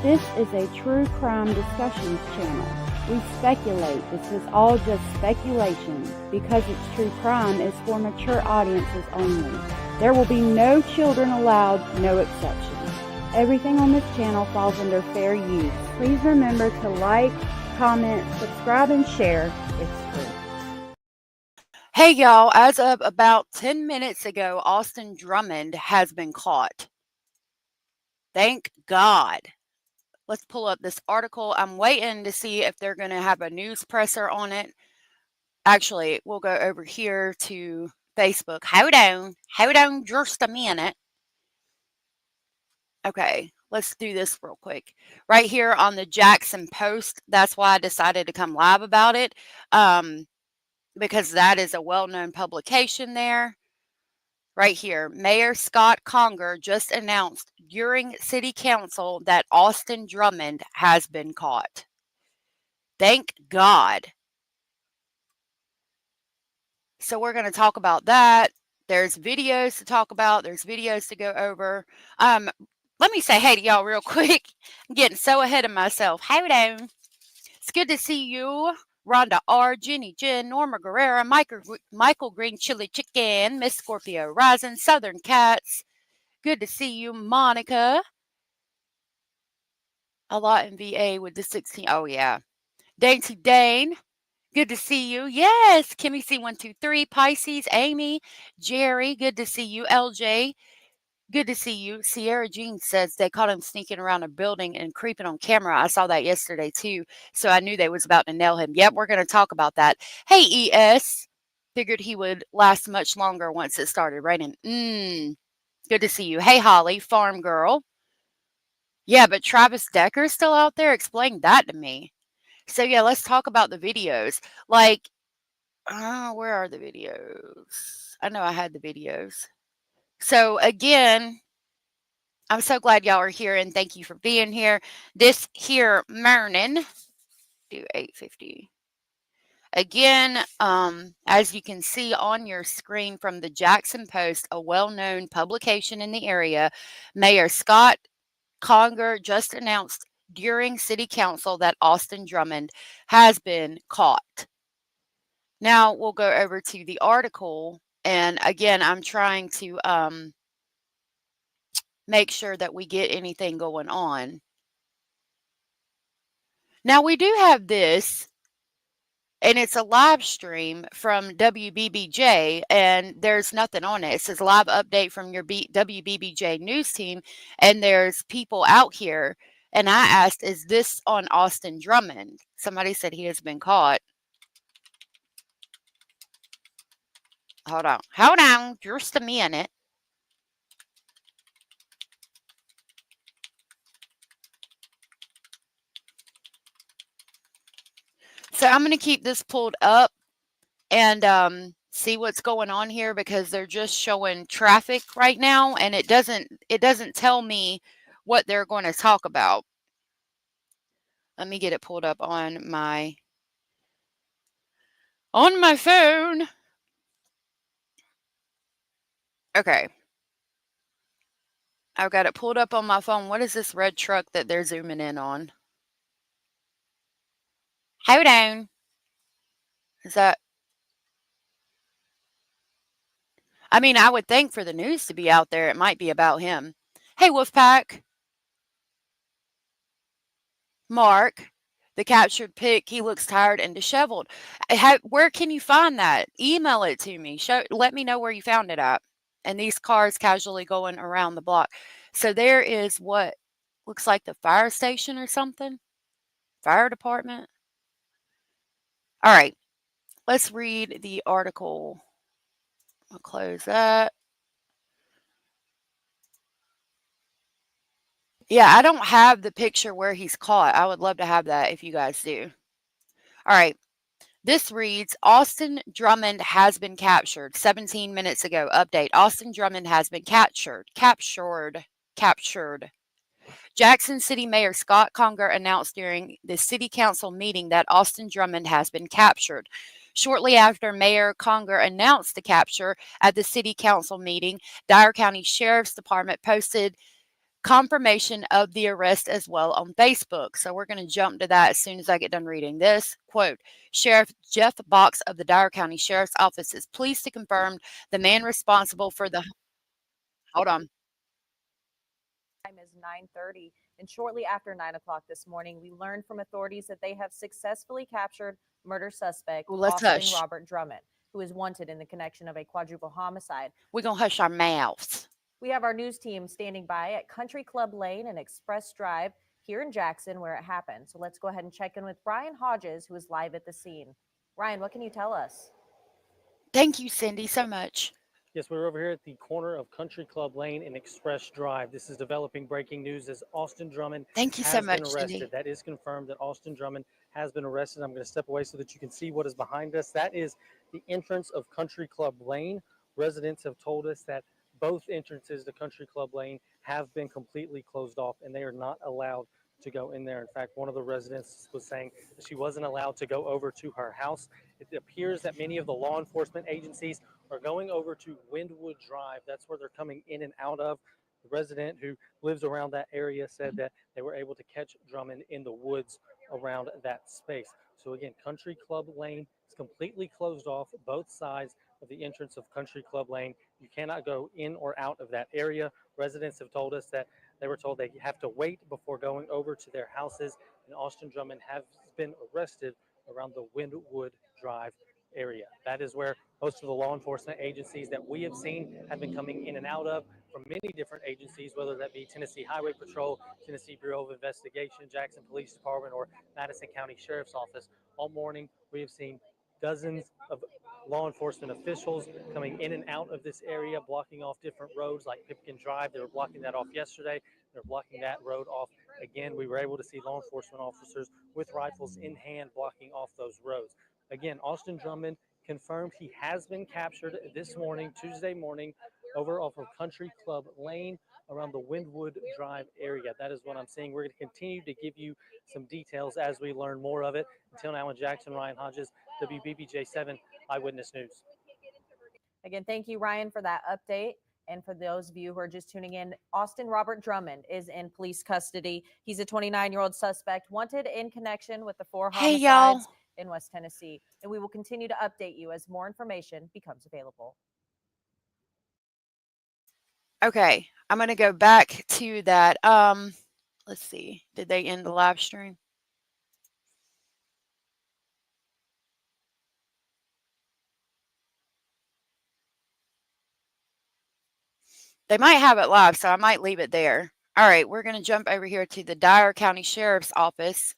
This is a true crime discussions channel. We speculate. This is all just speculation. Because it's true crime, is for mature audiences only. There will be no children allowed, no exceptions. Everything on this channel falls under fair use. Please remember to like, comment, subscribe, and share. It's free. Hey y'all, as of about 10 minutes ago, Austin Drummond has been caught. Thank God. Let's pull up this article. I'm waiting to see if they're going to have a news presser on it. Actually, we'll go over here to Facebook. Hold on just a minute. Okay, let's do this real quick. Right here on the Jackson Post, that's why I decided to come live about it, because that is a well-known publication there. Right here, Mayor Scott Conger just announced during City Council that Austin Drummond has been caught. Thank God. So we're going to talk about that. There's videos to talk about. There's videos to go over. Let me say hey to y'all real quick. I'm getting so ahead of myself. Hold on. It's good to see you. Rhonda R, Jenny Jen, Norma Guerrera, Michael Green Chili Chicken, Miss Scorpio Rising, Southern Cats. Good to see you, Monica. A lot in VA with the 16. Oh, yeah. Dainty Dane. Good to see you. Yes. Kimmy C123, Pisces, Amy, Jerry. Good to see you, LJ. Good to see you. Sierra Jean says they caught him sneaking around a building and creeping on camera. I saw that yesterday too, so I knew they was about to nail him. Yep, we're going to talk about that. Hey, ES. Figured he would last much longer once it started raining. Good to see you. Hey, Holly, farm girl. Yeah, but Travis Decker's still out there? Explain that to me. So yeah, let's talk about the videos. Like, where are the videos? I know I had the videos. So again, I'm so glad y'all are here and thank you for being here. This here morning, do 8:50. Again, as you can see on your screen from the Jackson Post, a well-known publication in the area, Mayor Scott Conger just announced during City Council that Austin Drummond has been caught. Now we'll go over to the article, and again, I'm trying to make sure that we get anything going on. Now we do have this, and it's a live stream from WBBJ, and there's nothing on it. It says live update from your WBBJ news team, and there's people out here. And I asked, is this on Austin Drummond? Somebody said he has been caught. Hold on, just a minute. So I'm going to keep this pulled up and see what's going on here, because they're just showing traffic right now, and it doesn't tell me what they're going to talk about. Let me get it pulled up on my phone. Okay. I've got it pulled up on my phone. What is this red truck that they're zooming in on? Hold on. Is that... I mean, I would think for the news to be out there, it might be about him. Hey, Wolfpack. Mark, the captured pic, he looks tired and disheveled. Where can you find that? Email it to me. Let me know where you found it at. And these cars casually going around the block. So there is what looks like the fire station or something. Fire department. All right. Let's read the article. I'll close that. Yeah, I don't have the picture where he's caught. I would love to have that if you guys do. All right. This reads, Austin Drummond has been captured. 17 minutes ago, update. Austin Drummond has been captured. Jackson City Mayor Scott Conger announced during the City Council meeting that Austin Drummond has been captured. Shortly after Mayor Conger announced the capture at the City Council meeting, Dyer County Sheriff's Department posted confirmation of the arrest as well on Facebook. So we're going to jump to that as soon as I get done reading this. Quote, Sheriff Jeff Box of the Derrah County Sheriff's Office is pleased to confirm the man responsible for the... Hold on. Time is 9:30, and shortly after 9 o'clock this morning, we learned from authorities that they have successfully captured murder suspect Well, let's Austin hush. Robert Drummond, who is wanted in the connection of a quadruple homicide. We're going to hush our mouths. We have our news team standing by at Country Club Lane and Express Drive here in Jackson where it happened. So let's go ahead and check in with Ryan Hodges, who is live at the scene. Ryan, what can you tell us? Thank you, Cindy, so much. Yes, we're over here at the corner of Country Club Lane and Express Drive. This is developing breaking news as Austin Drummond Thank you so has much, been arrested. Cindy. That is confirmed that Austin Drummond has been arrested. I'm going to step away so that you can see what is behind us. That is the entrance of Country Club Lane. Residents have told us that both entrances to Country Club Lane have been completely closed off and they are not allowed to go in there. In fact, one of the residents was saying that she wasn't allowed to go over to her house. It appears that many of the law enforcement agencies are going over to Windwood Drive. That's where they're coming in and out of. The resident who lives around that area said that they were able to catch Drummond in the woods around that space. So again, Country Club Lane is completely closed off, both sides of the entrance of Country Club Lane. You cannot go in or out of that area. Residents have told us that they were told they have to wait before going over to their houses, and Austin Drummond has been arrested around the Windwood Drive area. That is where most of the law enforcement agencies that we have seen have been coming in and out of from many different agencies, whether that be Tennessee Highway Patrol, Tennessee Bureau of Investigation, Jackson Police Department, or Madison County Sheriff's Office. All morning, we have seen dozens of law enforcement officials coming in and out of this area, blocking off different roads like Pipkin Drive. They were blocking that off yesterday. They're blocking that road off again. We were able to see law enforcement officers with rifles in hand blocking off those roads. Again, Austin Drummond confirmed he has been captured this morning, Tuesday morning, over off of Country Club Lane around the Windwood Drive area. That is what I'm seeing. We're going to continue to give you some details as we learn more of it. Until now in Jackson, Ryan Hodges, WBBJ7 Eyewitness News. Again, thank you, Ryan, for that update. And for those of you who are just tuning in, Austin Robert Drummond is in police custody. He's a 29-year-old suspect wanted in connection with the 4 homicides in West Tennessee. And we will continue to update you as more information becomes available. Okay, I'm going to go back to that. Let's see. Did they end the live stream? They might have it live, so I might leave it there. All right, we're going to jump over here to the Derrah County Sheriff's Office.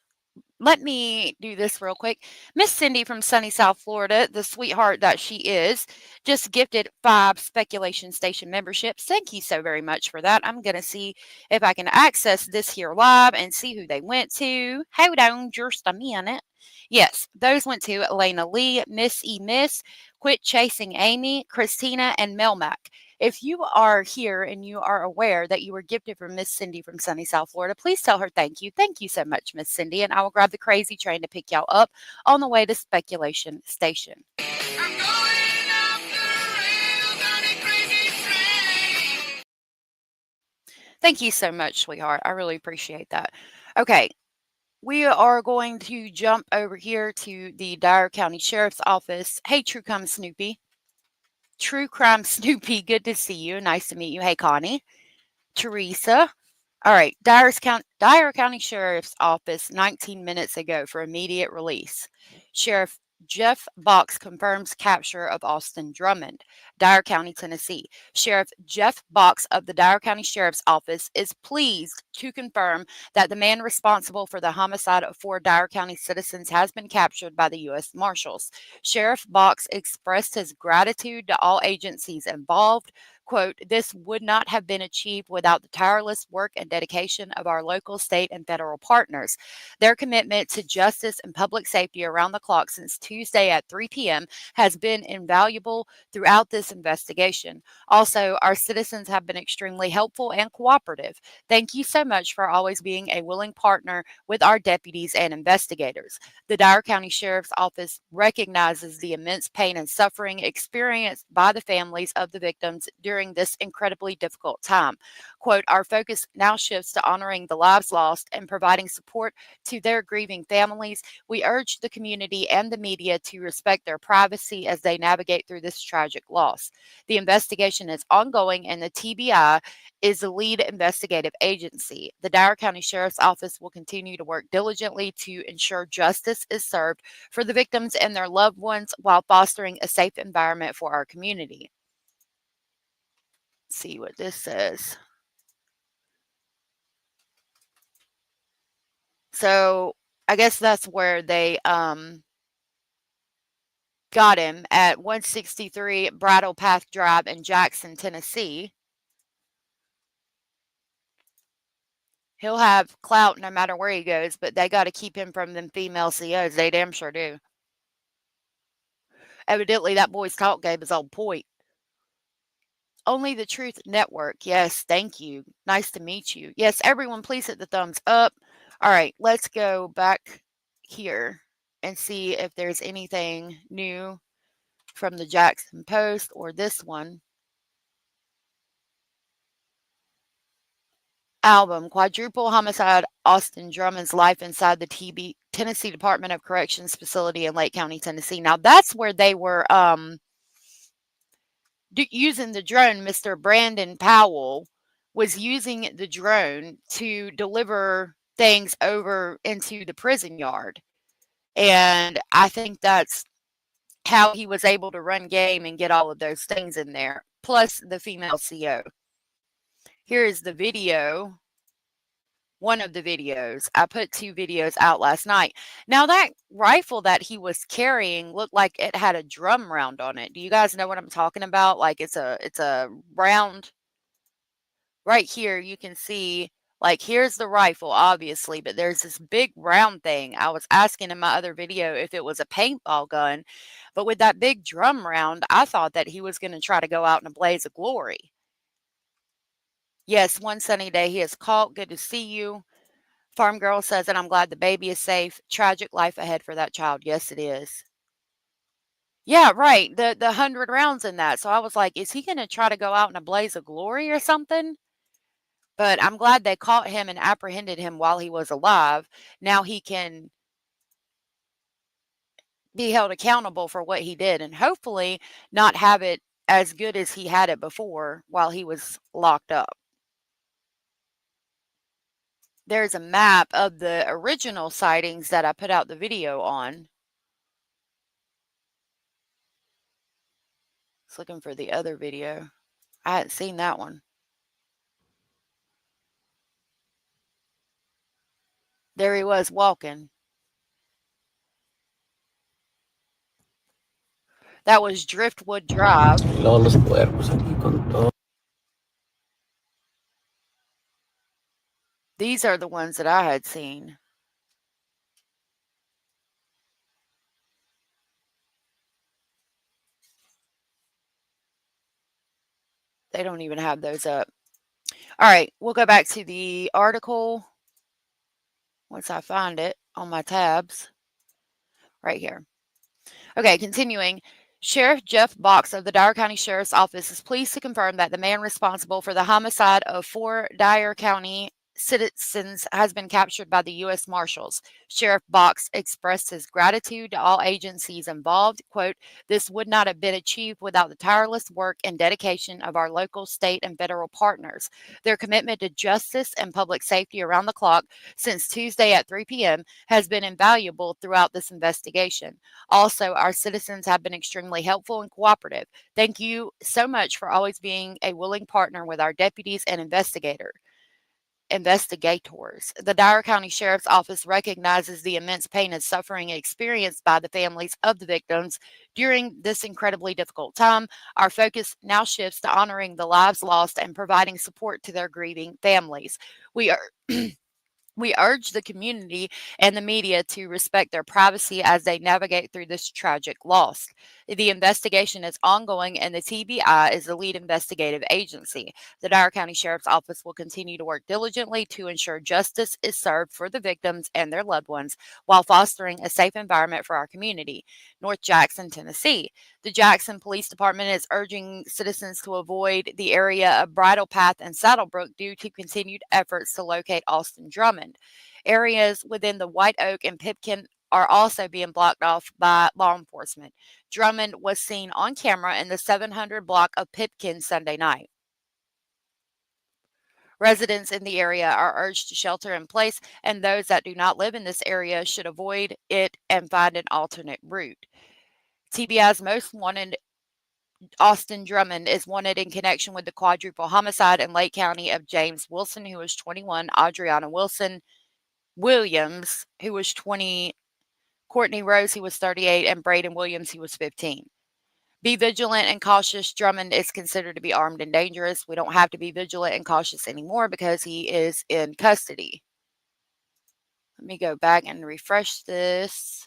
Let me do this real quick. Miss Cindy from sunny South Florida, the sweetheart that she is, just gifted 5 speculation station memberships. Thank you so very much for that. I'm going to see if I can access this here live and see who they went to. Hold on just a minute. Yes, those went to Elena Lee, Miss E. Miss, Quit Chasing Amy, Christina, and Melmac. If you are here and you are aware that you were gifted from Miss Cindy from sunny South Florida, please tell her thank you. Thank you so much, Miss Cindy, and I will grab the crazy train to pick y'all up on the way to Speculation Station. Thank you so much, sweetheart. I really appreciate that. Okay, we are going to jump over here to the Derrah County Sheriff's Office. Hey, True Crime Snoopy. True Crime Snoopy, good to see you. Nice to meet you. Hey, Connie. Teresa. All right, Derrah County Sheriff's Office 19 minutes ago for immediate release. Sheriff Jeff Box confirms capture of Austin Drummond, Derrah County, Tennessee. Sheriff Jeff Box of the Derrah County Sheriff's Office is pleased to confirm that the man responsible for the homicide of 4 Derrah County citizens has been captured by the U.S. Marshals. Sheriff Box expressed his gratitude to all agencies involved. Quote, this would not have been achieved without the tireless work and dedication of our local, state, and federal partners. Their commitment to justice and public safety around the clock since Tuesday at 3 p.m. has been invaluable throughout this investigation. Also, our citizens have been extremely helpful and cooperative. Thank you so much for always being a willing partner with our deputies and investigators. The Derrah County Sheriff's Office recognizes the immense pain and suffering experienced by the families of the victims during during this incredibly difficult time. Quote, our focus now shifts to honoring the lives lost and providing support to their grieving families. We urge the community and the media to respect their privacy as they navigate through this tragic loss. The investigation is ongoing, and the TBI is the lead investigative agency. The Derrah County Sheriff's Office will continue to work diligently to ensure justice is served for the victims and their loved ones while fostering a safe environment for our community. Let's see what this says. So I guess that's where they got him, at 163 Bridle Path Drive in Jackson, Tennessee. He'll have clout no matter where he goes, but they got to keep him from them female COs. They damn sure do. Evidently, that boy's talk game is on point. Only the Truth Network. Yes, thank you. Nice to meet you. Yes, everyone, please hit the thumbs up. All right, let's go back here and see if there's anything new from the Jackson Post or this one. Album, Quadruple Homicide, Austin Drummond's Life Inside the Tennessee Department of Corrections Facility in Lake County, Tennessee. Now, that's where they were using the drone. Mr. Brandon Powell was using the drone to deliver things over into the prison yard. And I think that's how he was able to run game and get all of those things in there, plus the female CO. Here is the video. One of the videos. I put 2 videos out last night. Now, that rifle that he was carrying looked like it had a drum round on it. Do you guys know what I'm talking about? Like it's a round. Right here, you can see, like, here's the rifle, obviously, but there's this big round thing. I was asking in my other video if it was a paintball gun, but with that big drum round, I thought that he was going to try to go out in a blaze of glory. Yes, one sunny day he is caught. Good to see you. Farm Girl says, and I'm glad the baby is safe. Tragic life ahead for that child. Yes, it is. Yeah, right. The 100 rounds in that. So I was like, is he going to try to go out in a blaze of glory or something? But I'm glad they caught him and apprehended him while he was alive. Now he can be held accountable for what he did and hopefully not have it as good as he had it before while he was locked up. There's a map of the original sightings that I put out the video on. Just looking for the other video. I hadn't seen that one. There he was walking. That was Driftwood Drive. Luego los cuerpos aquí con todo. These are the ones that I had seen. They don't even have those up. All right, we'll go back to the article once I find it on my tabs. Right here. Okay, continuing. Sheriff Jeff Box of the Dyer County Sheriff's Office is pleased to confirm that the man responsible for the homicide of 4 Dyer County citizens has been captured by the U.S. Marshals. Sheriff Box expressed his gratitude to all agencies involved. Quote, this would not have been achieved without the tireless work and dedication of our local, state, and federal partners. Their commitment to justice and public safety around the clock since Tuesday at 3 p.m. has been invaluable throughout this investigation. Also, our citizens have been extremely helpful and cooperative. Thank you so much for always being a willing partner with our deputies and investigators. The Dyer County Sheriff's Office recognizes the immense pain and suffering experienced by the families of the victims during this incredibly difficult time. Our focus now shifts to honoring the lives lost and providing support to their grieving families. We We urge the community and the media to respect their privacy as they navigate through this tragic loss. The investigation is ongoing, and the TBI is the lead investigative agency. The Dyer County Sheriff's Office will continue to work diligently to ensure justice is served for the victims and their loved ones while fostering a safe environment for our community. North Jackson, Tennessee. The Jackson Police Department is urging citizens to avoid the area of Bridle Path and Saddlebrook due to continued efforts to locate Austin Drummond. Areas within the White Oak and Pipkin are also being blocked off by law enforcement. Drummond was seen on camera in the 700 block of Pipkin Sunday night. Residents in the area are urged to shelter in place, and those that do not live in this area should avoid it and find an alternate route. TBI's most wanted Austin Drummond is wanted in connection with the quadruple homicide in Lake County of James Wilson, who was 21, Adriana Williams, who was 20, Courtney Rose, who was 38, and Braden Williams, who was 15. Be vigilant and cautious. Drummond is considered to be armed and dangerous. We don't have to be vigilant and cautious anymore because he is in custody. Let me go back and refresh this.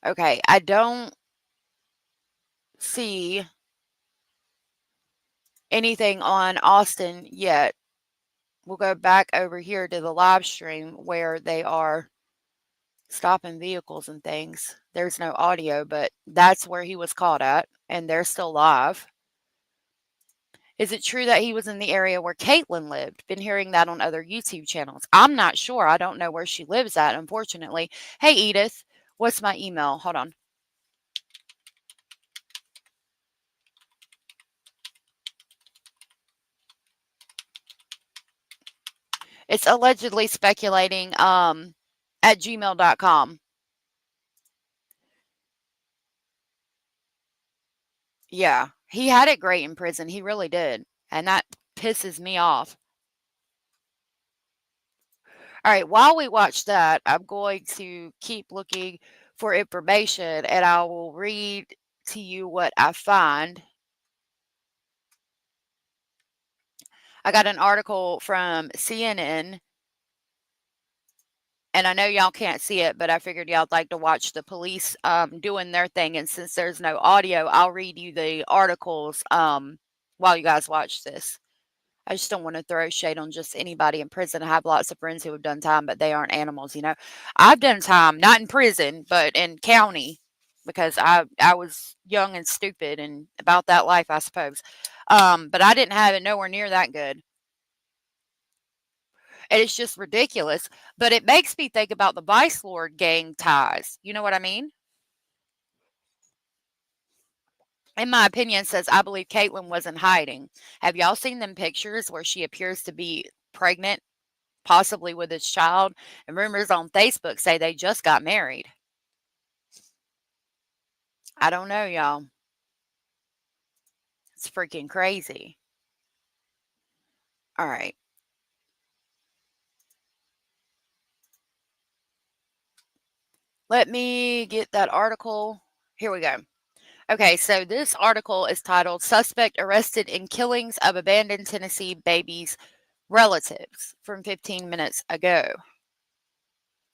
Okay, I don't see anything on Austin yet. We'll go back over here to the live stream where they are stopping vehicles and things. There's no audio, but that's where he was caught at, and they're still live. Is it true that he was in the area where Caitlin lived? Been hearing that on other YouTube channels. I'm not sure. I don't know where she lives at, unfortunately. Hey, Edith, what's my email? Hold on. It's allegedly speculating at gmail.com. Yeah, he had it great in prison. He really did. And that pisses me off. All right, while we watch that, I'm going to keep looking for information and I will read to you what I find. I got an article from CNN, and I know y'all can't see it, but I figured y'all'd like to watch the police doing their thing. And since there's no audio, I'll read you the articles while you guys watch this. I just don't want to throw shade on just anybody in prison. I have lots of friends who have done time, but they aren't animals, you know. I've done time, not in prison, but in county, because I was young and stupid and about that life, I suppose. But I didn't have it nowhere near that good. And it's just ridiculous. But it makes me think about the Vice Lord gang ties. You know what I mean? In my opinion, says I believe Caitlin was in hiding. Have y'all seen them pictures where she appears to be pregnant, possibly with his child? And rumors on Facebook say they just got married. I don't know, y'all. It's freaking crazy. All right. Let me get that article. Here we go. Okay, so this article is titled Suspect Arrested in Killings of Abandoned Tennessee Babies Relatives from 15 minutes ago.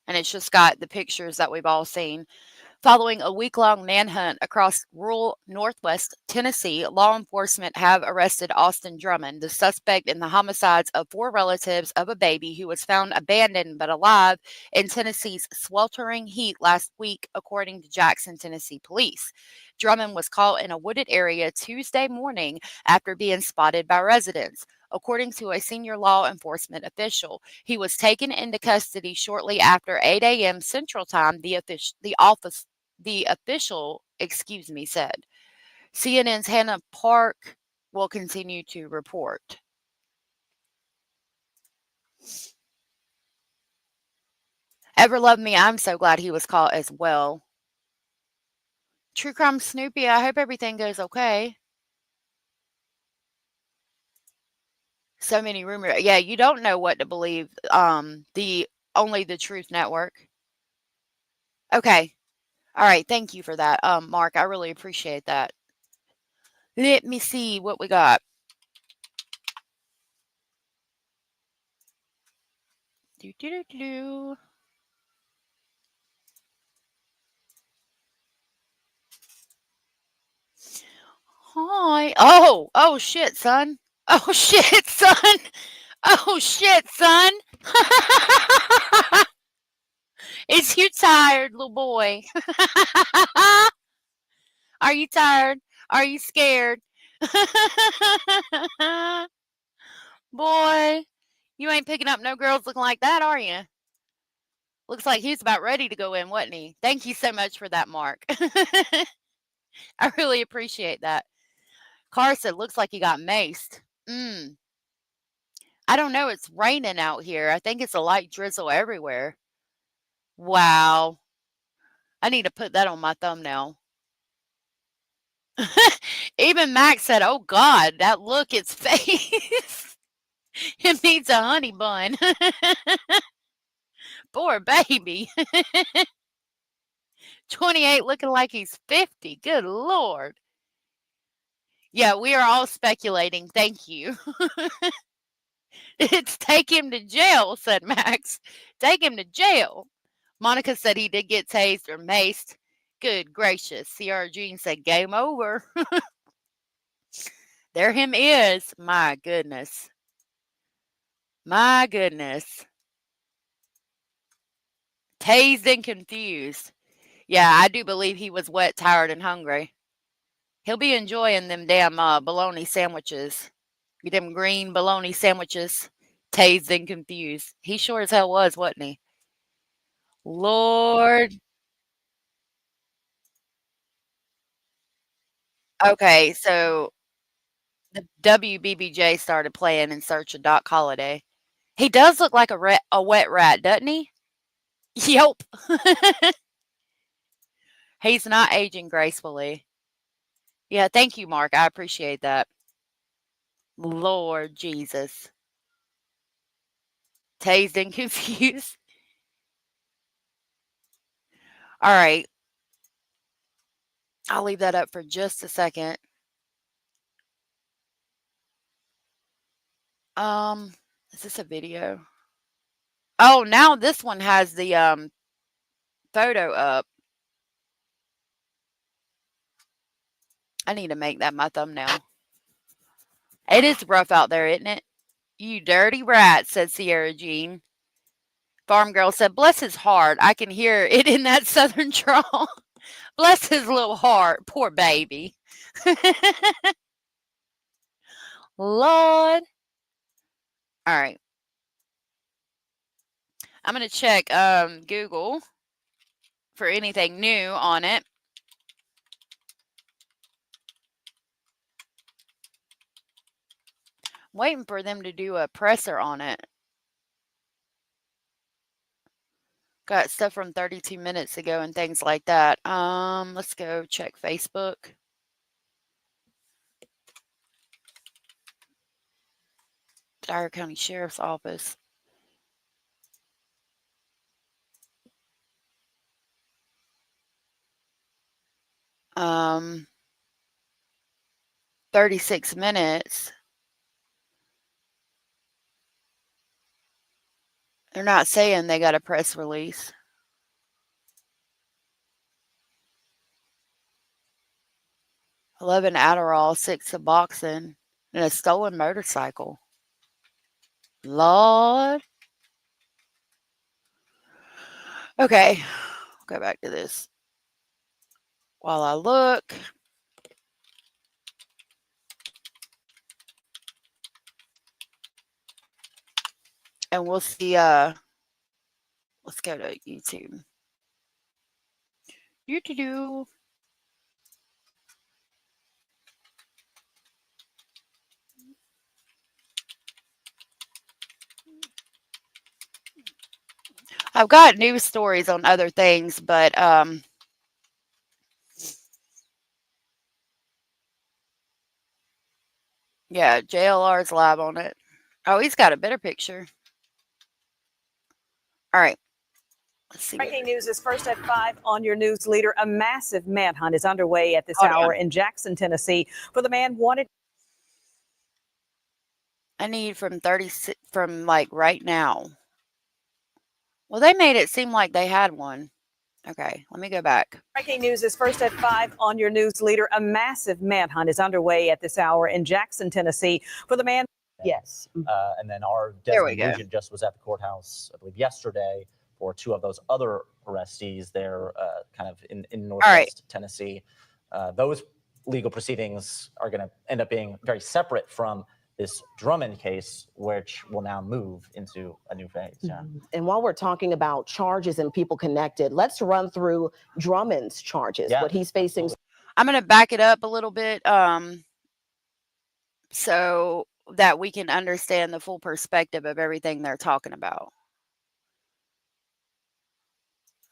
And it's just got the pictures that we've all seen. Following a week-long manhunt across rural northwest Tennessee, law enforcement have arrested Austin Drummond, the suspect in the homicides of 4 relatives of a baby who was found abandoned but alive in Tennessee's sweltering heat last week, according to Jackson, Tennessee police. Drummond was caught in a wooded area Tuesday morning after being spotted by residents. According to a senior law enforcement official, he was taken into custody shortly after 8 a.m. Central Time, the official said. CNN's Hannah Park will continue to report. Ever Love Me, I'm so glad he was caught as well. True Crime Snoopy, I hope everything goes okay. So many rumors. Yeah, you don't know what to believe. Only the Truth Network. Okay. All right. Thank you for that, Mark. I really appreciate that. Let me see what we got. Do, do, do, do. Hi. Oh shit, son. Oh shit, son. Oh shit, son. Is you tired, little boy? Are you tired? Are you scared? Boy, you ain't picking up no girls looking like that, are you? Looks like he's about ready to go in, wasn't he? Thank you so much for that, Mark. I really appreciate that. Carson looks like he got maced. I don't know. It's raining out here. I think it's a light drizzle everywhere. Wow. I need to put that on my thumbnail. Even Max said, oh God, that look, its face. It needs a honey bun. Poor baby. 28 looking like he's 50. Good Lord. Yeah, we are all speculating. Thank you. It's take him to jail, said Max. Take him to jail. Monica said he did get tased or maced. Good gracious. Sierra Jean said game over. There him is. My goodness. My goodness. Tased and confused. Yeah, I do believe he was wet, tired, and hungry. He'll be enjoying them damn bologna sandwiches. Them green bologna sandwiches. Tased and confused. He sure as hell was, wasn't he? Lord. Okay, so the WBBJ started playing in search of Doc Holliday. He does look like a wet rat, doesn't he? Yep. He's not aging gracefully. Yeah, thank you, Mark. I appreciate that. Lord Jesus. Tased and confused. All right. I'll leave that up for just a second. Is this a video? Oh, now this one has the photo up. I need to make that my thumbnail. It is rough out there, isn't it? You dirty rat, said Sierra Jean. Farm girl said, bless his heart. I can hear it in that southern drawl. Bless his little heart. Poor baby. Lord. All right. I'm going to check Google for anything new on it. Waiting for them to do a presser on it. Got stuff from 32 minutes ago and things like that. Let's go check Facebook. Dyer County Sheriff's Office. Um, 36 minutes. They're not saying they got a press release. $11 Adderall, 6 Suboxone, and a stolen motorcycle. Lord. Okay, go back to this. While I look. And we'll see, let's go to YouTube. YouTube. I've got news stories on other things, but yeah, JLR's live on it. Oh, he's got a better picture. All right. Let's see. Breaking news is first at 5 on your news leader. A massive manhunt is underway at this hour in Jackson, Tennessee for the man wanted. I need from 36 from like right now. Well, they made it seem like they had one. Okay, let me go back. Breaking news is first at 5 on your news leader. A massive manhunt is underway at this hour in Jackson, Tennessee for the man. Yes. And then our There we Desmond go. Nugent just was at the courthouse, I believe, yesterday for 2 of those other arrestees there, kind of in Northwest Tennessee. Those legal proceedings are going to end up being very separate from this Drummond case, which will now move into a new phase. Yeah. And while we're talking about charges and people connected, let's run through Drummond's charges, Yeah, what he's facing. absolutely. I'm going to back it up a little bit so that we can understand the full perspective of everything they're talking about.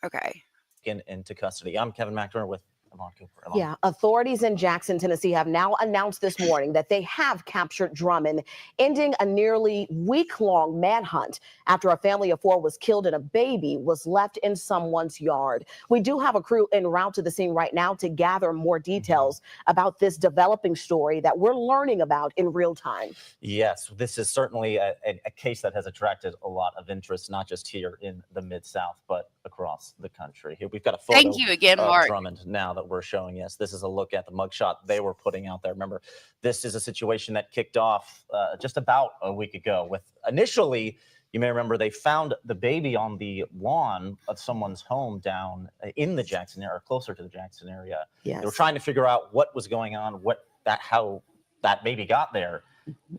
Okay. Into custody. I'm Kevin McDermott with Amon Cooper. Amon. Yeah, authorities in Jackson, Tennessee have now announced this morning that they have captured Drummond, ending a nearly week-long manhunt after a family of 4 was killed and a baby was left in someone's yard. We do have a crew en route to the scene right now to gather more details about this developing story that we're learning about in real time. Yes, this is certainly a case that has attracted a lot of interest, not just here in the Mid-South, but across the country. Here we've got a photo Thank you again, of Mark. Drummond now that we're showing. Yes, this is a look at the mugshot they were putting out there. Remember, this is a situation that kicked off just about a week ago with initially, you may remember, they found the baby on the lawn of someone's home down in the Jackson area, or closer to the Jackson area. Yes. They were trying to figure out what was going on, how that baby got there.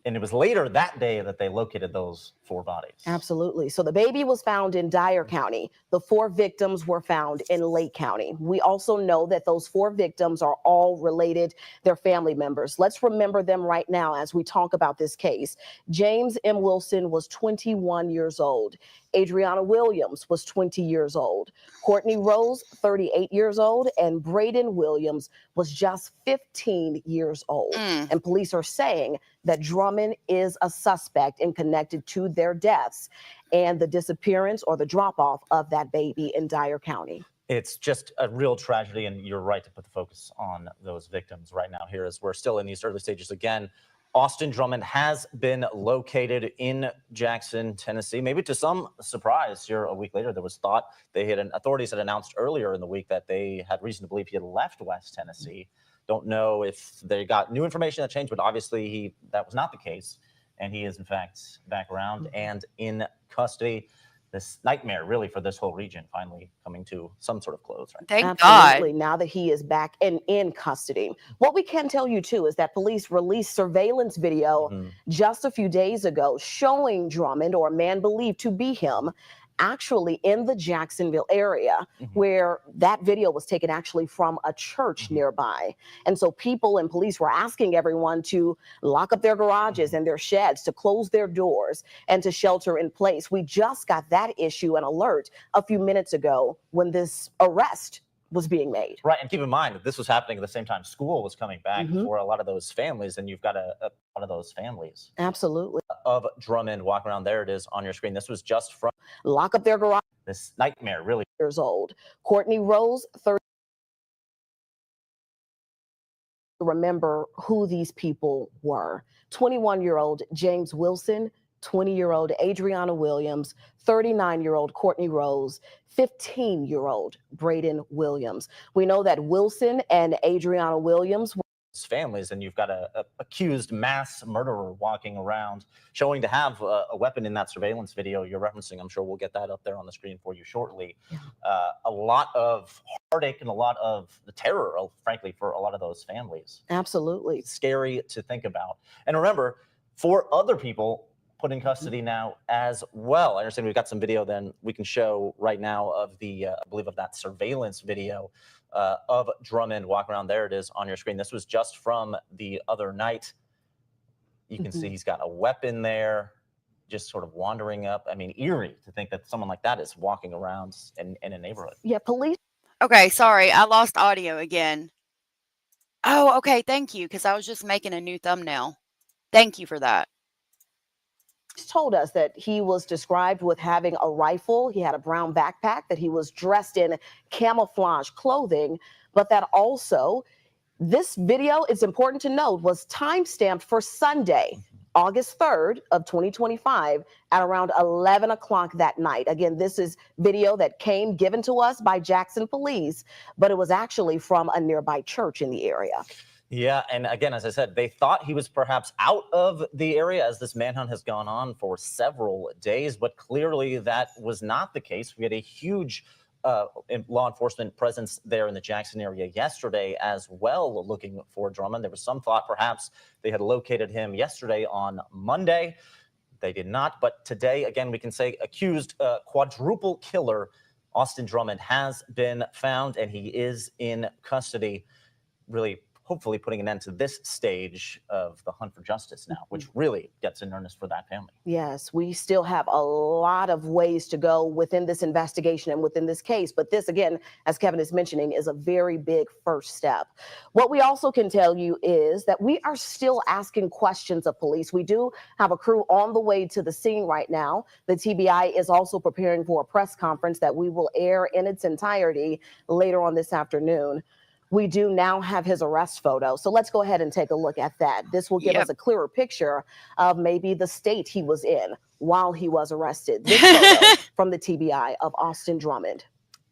And it was later that day that they located those 4 bodies. Absolutely. So the baby was found in Dyer County. The 4 victims were found in Lake County. We also know that those 4 victims are all related. They're family members. Let's remember them right now as we talk about this case. James M. Wilson was 21 years old. Adriana Williams was 20 years old. Courtney Rose, 38 years old. And Braden Williams was just 15 years old. And police are saying that Drummond is a suspect and connected to their deaths and the disappearance or the drop-off of that baby in Dyer County. It's just a real tragedy, and you're right to put the focus on those victims right now here as we're still in these early stages. Again, Austin Drummond has been located in Jackson, Tennessee. Maybe to some surprise here a week later, there was thought authorities had announced earlier in the week that they had reason to believe he had left West Tennessee. Don't know if they got new information that changed, but obviously that was not the case. And he is, in fact, back around and in custody. This nightmare, really, for this whole region finally coming to some sort of close. Right? Thank Absolutely. God. Now that he is back and in custody. What we can tell you, too, is that police released surveillance video just a few days ago showing Drummond, or a man believed to be him, actually in the Jacksonville area, where that video was taken actually from a church nearby. And so people and police were asking everyone to lock up their garages and their sheds, to close their doors and to shelter in place. We just got that issue and alert a few minutes ago when this arrest was being made. Right, and keep in mind that this was happening at the same time school was coming back for a lot of those families, and you've got a lot of those families. Absolutely. Of Drummond walking around. There it is on your screen. This was just from Lock up their garage. This nightmare, really. Years old. Courtney Rose, 30. Remember who these people were. 21-year-old James Wilson, 20-year-old Adriana Williams, 39-year-old Courtney Rose, 15-year-old Braden Williams. We know that Wilson and Adriana Williams were families, and you've got a accused mass murderer walking around, showing to have a weapon in that surveillance video you're referencing. I'm sure we'll get that up there on the screen for you shortly. A lot of heartache and a lot of the terror, frankly, for a lot of those families. Absolutely. It's scary to think about. And remember, 4 other people put in custody now as well. I understand we've got some video then we can show right now of the, I believe, of that surveillance video of Drummond walking around. There it is on your screen. This was just from the other night. You can see he's got a weapon there, just sort of wandering up. I mean, eerie to think that someone like that is walking around in a neighborhood. Yeah, police. Okay, sorry, I lost audio again. Oh, okay, thank you, because I was just making a new thumbnail. Thank you for that. Told us that he was described with having a rifle. He had a brown backpack, that he was dressed in camouflage clothing, but that also this video, it's important to note, was time-stamped for Sunday. August 3rd of 2025 at around 11 o'clock that night. Again, this is video that came given to us by Jackson police, but it was actually from a nearby church in the area. Yeah, and again, as I said, they thought he was perhaps out of the area as this manhunt has gone on for several days, but clearly that was not the case. We had a huge law enforcement presence there in the Jackson area yesterday as well, looking for Drummond. There was some thought perhaps they had located him yesterday on Monday. They did not, but today, again, we can say accused quadruple killer Austin Drummond has been found, and he is in custody, really hopefully putting an end to this stage of the hunt for justice now, which really gets in earnest for that family. Yes, we still have a lot of ways to go within this investigation and within this case. But this, again, as Kevin is mentioning, is a very big first step. What we also can tell you is that we are still asking questions of police. We do have a crew on the way to the scene right now. The TBI is also preparing for a press conference that we will air in its entirety later on this afternoon. We do now have his arrest photo. So let's go ahead and take a look at that. This will give us a clearer picture of maybe the state he was in while he was arrested. This photo from the TBI of Austin Drummond.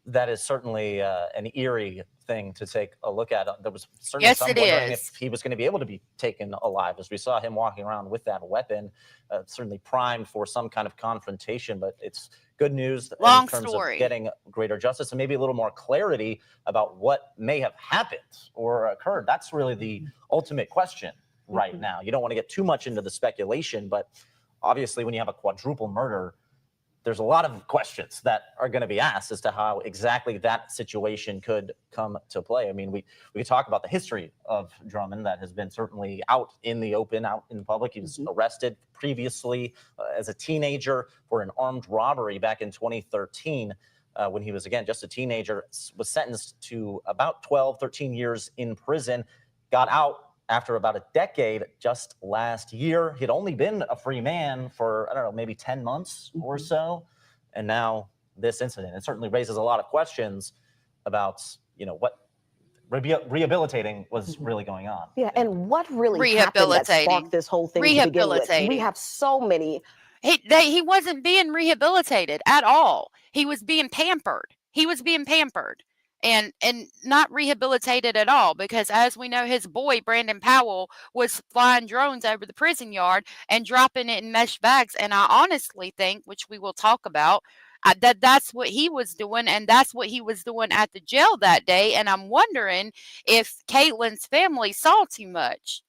That is certainly an eerie thing to take a look at. There was certainly some wondering if he was going to be able to be taken alive, as we saw him walking around with that weapon, certainly primed for some kind of confrontation. But it's good news in terms of getting greater justice and maybe a little more clarity about what may have happened or occurred. That's really the ultimate question right now. You don't want to get too much into the speculation, but obviously when you have a quadruple murder, there's a lot of questions that are going to be asked as to how exactly that situation could come to play. I mean, we could talk about the history of Drummond that has been certainly out in the open, out in public. He was arrested previously as a teenager for an armed robbery back in 2013 when he was, again, just a teenager, was sentenced to about 12, 13 years in prison, got out after about a decade just last year. He'd only been a free man for, I don't know, maybe 10 months or so. And now this incident, it certainly raises a lot of questions about, you know, what rehabilitating was really going on. Yeah, and what really happened that sparked this whole thing to begin with? We have so many. He wasn't being rehabilitated at all. He was being pampered. He was being pampered. And not rehabilitated at all, because as we know, his boy Brandon Powell was flying drones over the prison yard and dropping it in mesh bags. And I honestly think, which we will talk about, that's what he was doing, and that's what he was doing at the jail that day. And I'm wondering if Caitlin's family saw too much,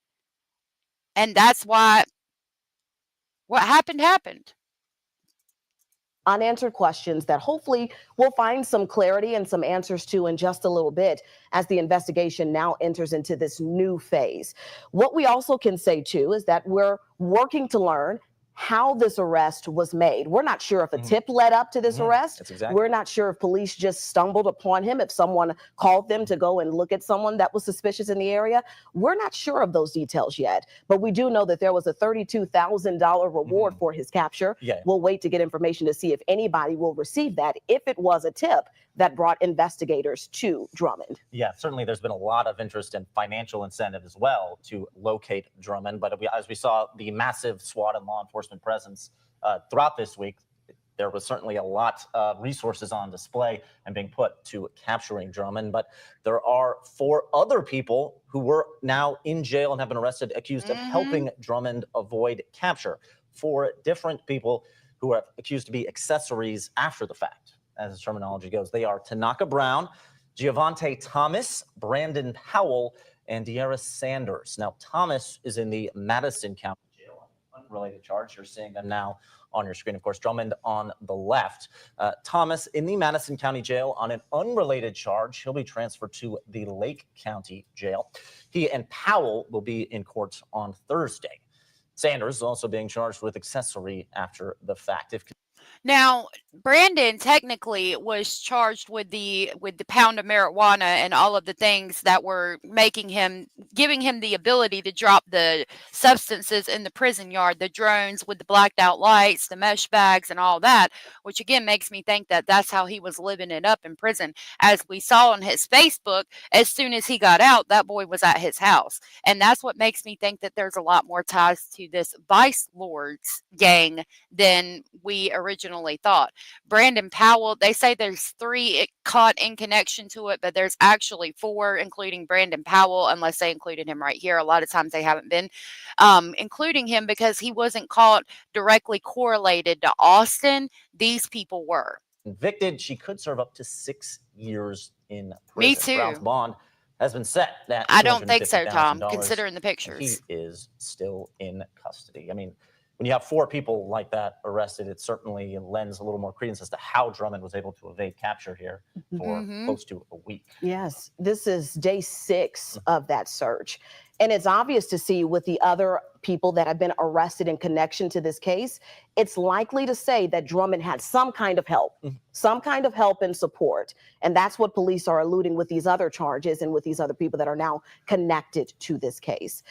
and that's why what happened. Unanswered questions that hopefully we'll find some clarity and some answers to in just a little bit as the investigation now enters into this new phase. What we also can say, too, is that we're working to learn how this arrest was made. We're not sure if a tip led up to this arrest. We're not sure if police just stumbled upon him, if someone called them to go and look at someone that was suspicious in the area. We're not sure of those details yet, but we do know that there was a $32,000 reward for his capture. We'll wait to get information to see if anybody will receive that, if it was a tip that brought investigators to Drummond. Yeah, certainly there's been a lot of interest in financial incentive as well to locate Drummond. But as we saw the massive SWAT and law enforcement presence throughout this week, there was certainly a lot of resources on display and being put to capturing Drummond. But there are 4 other people who were now in jail and have been arrested, accused of helping Drummond avoid capture. 4 different people who are accused to be accessories after the fact, as the terminology goes. They are Tanaka Brown, Giovante Thomas, Brandon Powell, and Derrah Sanders. Now, Thomas is in the Madison County Jail, unrelated charge. You're seeing them now on your screen. Of course, Drummond on the left. Thomas in the Madison County Jail on an unrelated charge. He'll be transferred to the Lake County Jail. He and Powell will be in court on Thursday. Sanders is also being charged with accessory after the fact. Now, Brandon technically was charged with the pound of marijuana and all of the things that were giving him the ability to drop the substances in the prison yard, the drones with the blacked out lights, the mesh bags, and all that, which again makes me think that that's how he was living it up in prison. As we saw on his Facebook, as soon as he got out, that boy was at his house. And that's what makes me think that there's a lot more ties to this Vice Lords gang than we originally thought. Brandon Powell, they say there's 3 caught in connection to it, but there's actually 4, including Brandon Powell, unless they included him right here. A lot of times they haven't been including him because he wasn't caught directly correlated to Austin. These people were. Convicted, she could serve up to 6 years in prison. Me too. Brown's bond has been set at I don't think so, Tom, $250,000, considering the and he pictures. is still in custody. I mean, when you have 4 people like that arrested, it certainly lends a little more credence as to how Drummond was able to evade capture here for close to a week. Yes, this is day 6 of that search. And it's obvious to see with the other people that have been arrested in connection to this case, it's likely to say that Drummond had some kind of help, and support. And that's what police are alluding with these other charges and with these other people that are now connected to this case.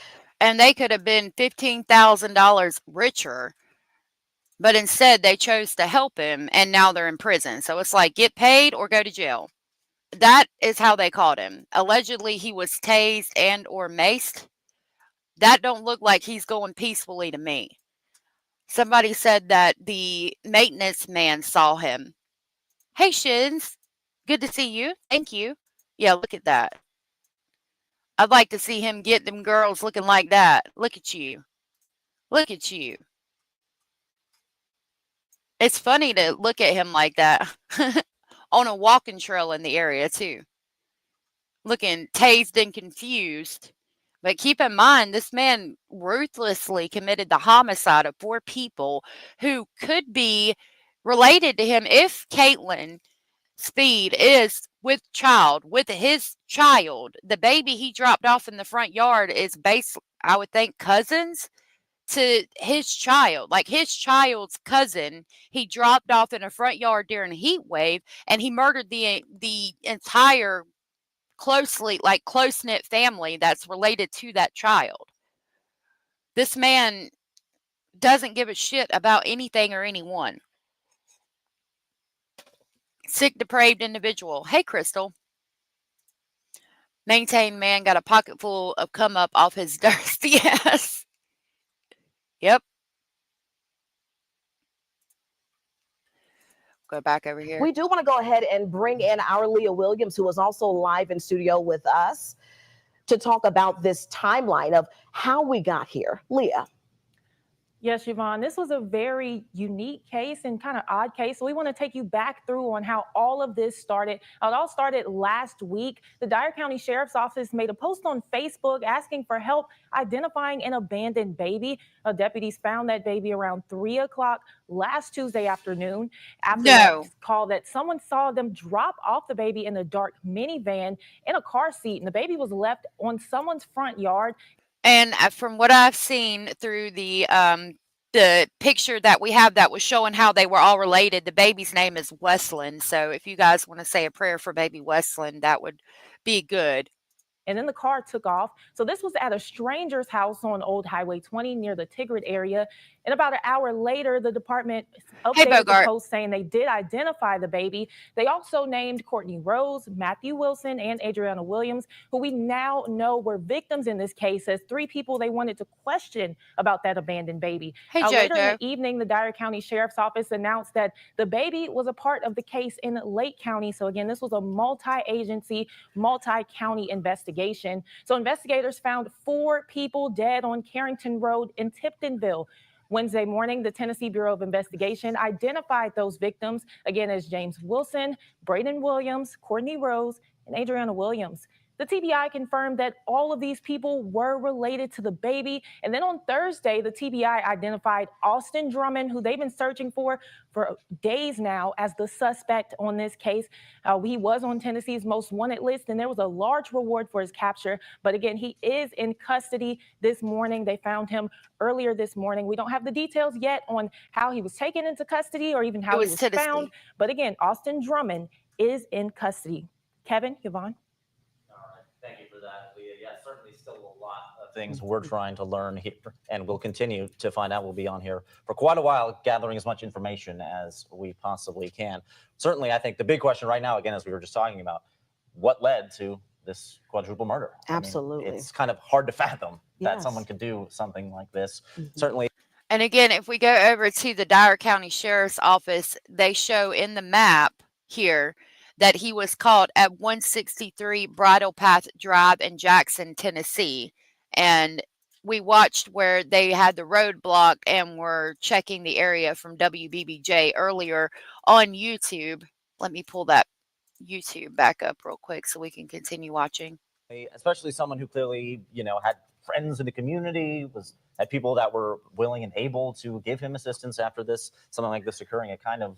And they could have been $15,000 richer, but instead they chose to help him, and now they're in prison. So it's like, get paid or go to jail. That is how they caught him. Allegedly, he was tased and or maced. That don't look like he's going peacefully to me. Somebody said that the maintenance man saw him. Hey, Shins. Good to see you. Thank you. Yeah, look at that. I'd like to see him get them girls looking like that. Look at you. Look at you. It's funny to look at him like that on a walking trail in the area too. Looking tased and confused. But keep in mind, this man ruthlessly committed the homicide of 4 people who could be related to him if Caitlin Speed is with his child. The baby he dropped off in the front yard is I would think, cousins to his child. Like his child's cousin, he dropped off in a front yard during a heat wave, and he murdered the entire close-knit family that's related to that child. This man doesn't give a shit about anything or anyone. Sick, depraved individual. Hey, Crystal. Maintained man got a pocket full of come up off his dusty ass. Yep. Go back over here. We do want to go ahead and bring in our Leah Williams, who is also live in studio with us, to talk about this timeline of how we got here. Leah. Yes, Yvonne, this was a very unique case and kind of odd case. So we want to take you back through on how all of this started. It all started last week. The Dyer County Sheriff's Office made a post on Facebook asking for help identifying an abandoned baby. Deputies found that baby around 3 o'clock last Tuesday afternoon after a call that someone saw them drop off the baby in a dark minivan in a car seat, and the baby was left on someone's front yard. And from what I've seen through the picture that we have that was showing how they were all related, the baby's name is Westland. So if you guys want to say a prayer for baby Westland, that would be good. And then the car took off. So this was at a stranger's house on Old Highway 20 near the Tigard area. And about an hour later, the department updated the post saying they did identify the baby. They also named Courtney Rose, Matthew Wilson, and Adriana Williams, who we now know were victims in this case, as 3 people they wanted to question about that abandoned baby. Later in the evening, the Dyer County Sheriff's Office announced that the baby was a part of the case in Lake County. So again, this was a multi-agency, multi-county investigation. So investigators found 4 people dead on Carrington Road in Tiptonville. Wednesday morning, the Tennessee Bureau of Investigation identified those victims, again, as James Wilson, Braden Williams, Courtney Rose, and Adriana Williams. The TBI confirmed that all of these people were related to the baby. And then on Thursday, the TBI identified Austin Drummond, who they've been searching for days now, as the suspect on this case. He was on Tennessee's most wanted list, and there was a large reward for his capture. But again, he is in custody this morning. They found him earlier this morning. We don't have the details yet on how he was taken into custody or even how he was found. But again, Austin Drummond is in custody. Kevin, Yvonne. Thank you for that, Leah. Yeah, certainly still a lot of things we're trying to learn here, and we'll continue to find out. We'll be on here for quite a while, gathering as much information as we possibly can. Certainly, I think the big question right now, again, as we were just talking about, what led to this quadruple murder? Absolutely. I mean, it's kind of hard to fathom that someone could do something like this. Certainly. And again, if we go over to the Dyer County Sheriff's Office, they show in the map here that he was caught at 163 Bridle Path Drive in Jackson, Tennessee. And we watched where they had the roadblock and were checking the area from WBBJ earlier on YouTube. Let me pull that YouTube back up real quick so we can continue watching. Especially someone who clearly, had friends in the community, had people that were willing and able to give him assistance after something like this occurring. It kind of,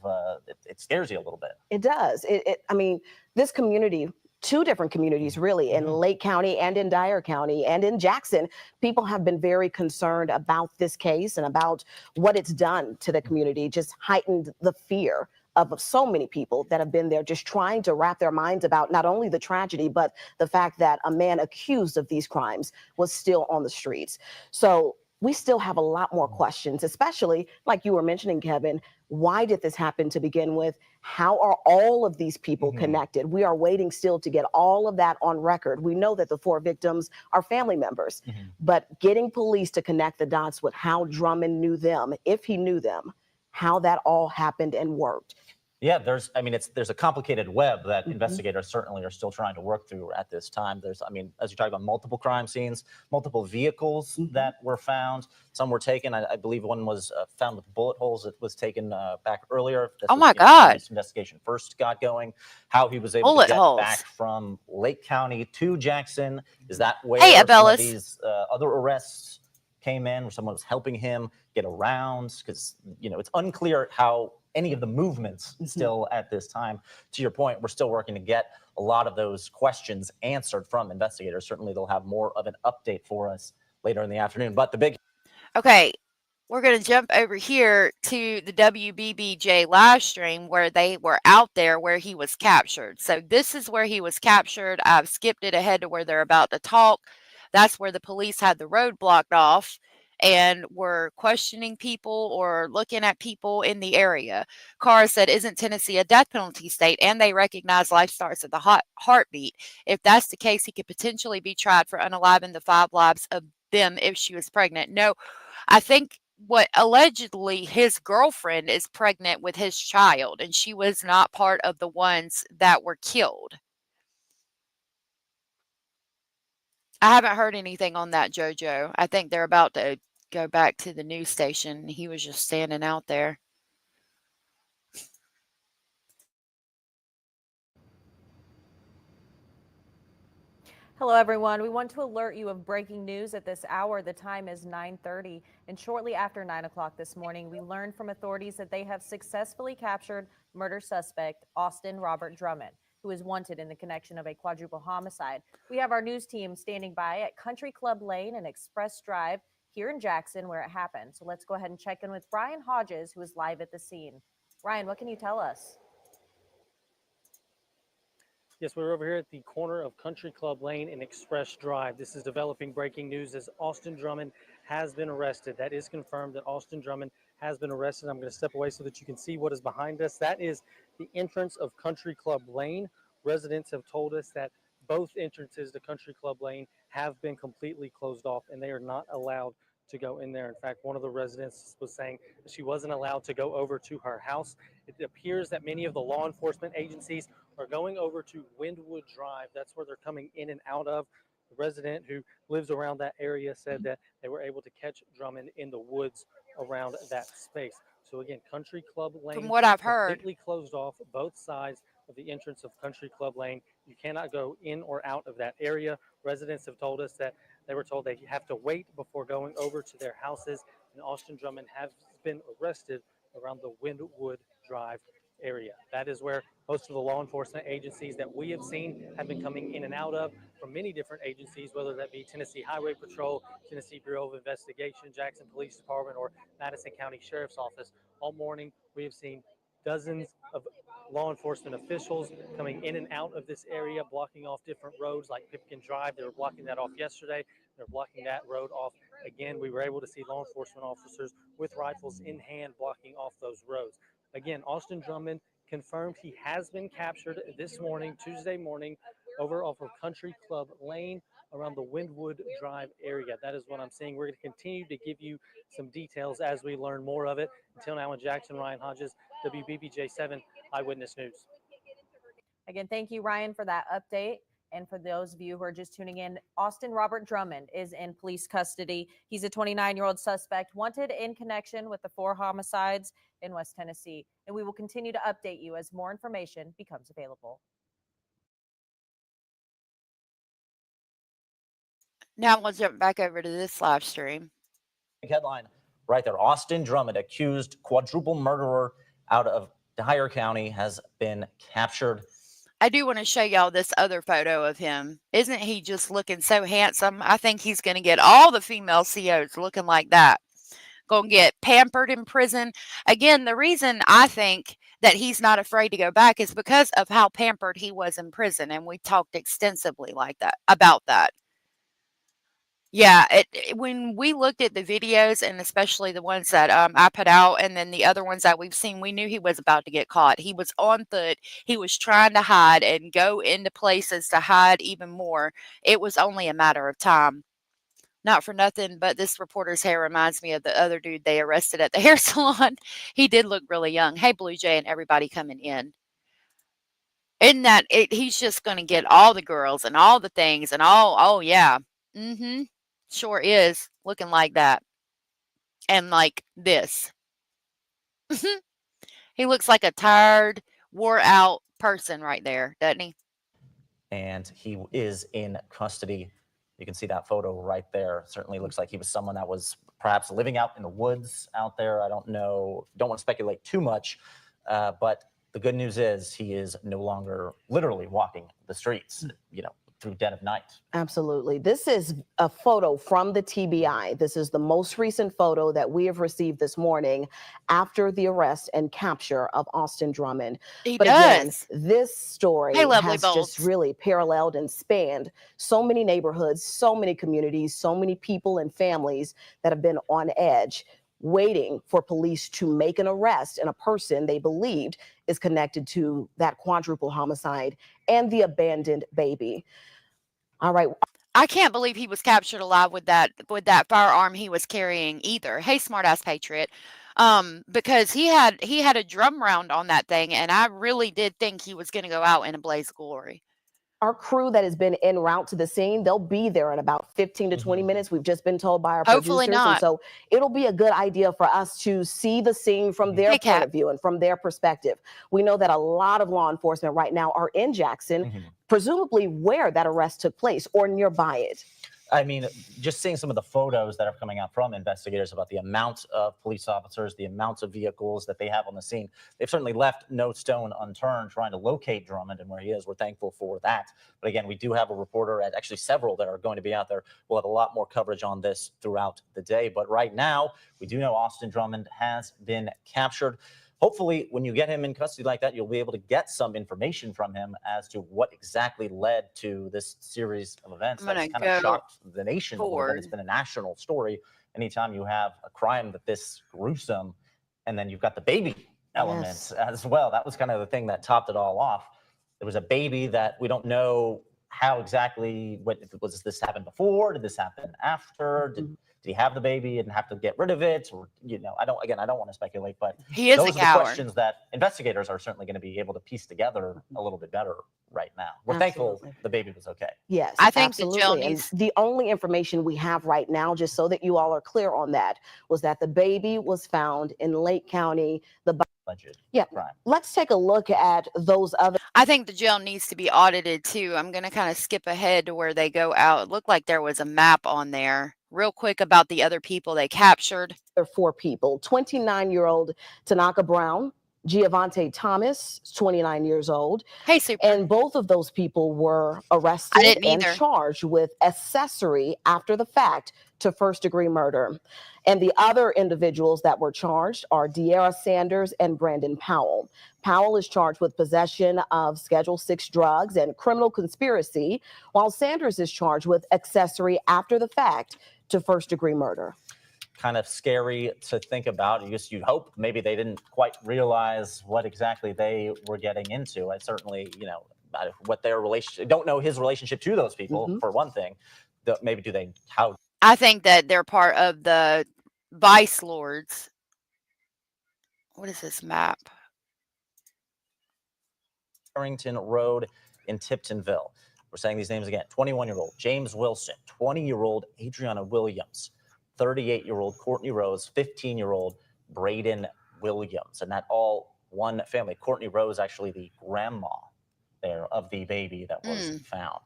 it scares you a little bit. It does. I mean, this community, two different communities really, in Lake County and in Dyer County and in Jackson, people have been very concerned about this case and about what it's done to the community, just heightened the fear of so many people that have been there just trying to wrap their minds about not only the tragedy, but the fact that a man accused of these crimes was still on the streets. So we still have a lot more questions, especially like you were mentioning, Kevin. Why did this happen to begin with? How are all of these people connected? We are waiting still to get all of that on record. We know that the 4 victims are family members, but getting police to connect the dots with how Drummond knew them, if he knew them, how that all happened and worked. Yeah, there's a complicated web that investigators certainly are still trying to work through at this time. There's, as you talk about, multiple crime scenes, multiple vehicles that were found. Some were taken. I believe one was found with bullet holes. It was taken back earlier. Oh my God! This investigation first got going. How he was able to get back from Lake County to Jackson. Is that where some of these other arrests came in, where someone was helping him get around? Because it's unclear how any of the movements still at this time. To your point, we're still working to get a lot of those questions answered from investigators. Certainly they'll have more of an update for us later in the afternoon. But the big... Okay, we're going to jump over here to the WBBJ live stream where they were out there where he was captured. So this is where he was captured. I've skipped it ahead to where they're about to talk. That's where the police had the road blocked off and were questioning people or looking at people in the area. Carr said, isn't Tennessee a death penalty state? And they recognize life starts at the heartbeat. If that's the case, he could potentially be tried for unaliving the 5 lives of them if she was pregnant. No, I think what allegedly his girlfriend is pregnant with his child, and she was not part of the ones that were killed. I haven't heard anything on that, JoJo. I think they're about to go back to the news station. He was just standing out there. Hello, everyone. We want to alert you of breaking news at this hour. The time is 9:30, and shortly after 9 o'clock this morning, we learned from authorities that they have successfully captured murder suspect Austin Robert Drummond, who is wanted in the connection of a quadruple homicide. We have our news team standing by at Country Club Lane and Express Drive here in Jackson where it happened. So let's go ahead and check in with Brian Hodges, who is live at the scene. Brian, what can you tell us? Yes, we're over here at the corner of Country Club Lane and Express Drive. This is developing breaking news as Austin Drummond has been arrested. That is confirmed that Austin Drummond has been arrested. I'm going to step away so that you can see what is behind us. That is the entrance of Country Club Lane. Residents have told us that both entrances to Country Club Lane have been completely closed off and they are not allowed to go in there. In fact, one of the residents was saying that she wasn't allowed to go over to her house. It appears that many of the law enforcement agencies are going over to Windwood Drive. That's where they're coming in and out of. The resident who lives around that area said that they were able to catch Drummond in the woods around that space. So again, Country Club Lane, from what I've heard, completely closed off both sides of the entrance of Country Club Lane You cannot go in or out of that area. Residents have told us that they were told they have to wait before going over to their houses. And Austin Drummond has been arrested around the Windwood Drive area. That is where most of the law enforcement agencies that we have seen have been coming in and out of from many different agencies, whether that be Tennessee Highway Patrol, Tennessee Bureau of Investigation, Jackson Police Department, or Madison County Sheriff's Office. All morning, we have seen dozens of law enforcement officials coming in and out of this area, blocking off different roads like Pipkin Drive. They were blocking that off yesterday. They're blocking that road off again. We were able to see law enforcement officers with rifles in hand blocking off those roads. Again, Austin Drummond confirmed he has been captured this morning, Tuesday morning, over off of Country Club Lane around the Windwood Drive area. That is what I'm saying. We're going to continue to give you some details as we learn more of it. Until now, in Jackson, Ryan Hodges, WBBJ7 Eyewitness News. Again, thank you, Ryan, for that update. And for those of you who are just tuning in, Austin Robert Drummond is in police custody. He's a 29-year-old suspect wanted in connection with the 4 homicides in West Tennessee. And we will continue to update you as more information becomes available. Now we'll jump back over to this live stream. Headline right there. Austin Drummond, accused quadruple murderer out of Dyer County, has been captured. I do want to show y'all this other photo of him. Isn't he just looking so handsome? I think he's going to get all the female COs looking like that. Going to get pampered in prison. Again, the reason I think that he's not afraid to go back is because of how pampered he was in prison. And we talked extensively about that. Yeah, when we looked at the videos, and especially the ones that I put out, and then the other ones that we've seen, we knew he was about to get caught. He was on foot. He was trying to hide and go into places to hide even more. It was only a matter of time. Not for nothing, but this reporter's hair reminds me of the other dude they arrested at the hair salon. He did look really young. Hey, Blue Jay and everybody coming in. Isn't that it? He's just going to get all the girls and all the things and all, oh, yeah. Mm-hmm. Sure is looking like that. And like this. He looks like a tired, wore out person right there, doesn't he? And he is in custody. You can see that photo right there. Certainly looks like he was someone that was perhaps living out in the woods out there. I don't know. Don't want to speculate too much. But the good news is he is no longer literally walking the streets, through dead of night. Absolutely. This is a photo from the TBI. This is the most recent photo that we have received this morning after the arrest and capture of Austin Drummond. But again, this story has just really paralleled and spanned so many neighborhoods, so many communities, so many people and families that have been on edge, waiting for police to make an arrest in a person they believed is connected to that quadruple homicide and the abandoned baby. All right. I can't believe he was captured alive with that firearm he was carrying either. Hey, smartass patriot. Because he had a drum round on that thing, and I really did think he was going to go out in a blaze of glory. Our crew that has been en route to the scene, they'll be there in about 15 to 20 minutes. We've just been told by our Hopefully producers. not. And so it'll be a good idea for us to see the scene from their point of view and from their perspective. We know that a lot of law enforcement right now are in Jackson, presumably where that arrest took place or nearby it. I mean, just seeing some of the photos that are coming out from investigators about the amount of police officers, the amounts of vehicles that they have on the scene, they've certainly left no stone unturned trying to locate Drummond and where he is. We're thankful for that. But again, we do have a reporter, at actually several that are going to be out there. We'll have a lot more coverage on this throughout the day. But right now, we do know Austin Drummond has been captured. Hopefully, when you get him in custody like that, you'll be able to get some information from him as to what exactly led to this series of events that has kind of shocked the nation a little bit. It's been a national story. Anytime you have a crime that this gruesome, and then you've got the baby element as well. That was kind of the thing that topped it all off. There was a baby that we don't know how exactly, was this happened before? Did this happen after? Did he have the baby and have to get rid of it? Or, I don't want to speculate, but he is those a are the coward. questions that investigators are certainly going to be able to piece together a little bit better right now. We're thankful the baby was okay. Yes, I think absolutely. And the only information we have right now, just so that you all are clear on that, was that the baby was found in Lake County. The alleged Yeah. crime. Let's take a look at those other. I think the jail needs to be audited too. I'm going to kind of skip ahead to where they go out. It looked like there was a map on there real quick about the other people they captured. There are 4 people. 29-year-old Tanaka Brown, Giovante Thomas, 29 years old. Hey, Super. And both of those people were arrested didn't and either. charged with accessory after the fact to first-degree murder. And the other individuals that were charged are Derrah Sanders and Brandon Powell. Powell is charged with possession of Schedule 6 drugs and criminal conspiracy, while Sanders is charged with accessory after the fact to first-degree murder. Kind of scary to think about. You'd hope maybe they didn't quite realize what exactly they were getting into. I certainly, what their relationship, don't know his relationship to those people, for one thing. Maybe how? I think that they're part of the vice lords. What is this map? Harrington Road in Tiptonville. We're saying these names again. 21-year-old James Wilson, 20-year-old Adriana Williams, 38-year-old Courtney Rose, 15-year-old Braden Williams, and that all one family. Courtney Rose, actually the grandma there of the baby that was found.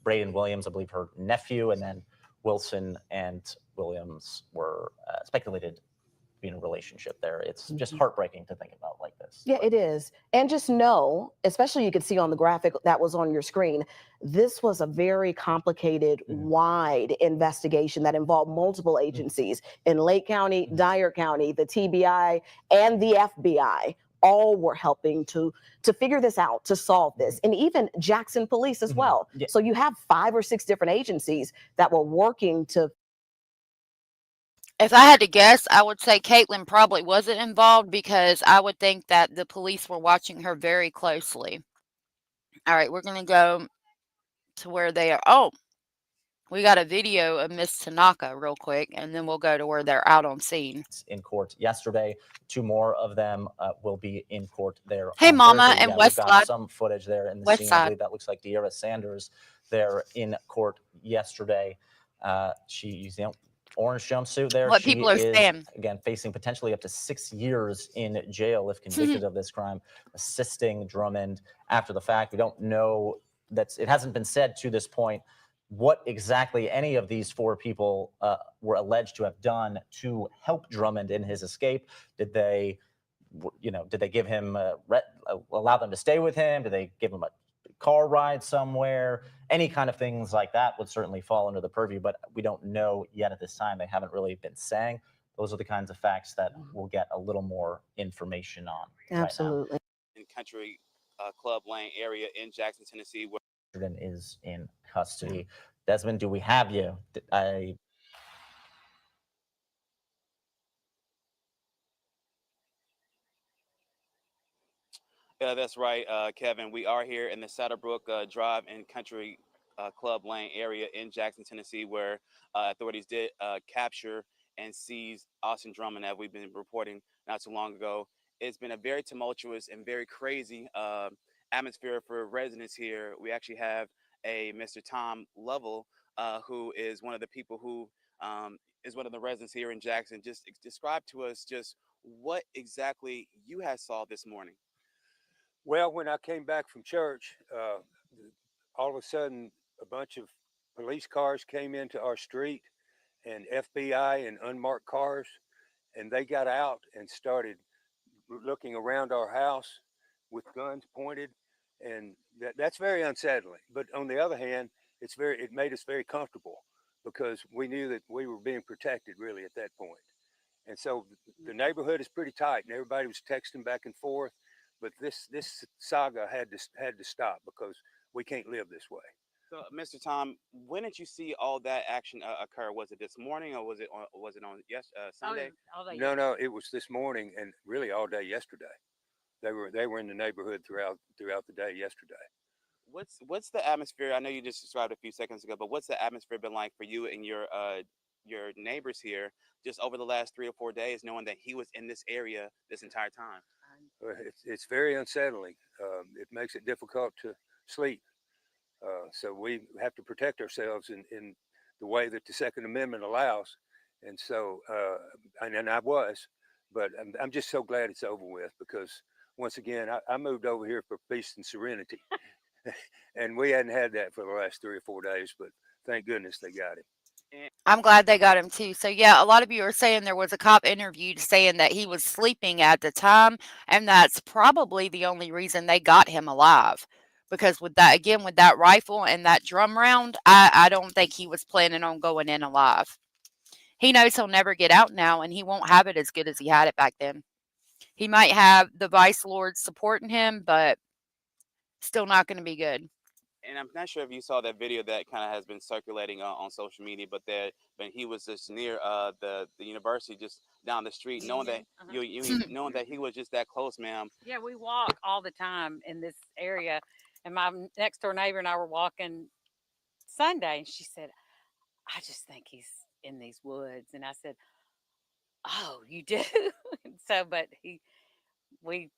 Braden Williams, I believe her nephew, and then Wilson and Williams were speculated to be in a relationship there. It's just heartbreaking to think about like this. Yeah, it is. And just know, especially you could see on the graphic that was on your screen, this was a very complicated, wide investigation that involved multiple agencies in Lake County, Dyer County, the TBI, and the FBI. All were helping to figure this out, to solve this, and even Jackson Police as well. Yeah. So you have 5 or 6 different agencies that were working to. If I had to guess, I would say Caitlin probably wasn't involved because I would think that the police were watching her very closely. All right, we're going to go to where they are. Oh, we got a video of Miss Tanaka real quick, and then we'll go to where they're out on scene. In court yesterday. 2 more of them will be in court there. Hey, on Mama, Thursday. and We've Westside. got some footage there in the Westside. scene. I believe that looks like Derrah Sanders there in court yesterday. She's orange jumpsuit there. What people are saying. Again, facing potentially up to 6 years in jail if convicted of this crime, assisting Drummond after the fact. We don't know. It hasn't been said to this point what exactly any of these 4 people were alleged to have done to help Drummond in his escape. Did they give him, allow them to stay with him? Did they give him a car ride somewhere? Any kind of things like that would certainly fall under the purview, but we don't know yet at this time. They haven't really been saying. Those are the kinds of facts that we'll get a little more information on. Absolutely. Right in Country Club Lane area in Jackson, Tennessee. now. Is in custody. Desmond, do we have you? That's right, Kevin. We are here in the Saddlebrook Drive and Country Club Lane area in Jackson, Tennessee, where authorities did capture and seize Austin Drummond, as we've been reporting not too long ago. It's been a very tumultuous and very crazy atmosphere for residents here. We actually have a Mr. Tom Lovell, who is one of the people who is one of the residents here in Jackson. Just describe to us just what exactly you had saw this morning. Well, when I came back from church, all of a sudden a bunch of police cars came into our street, and FBI and unmarked cars, and they got out and started looking around our house with guns pointed, and that's very unsettling. But on the other hand, it made us very comfortable because we knew that we were being protected really at that point. And so the neighborhood is pretty tight, and everybody was texting back and forth. But this saga had to stop because we can't live this way. So, Mr. Tom, when did you see all that action occur? Was it this morning, or was it on Sunday? No, it was this morning, and really all day yesterday. They were in the neighborhood throughout the day yesterday. What's the atmosphere? I know you just described a few seconds ago, but what's the atmosphere been like for you and your neighbors here just over the last 3 or 4 days, knowing that he was in this area this entire time? It's very unsettling. It makes it difficult to sleep. So we have to protect ourselves in the way that the Second Amendment allows. And so, and I was, But I'm just so glad it's over with, because once again, I moved over here for peace and serenity. And we hadn't had that for the last 3 or 4 days, but thank goodness they got him. I'm glad they got him too. So yeah, a lot of you are saying there was a cop interviewed saying that he was sleeping at the time, and that's probably the only reason they got him alive. Because with that, again, with that rifle and that drum round, I don't think he was planning on going in alive. He knows he'll never get out now, and he won't have it as good as he had it back then. He might have the vice lords supporting him, but still not going to be good. And I'm not sure if you saw that video that kind of has been circulating on social media, but he was just near the university, just down the street, knowing that knowing that he was just that close, ma'am. Yeah, we walk all the time in this area, and my next door neighbor and I were walking Sunday, and she said, "I just think he's in these woods," and I said, "Oh, you do?" So, but we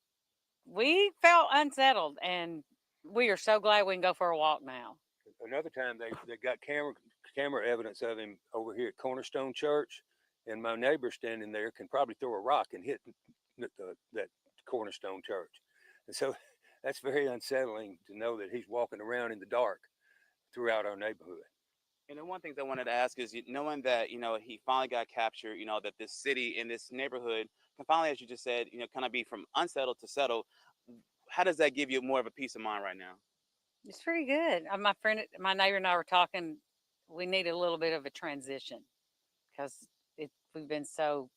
felt unsettled, and we are so glad we can go for a walk now. Another time they got camera evidence of him over here at Cornerstone Church, and my neighbor standing there can probably throw a rock and hit that Cornerstone Church. And so that's very unsettling to know that he's walking around in the dark throughout our neighborhood. And the one thing I wanted to ask is, knowing that, he finally got captured, that this city and this neighborhood can finally, as you just said, kind of be from unsettled to settled. How does that give you more of a peace of mind right now? It's pretty good. My neighbor and I were talking, we need a little bit of a transition, because we've been so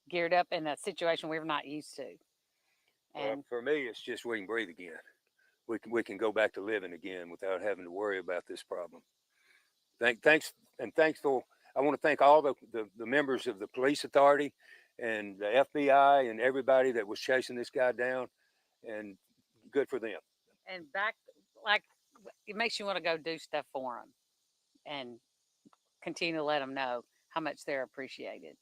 geared up in a situation we're not used to. And for me, it's just we can breathe again. We can go back to living again without having to worry about this problem. Thankful. I want to thank all the members of the police authority and the FBI and everybody that was chasing this guy down, and good for them. And it makes you want to go do stuff for them and continue to let them know how much they're appreciated.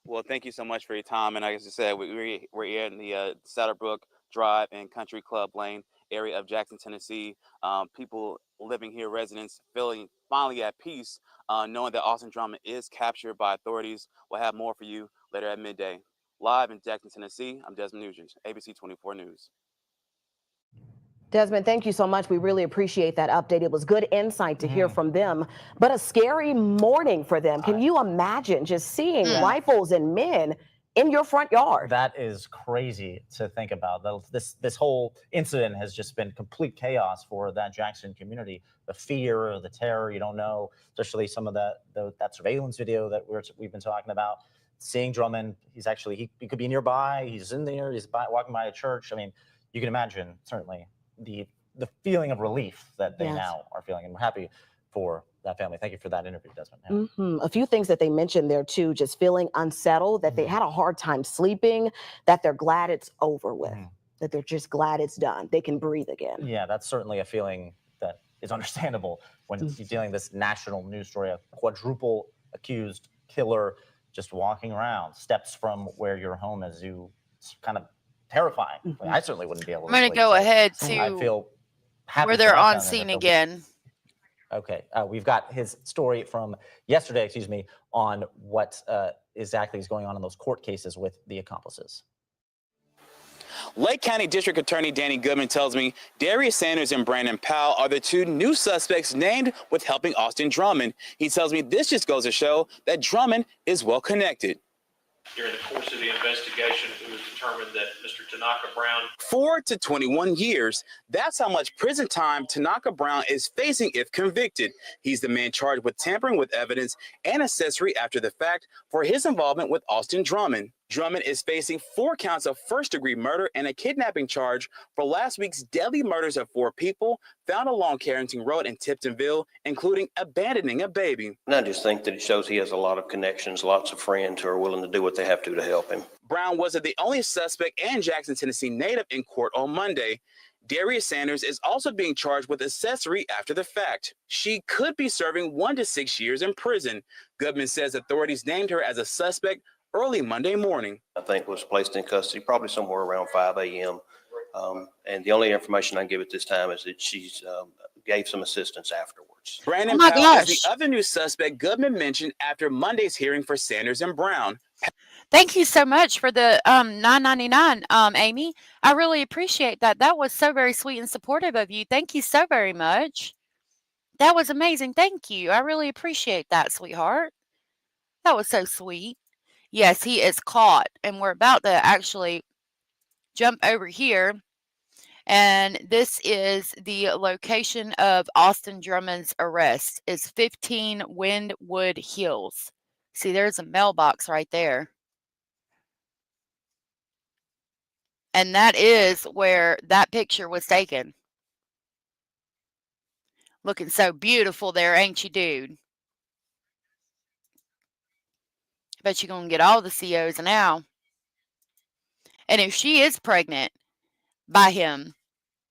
Well, thank you so much for your time. And like I said, we're here in the Saddlebrook Drive and Country Club Lane area of Jackson, Tennessee. People living here, residents, feeling finally at peace, knowing that Austin Drummond is captured by authorities. We'll have more for you later at midday. Live in Jackson, Tennessee, I'm Desmond Nugent, ABC 24 News. Desmond, thank you so much. We really appreciate that update. It was good insight to hear from them, but a scary morning for them. Can you imagine just seeing rifles and men in your front yard? That is crazy to think about. This whole incident has just been complete chaos for that Jackson community. The fear, the terror, you don't know, especially some of that surveillance video that we've been talking about. Seeing Drummond, he could be nearby. He's in there. He's walking by a church. I mean, you can imagine certainly the feeling of relief that they now are feeling, and we're happy for that family. Thank you for that interview, Desmond. Yeah. A few things that they mentioned there too, just feeling unsettled, that they had a hard time sleeping, that they're glad it's over with, that they're just glad it's done. They can breathe again. Yeah, that's certainly a feeling that is understandable when you're dealing with this national news story, a quadruple accused killer just walking around steps from where your home is. Kind of terrifying. I certainly wouldn't be able to. I'm going to go ahead to I feel happy where they're on scene again. Okay, we've got his story from yesterday, on what exactly is going on in those court cases with the accomplices. Lake County District Attorney Danny Goodman tells me Derrah Sanders and Brandon Powell are the two new suspects named with helping Austin Drummond. He tells me this just goes to show that Drummond is well connected. During the course of the investigation, it was determined that Mr. Tanaka Brown 4 to 21 years. That's how much prison time Tanaka Brown is facing if convicted. He's the man charged with tampering with evidence and accessory after the fact for his involvement with Austin Drummond. Drummond is facing 4 counts of first-degree murder and a kidnapping charge for last week's deadly murders of 4 people found along Carrington Road in Tiptonville, including abandoning a baby. And I just think that it shows he has a lot of connections, lots of friends who are willing to do what they have to help him. Brown wasn't the only suspect and Jackson, Tennessee native in court on Monday. Derrah Sanders is also being charged with accessory after the fact. She could be serving 1 to 6 years in prison. Goodman says authorities named her as a suspect early Monday morning. I think was placed in custody probably somewhere around 5 a.m. And the only information I can give at this time is that she's gave some assistance afterwards. Brandon Oh my Powell is the gosh. other new suspect Goodman mentioned after Monday's hearing for Sanders and Brown. Thank you so much for the $9.99, Amy. I really appreciate that. That was so very sweet and supportive of you. Thank you so very much. That was amazing. Thank you. I really appreciate that, sweetheart. That was so sweet. Yes, he is caught, and we're about to actually jump over here. And this is the location of Austin Drummond's arrest. Is 15 Windwood Hills. See, there's a mailbox right there. And that is where that picture was taken. Looking so beautiful there, ain't you, dude? Bet you're going to get all the COs now. And if she is pregnant by him,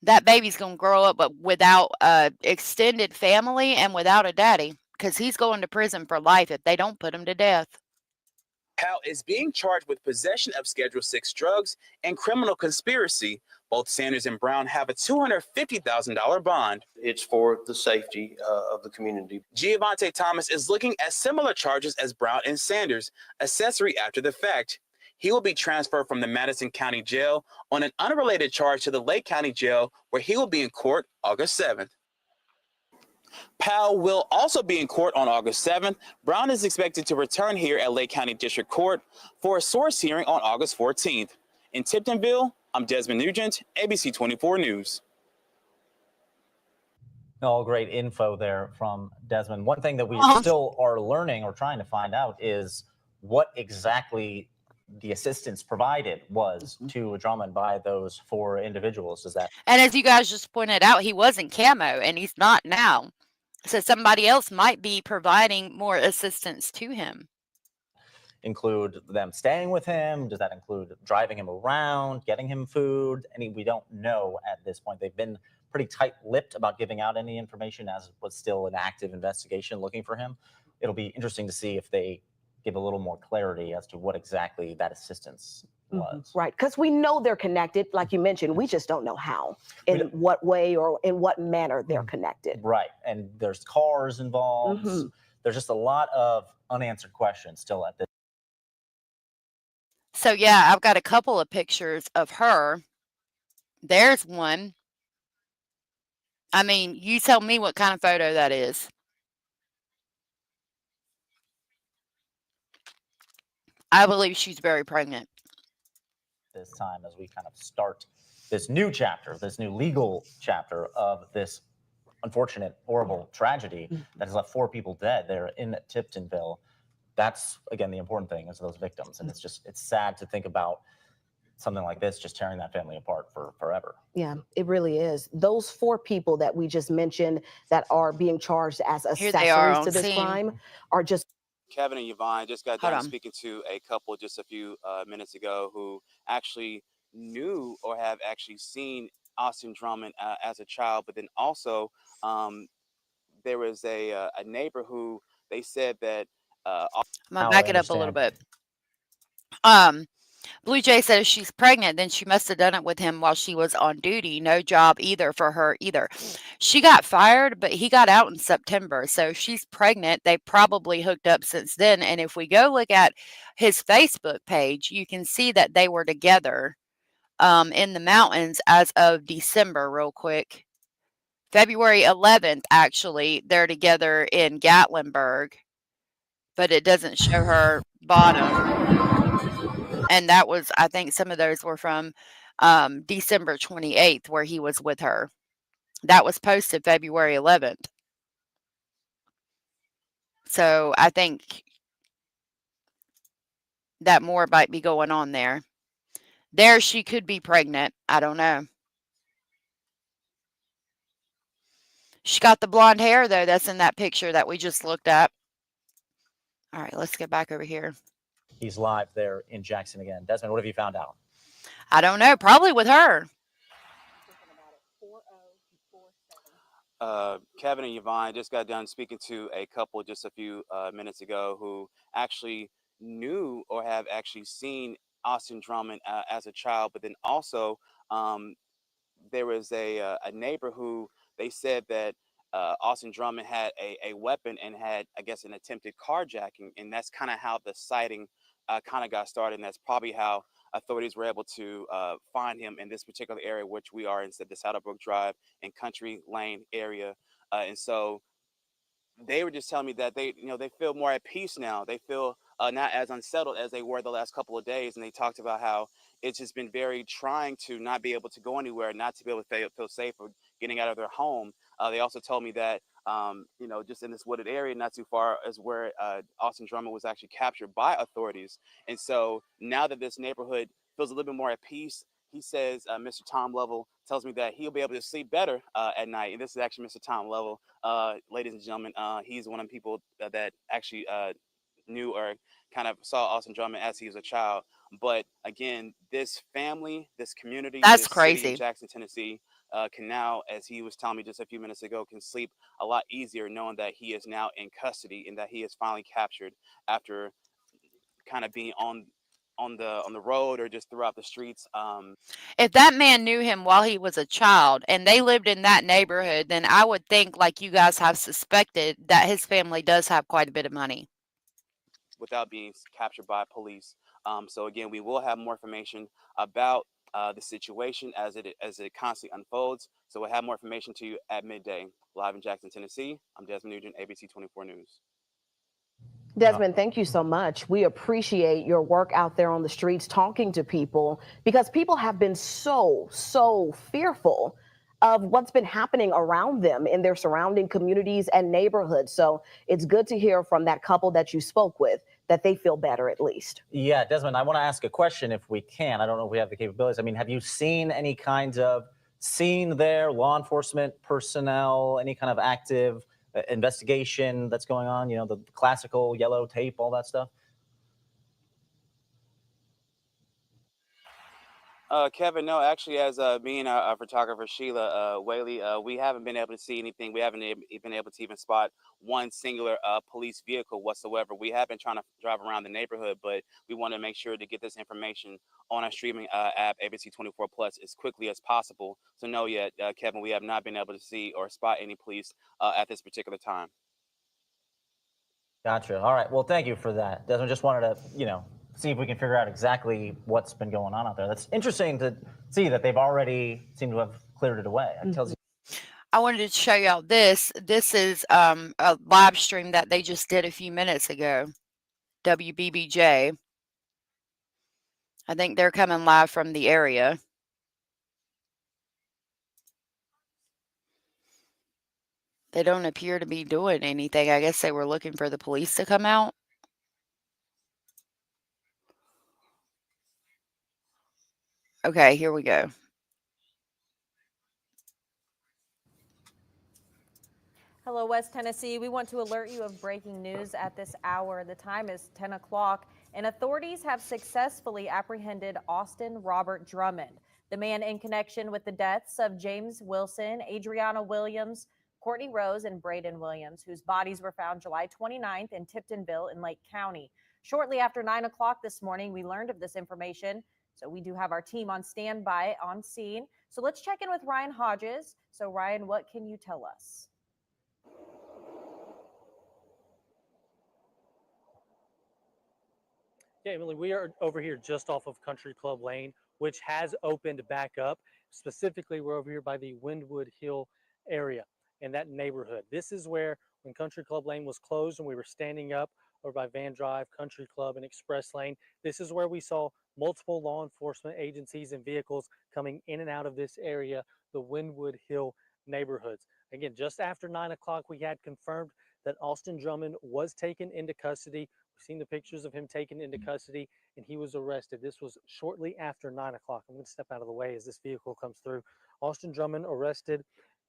that baby's going to grow up but without extended family and without a daddy, because he's going to prison for life if they don't put him to death. Powell is being charged with possession of Schedule 6 drugs and criminal conspiracy. Both Sanders and Brown have a $250,000 bond. It's for the safety of the community. Giovante Thomas is looking at similar charges as Brown and Sanders, accessory after the fact. He will be transferred from the Madison County Jail on an unrelated charge to the Lake County Jail, where he will be in court August 7th. Powell will also be in court on August 7th. Brown is expected to return here at Lake County District Court for a source hearing on August 14th. In Tiptonville, I'm Desmond Nugent, ABC 24 News. All great info there from Desmond. One thing that we still are learning or trying to find out is what exactly the assistance provided was to Drummond by those 4 individuals. Is that? And as you guys just pointed out, he wasn't camo, and he's not now. So somebody else might be providing more assistance to him. Include them staying with him? Does that include driving him around, getting him food? We don't know at this point. They've been pretty tight-lipped about giving out any information, as was still an active investigation looking for him. It'll be interesting to see if they give a little more clarity as to what exactly that assistance was. Right, because we know they're connected, like you mentioned. We just don't know how, in what way or in what manner they're connected. Right, and there's cars involved. There's just a lot of unanswered questions still at this. So yeah, I've got a couple of pictures of her. There's one. I mean, you tell me what kind of photo that is. I believe she's very pregnant. This time, as we kind of start this new chapter, this new legal chapter of this unfortunate, horrible tragedy that has left 4 people dead there in Tiptonville. That's, again, the important thing is those victims. And it's sad to think about something like this just tearing that family apart for forever. Yeah, it really is. Those 4 people that we just mentioned that are being charged as accessories to this crime are just. Kevin and Yvonne just got done speaking to a couple just a few minutes ago who actually knew or have actually seen Austin Drummond as a child, but then also there was a neighbor who they said that. I'm gonna back it up a little bit. Blue Jay says she's pregnant, then she must have done it with him while she was on duty. No job either for her either. She got fired, but he got out in September. So she's pregnant. They probably hooked up since then. And if we go look at his Facebook page, you can see that they were together in the mountains as of December, real quick. February 11th, actually, they're together in Gatlinburg, but it doesn't show her bottom. And that was, I think some of those were from December 28th, where he was with her. That was posted February 11th. So I think that more might be going on there. There she could be pregnant. I don't know. She got the blonde hair, though. That's in that picture that we just looked at. All right, let's get back over here. He's live there in Jackson again. Desmond, what have you found out? I don't know. Probably with her. Kevin and Yvonne just got done speaking to a couple just a few minutes ago who actually knew or have actually seen Austin Drummond as a child, but then also there was a neighbor who they said that Austin Drummond had a weapon and had, I guess, an attempted carjacking. And that's kind of how the sighting kind of got started. And that's probably how authorities were able to find him in this particular area, which we are in the Saddlebrook Drive and Country Lane area. And so they were just telling me that they feel more at peace now. They feel not as unsettled as they were the last couple of days. And they talked about how it's just been very trying to not be able to go anywhere, not to be able to feel safe or getting out of their home. They also told me that, just in this wooded area, not too far as where Austin Drummond was actually captured by authorities. And so now that this neighborhood feels a little bit more at peace, he says, Mr. Tom Lovell tells me that he'll be able to sleep better at night. And this is actually Mr. Tom Lovell, ladies and gentlemen. He's one of the people that actually knew or kind of saw Austin Drummond as he was a child. But again, this family, this community, That's this crazy. city of Jackson, Tennessee, can now, as he was telling me just a few minutes ago, can sleep a lot easier knowing that he is now in custody and that he is finally captured after kind of being on the road or just throughout the streets. If that man knew him while he was a child and they lived in that neighborhood, then I would think, like you guys have suspected, that his family does have quite a bit of money. Without being captured by police. So again, we will have more information about the situation as it constantly unfolds. So we'll have more information to you at midday. Live in Jackson, Tennessee, I'm Desmond Nugent, ABC 24 News. Desmond, thank you so much. We appreciate your work out there on the streets, talking to people, because people have been so fearful of what's been happening around them in their surrounding communities and neighborhoods. So it's good to hear from that couple that you spoke with that they feel better at least. Yeah, Desmond, I want to ask a question if we can. I don't know if we have the capabilities. I mean, have you seen any kind of scene there, law enforcement personnel, any kind of active investigation that's going on, the classical yellow tape, all that stuff? Kevin, no, actually, as me and our photographer, Sheila Whaley, we haven't been able to see anything. We haven't been able to even spot one singular police vehicle whatsoever. We have been trying to drive around the neighborhood, but we want to make sure to get this information on our streaming app, ABC 24 Plus, as quickly as possible. So no, yet, Kevin, we have not been able to see or spot any police at this particular time. Gotcha. All right. Well, thank you for that, Desmond. Just wanted to, see if we can figure out exactly what's been going on out there. That's interesting to see that they've already seemed to have cleared it away. It tells you. I wanted to show y'all this. This is a live stream that they just did a few minutes ago. WBBJ. I think they're coming live from the area. They don't appear to be doing anything. I guess they were looking for the police to come out. Okay, here we go. Hello, West Tennessee. We want to alert you of breaking news at this hour. The time is 10 o'clock, and authorities have successfully apprehended Austin Robert Drummond, the man in connection with the deaths of James Wilson, Adriana Williams, Courtney Rose, and Braden Williams, whose bodies were found July 29th in Tiptonville in Lake County. Shortly after 9 o'clock this morning, we learned of this information. So we do have our team on standby on scene. So let's check in with Ryan Hodges. So Ryan, what can you tell us? Yeah, Emily, we are over here just off of Country Club Lane, which has opened back up. Specifically, we're over here by the Windwood Hill area in that neighborhood. This is where, when Country Club Lane was closed and we were standing up over by Van Drive, Country Club, and Express Lane, this is where we saw multiple law enforcement agencies and vehicles coming in and out of this area, the Windwood Hill neighborhoods. Again, just after 9 o'clock, we had confirmed that Austin Drummond was taken into custody. We've seen the pictures of him taken into custody, and he was arrested. This was shortly after 9 o'clock. I'm going to step out of the way as this vehicle comes through. Austin Drummond arrested.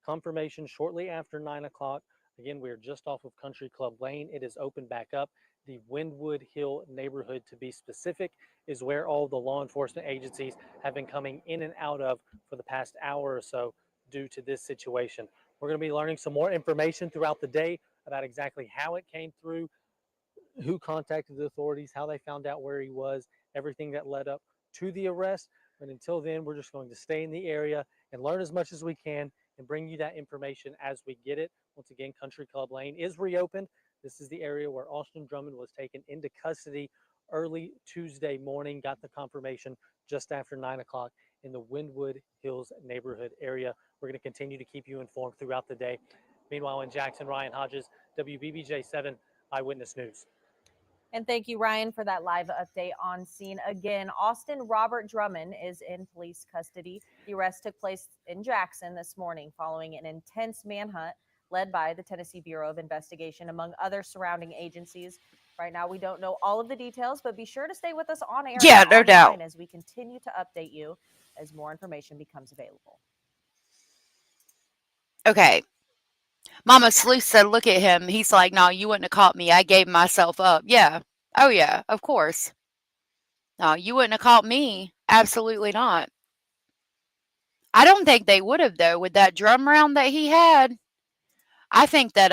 Confirmation shortly after 9 o'clock. Again, we're just off of Country Club Lane. It is open back up. The Windwood Hill neighborhood, to be specific, is where all the law enforcement agencies have been coming in and out of for the past hour or so due to this situation. We're going to be learning some more information throughout the day about exactly how it came through, who contacted the authorities, how they found out where he was, everything that led up to the arrest. But until then, we're just going to stay in the area and learn as much as we can and bring you that information as we get it. Once again, Country Club Lane is reopened. This is the area where Austin Drummond was taken into custody early Tuesday morning. Got the confirmation just after 9 o'clock in the Wynwood Hills neighborhood area. We're going to continue to keep you informed throughout the day. Meanwhile, in Jackson, Ryan Hodges, WBBJ 7 Eyewitness News. And thank you, Ryan, for that live update on scene. Again, Austin Robert Drummond is in police custody. The arrest took place in Jackson this morning following an intense manhunt led by the Tennessee Bureau of Investigation, among other surrounding agencies. Right now, we don't know all of the details, but be sure to stay with us on air. Yeah, no doubt. As we continue to update you as more information becomes available. Okay. Mama Sleuth said, look at him. He's like, no, you wouldn't have caught me. I gave myself up. Yeah. Oh, yeah, of course. No, you wouldn't have caught me. Absolutely not. I don't think they would have, though, with that drum round that he had. I think that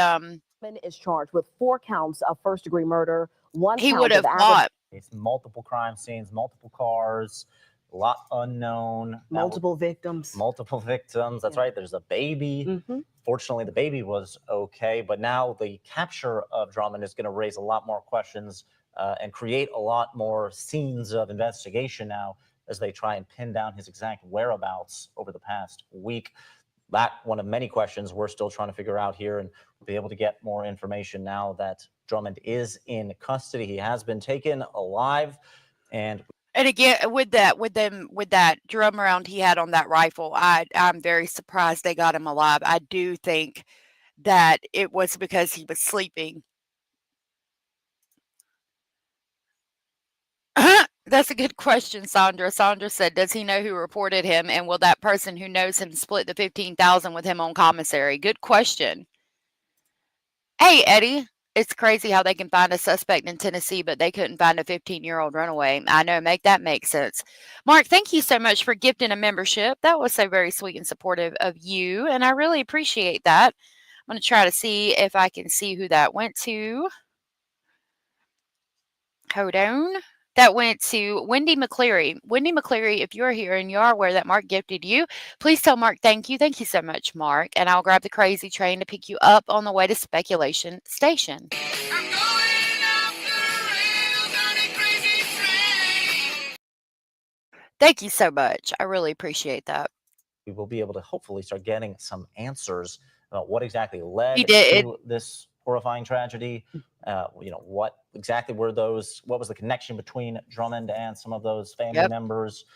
is charged with 4 counts of first-degree murder, 1 he count would have of fought. It's multiple crime scenes, multiple cars, a lot unknown. multiple victims. Multiple victims. That's right. There's a baby. Fortunately, the baby was okay, but now the capture of Drummond is going to raise a lot more questions and create a lot more scenes of investigation now as they try and pin down his exact whereabouts over the past week. That one of many questions we're still trying to figure out here, and we'll be able to get more information now that Drummond is in custody. He has been taken alive, and again, with that drum round he had on that rifle, I'm very surprised they got him alive. I do think that it was because he was sleeping. That's a good question, Sandra. Sandra said, does he know who reported him, and will that person who knows him split the $15,000 with him on commissary? Good question. Hey, Eddie. It's crazy how they can find a suspect in Tennessee, but they couldn't find a 15-year-old runaway. I know, make that make sense. Mark, thank you so much for gifting a membership. That was so very sweet and supportive of you, and I really appreciate that. I'm going to try to see if I can see who that went to. Hold on. That went to Wendy McCleary. Wendy McCleary, if you're here and you are aware that Mark gifted you, please tell Mark thank you. Thank you so much, Mark. And I'll grab the crazy train to pick you up on the way to Speculation Station. Thank you so much. I really appreciate that. We will be able to hopefully start getting some answers about what exactly led to this horrifying tragedy. What exactly were those? What was the connection between Drummond and some of those family members?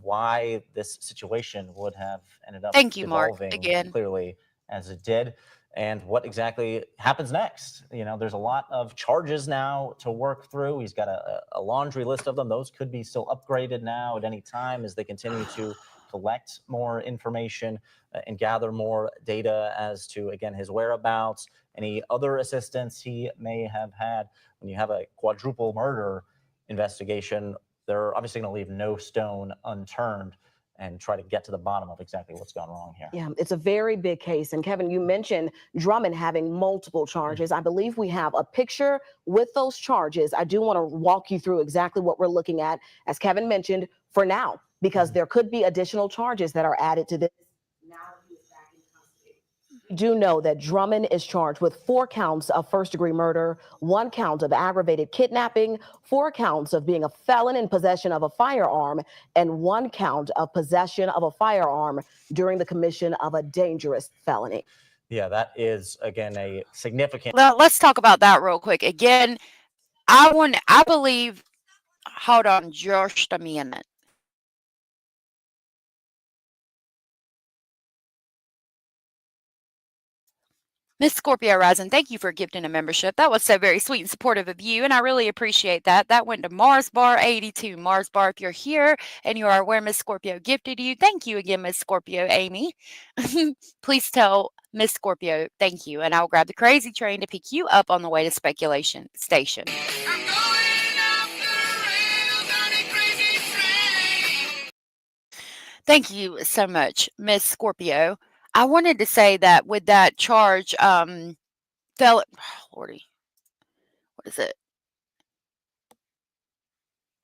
Why this situation would have ended up Mark, again. Clearly as it did, and what exactly happens next? There's a lot of charges now to work through. He's got a laundry list of them. Those could be still upgraded now at any time as they continue to collect more information and gather more data as to, again, his whereabouts, any other assistance he may have had. When you have a quadruple murder investigation, they're obviously going to leave no stone unturned and try to get to the bottom of exactly what's gone wrong here. Yeah, it's a very big case. And Kevin, you mentioned Drummond having multiple charges. I believe we have a picture with those charges. I do want to walk you through exactly what we're looking at, as Kevin mentioned, for now, because there could be additional charges that are added to this. Do know that Drummond is charged with 4 counts of first-degree murder, 1 count of aggravated kidnapping, 4 counts of being a felon in possession of a firearm, and 1 count of possession of a firearm during the commission of a dangerous felony. Yeah, that is, again, a significant... Well, let's talk about that real quick. Again, I believe... Hold on just a minute. Miss Scorpio Rising, thank you for gifting a membership. That was so very sweet and supportive of you, and I really appreciate that. That went to Mars Bar 82. Mars Bar, if you're here and you are aware Miss Scorpio gifted you, thank you again, Miss Scorpio Amy. Please tell Miss Scorpio thank you, and I'll grab the crazy train to pick you up on the way to Speculation Station. Thank you so much, Miss Scorpio. I wanted to say that with that charge, Lordy, what is it?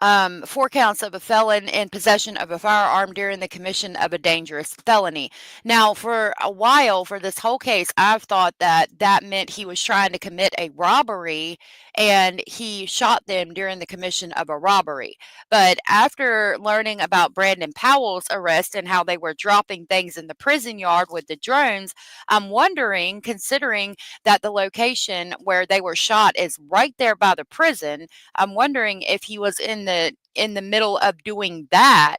4 counts of a felon in possession of a firearm during the commission of a dangerous felony. Now, for a while, for this whole case, I've thought that that meant he was trying to commit a robbery and he shot them during the commission of a robbery. But after learning about Brandon Powell's arrest and how they were dropping things in the prison yard with the drones, I'm wondering, considering that the location where they were shot is right there by the prison, I'm wondering if he was in the middle of doing that,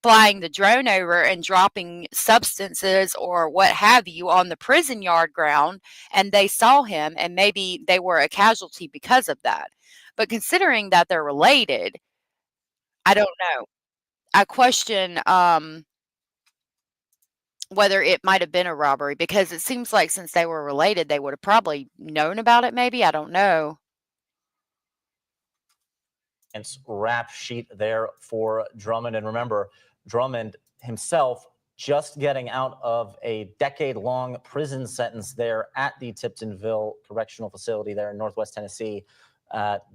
flying the drone over and dropping substances or what have you on the prison yard ground, and they saw him and maybe they were a casualty because of that. But considering that they're related, I don't know. I question whether it might have been a robbery, because it seems like since they were related, they would have probably known about it maybe. I don't know. Rap sheet there for Drummond. And remember, Drummond himself just getting out of a decade-long prison sentence there at the Tiptonville Correctional Facility there in Northwest Tennessee.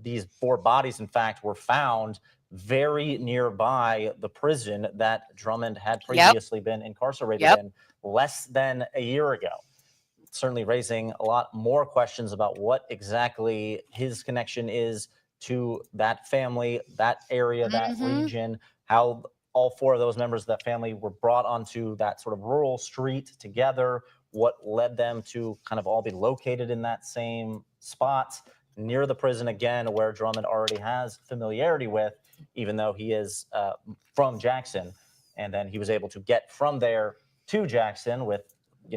These 4 bodies, in fact, were found very nearby the prison that Drummond had previously been incarcerated in less than a year ago. Certainly raising a lot more questions about what exactly his connection is to that family, that area, that region, how all 4 of those members of that family were brought onto that sort of rural street together, what led them to kind of all be located in that same spot near the prison again, where Drummond already has familiarity with, even though he is from Jackson. And then he was able to get from there to Jackson with,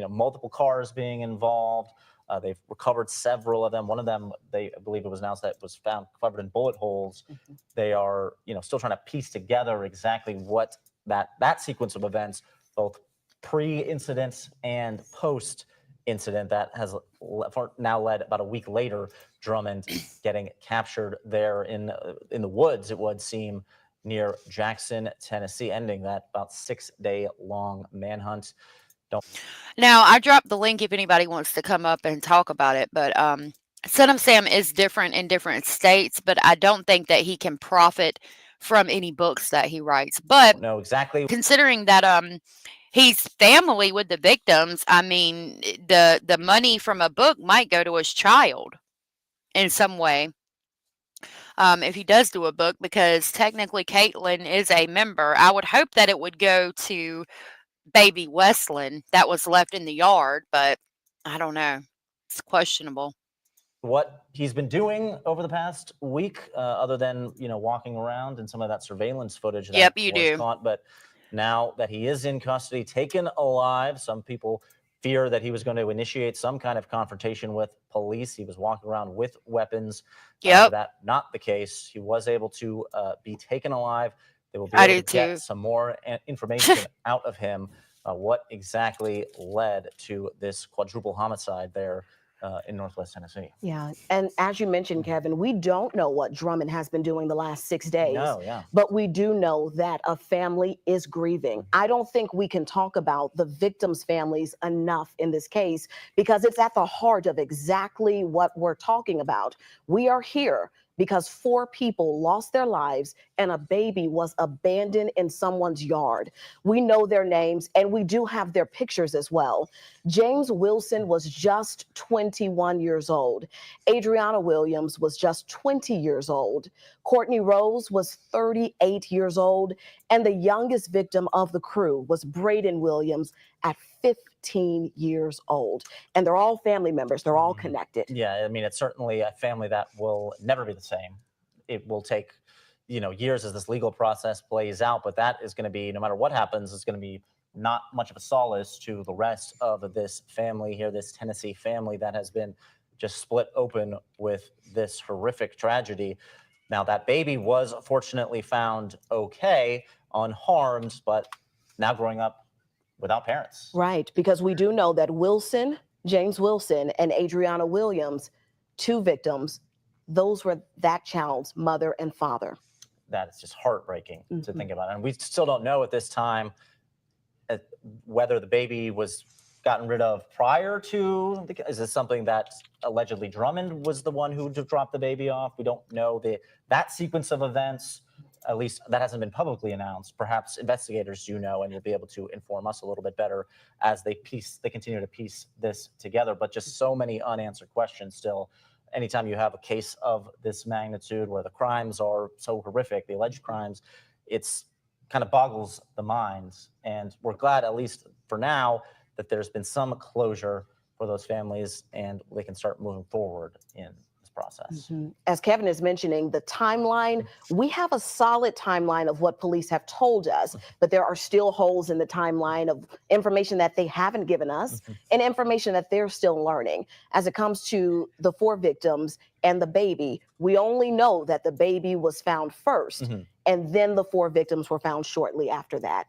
multiple cars being involved. They've recovered several of them. One of them, I believe it was announced that was found covered in bullet holes. They are, still trying to piece together exactly what that sequence of events, both pre-incident and post-incident, that has now led about a week later, Drummond getting captured there in the woods, it would seem, near Jackson, Tennessee, ending that about 6-day-long manhunt. Now, I dropped the link if anybody wants to come up and talk about it, but Son of Sam is different in different states, but I don't think that he can profit from any books that he writes. But no, exactly. Considering that he's family with the victims, I mean, the money from a book might go to his child in some way. If he does do a book, because technically Caitlin is a member, I would hope that it would go to baby Westland that was left in the yard, but I don't know. It's questionable. What he's been doing over the past week, other than, walking around and some of that surveillance footage that was caught. But now that he is in custody, taken alive, some people fear that he was going to initiate some kind of confrontation with police. He was walking around with weapons. That not the case. He was able to be taken alive. They will be able to get some more information out of him. What exactly led to this quadruple homicide there in Northwest Tennessee? Yeah, and as you mentioned, Kevin, we don't know what Drummond has been doing the last 6 days. No, yeah. But we do know that a family is grieving. I don't think we can talk about the victims' families enough in this case, because it's at the heart of exactly what we're talking about. We are here because 4 people lost their lives and a baby was abandoned in someone's yard. We know their names and we do have their pictures as well. James Wilson was just 21 years old. Adriana Williams was just 20 years old. Courtney Rose was 38 years old. And the youngest victim of the crew was Braden Williams at 15 years old. And they're all family members. They're all connected. Yeah, I mean, it's certainly a family that will never be the same. It will take, years as this legal process plays out, but that is going to be, no matter what happens, is going to be not much of a solace to the rest of this family here, this Tennessee family that has been just split open with this horrific tragedy. Now, that baby was fortunately found okay, unharmed, but now growing up without parents. Right, because we do know that Wilson, James Wilson, and Adriana Williams, 2 victims, those were that child's mother and father. That is just heartbreaking to think about. And we still don't know at this time whether the baby was gotten rid of prior to, is this something that allegedly Drummond was the one who dropped the baby off? We don't know that sequence of events. at least that hasn't been publicly announced. Perhaps investigators do know and will be able to inform us a little bit better as they continue to piece this together. But just so many unanswered questions still. Anytime you have a case of this magnitude where the crimes are so horrific, the alleged crimes, it's kind of boggles the mind. And we're glad, at least for now, that there's been some closure for those families and they can start moving forward in this process. As Kevin is mentioning, the timeline, we have a solid timeline of what police have told us, but there are still holes in the timeline of information that they haven't given us and information that they're still learning. As it comes to the 4 victims and the baby, we only know that the baby was found first, and then the 4 victims were found shortly after that.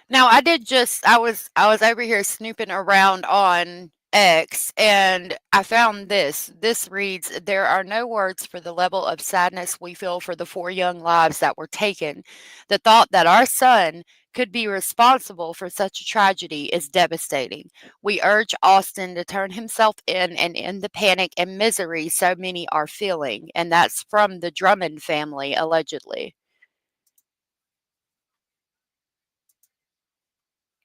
Now, I was over here snooping around on X, and I found this. This reads, "There are no words for the level of sadness we feel for the 4 young lives that were taken. The thought that our son could be responsible for such a tragedy is devastating. We urge Austin to turn himself in and end the panic and misery so many are feeling." And that's from the Drummond family, allegedly.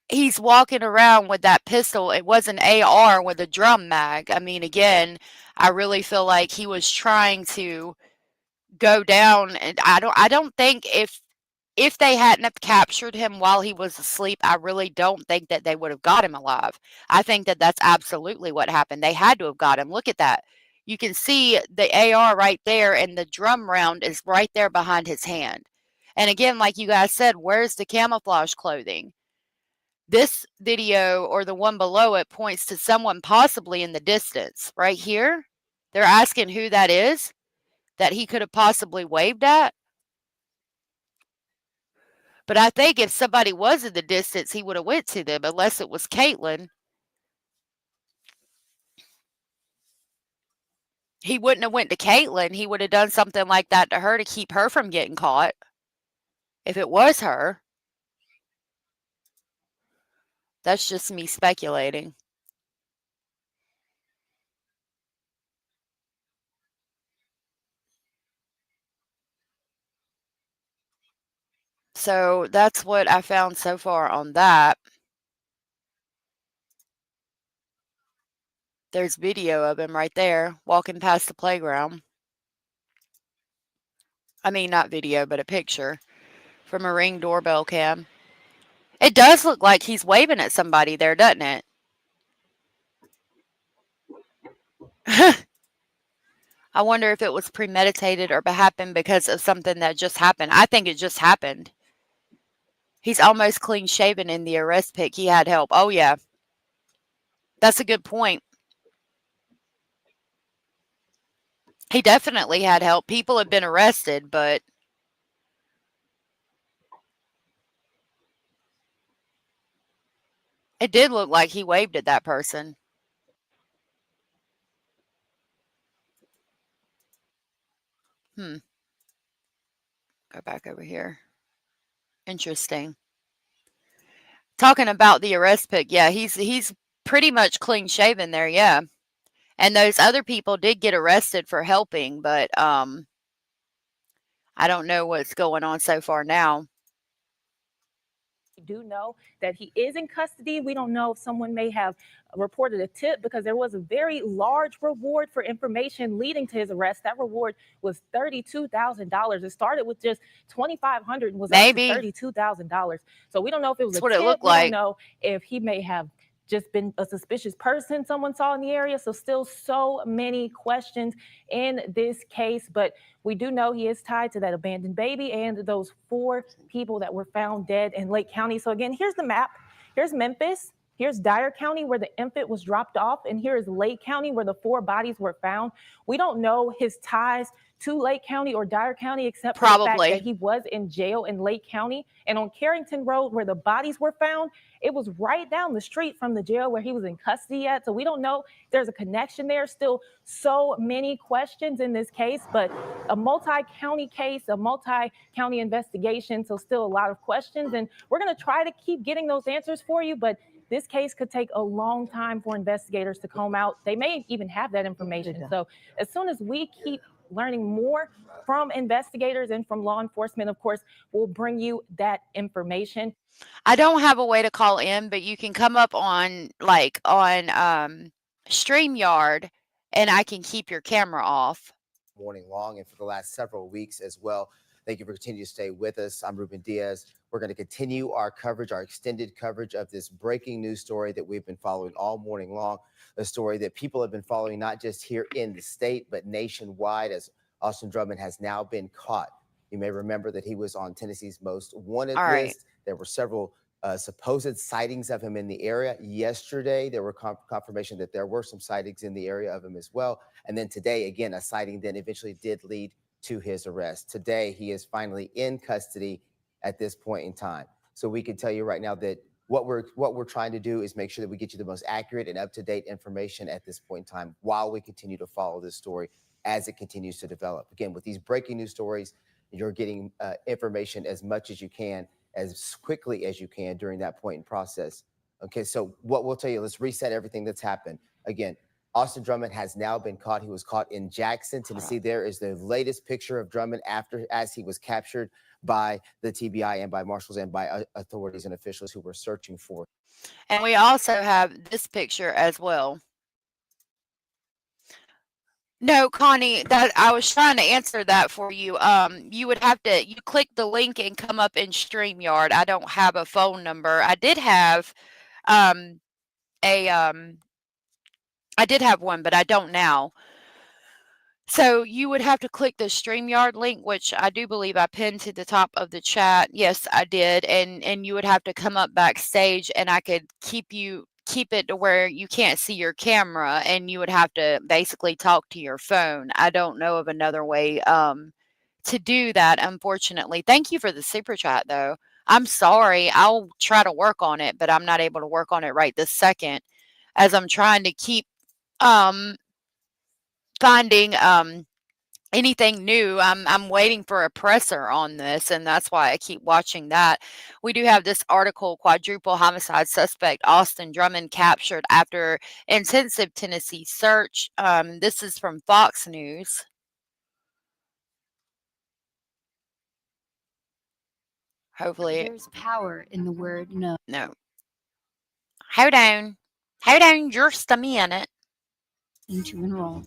He's walking around with that pistol. It was an AR with a drum mag. I mean, again, I really feel like he was trying to go down, and I don't think if they hadn't have captured him while he was asleep, I really don't think that they would have got him alive. I think that that's absolutely what happened. They had to have got him. Look at that. You can see the AR right there, and the drum round is right there behind his hand. And again, like you guys said, where's the camouflage clothing? This video, or the one below it, points to someone possibly in the distance. Right here, they're asking who that is, that he could have possibly waved at. But I think if somebody was in the distance, he would have went to them, unless it was Caitlin. He wouldn't have went to Caitlin. He would have done something like that to her to keep her from getting caught, if it was her. That's just me speculating. So that's what I found so far on that. There's video of him right there walking past the playground. I mean, not video, but a picture from a Ring doorbell cam. It does look like he's waving at somebody there, doesn't it? I wonder if it was premeditated or happened because of something that just happened. I think it just happened. He's almost clean shaven in the arrest pic. He had help. Oh, yeah. That's a good point. He definitely had help. People have been arrested, but it did look like he waved at that person. Go back over here. Interesting. Talking about the arrest pic, yeah, he's pretty much clean shaven there, yeah. And those other people did get arrested for helping, but I don't know what's going on so far now. We do know that he is in custody. We don't know if someone may have reported a tip, because there was a very large reward for information leading to his arrest. That reward was $32,000. It started with just $2,500 and was up to $32,000. So we don't know if it was That's a what tip. it looked We like. don't know if he may have just been a suspicious person someone saw in the area. So still so many questions in this case, but we do know he is tied to that abandoned baby and those 4 people that were found dead in Lake County. So again, here's the map. Here's Memphis. Here's Dyer County, where the infant was dropped off. And here is Lake County, where the 4 bodies were found. We don't know his ties to Lake County or Dyer County, except for the fact that he was in jail in Lake County. And on Carrington Road, where the bodies were found, it was right down the street from the jail where he was in custody at. So we don't know if there's a connection there. Still so many questions in this case, but a multi-county case, a multi-county investigation. So still a lot of questions. And we're going to try to keep getting those answers for you, but this case could take a long time for investigators to comb out. They may even have that information. So as soon as we keep learning more from investigators and from law enforcement, of course, we'll bring you that information. I don't have a way to call in, but you can come up on StreamYard and I can keep your camera off. Morning long and for the last several weeks as well. Thank you for continuing to stay with us. I'm Ruben Diaz. We're going to continue our coverage, our extended coverage of this breaking news story that we've been following all morning long. A story that people have been following not just here in the state, but nationwide, as Austin Drummond has now been caught. You may remember that he was on Tennessee's most wanted list. There were several supposed sightings of him in the area. Yesterday, there were confirmation that there were some sightings in the area of him as well. And then today, again, a sighting that eventually did lead to his arrest. Today, he is finally in custody at this point in time. So we can tell you right now that what we're trying to do is make sure that we get you the most accurate and up-to-date information at this point in time while we continue to follow this story as it continues to develop. Again, with these breaking news stories, you're getting information as much as you can, as quickly as you can during that point in process. Okay, so what we'll tell you, let's reset everything that's happened. Again, Austin Drummond has now been caught. He was caught in Jackson, Tennessee. There is the latest picture of Drummond as he was captured by the TBI and by marshals and by authorities and officials who were searching for. And we also have this picture as well. No, Connie, that I was trying to answer that for you. You would have to, you click the link and come up in StreamYard. I don't have a phone number. I did have I did have one, but I don't now. So you would have to click the StreamYard link, which I do believe I pinned to the top of the chat. Yes, I did. And you would have to come up backstage and I could keep it to where you can't see your camera and you would have to basically talk to your phone. I don't know of another way to do that, unfortunately. Thank you for the super chat though. I'm sorry. I'll try to work on it, but I'm not able to work on it right this second as I'm trying to keep finding anything new. I'm waiting for a presser on this, and that's why I keep watching that. We do have this article, quadruple homicide suspect Austin Drummond captured after intensive Tennessee search. This is from Fox News. Hopefully there's power in the word no. No. Hold on. Hold on just a minute. To enroll.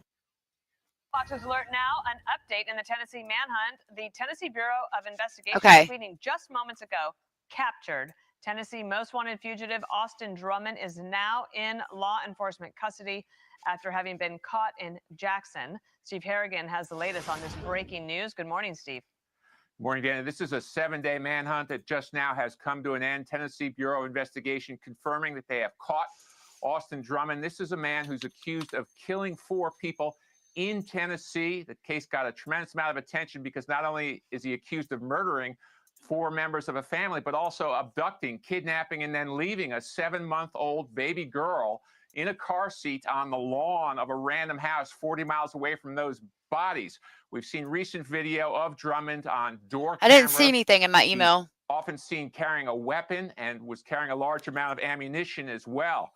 Fox's Alert now, an update in the Tennessee manhunt. The Tennessee Bureau of Investigation tweeting just moments ago, captured Tennessee most wanted fugitive Austin Drummond is now in law enforcement custody after having been caught in Jackson. Steve Harrigan has the latest on this breaking news. Good morning, Steve. Morning, Dana. This is a 7-day manhunt that just now has come to an end. Tennessee Bureau of Investigation confirming that they have caught Austin Drummond. This is a man who's accused of killing 4 people in Tennessee. The case got a tremendous amount of attention because not only is he accused of murdering 4 members of a family, but also abducting, kidnapping, and then leaving a 7-month-old baby girl in a car seat on the lawn of a random house 40 miles away from those bodies. We've seen recent video of Drummond on door camera. I didn't see anything in my email. He's often seen carrying a weapon and was carrying a large amount of ammunition as well.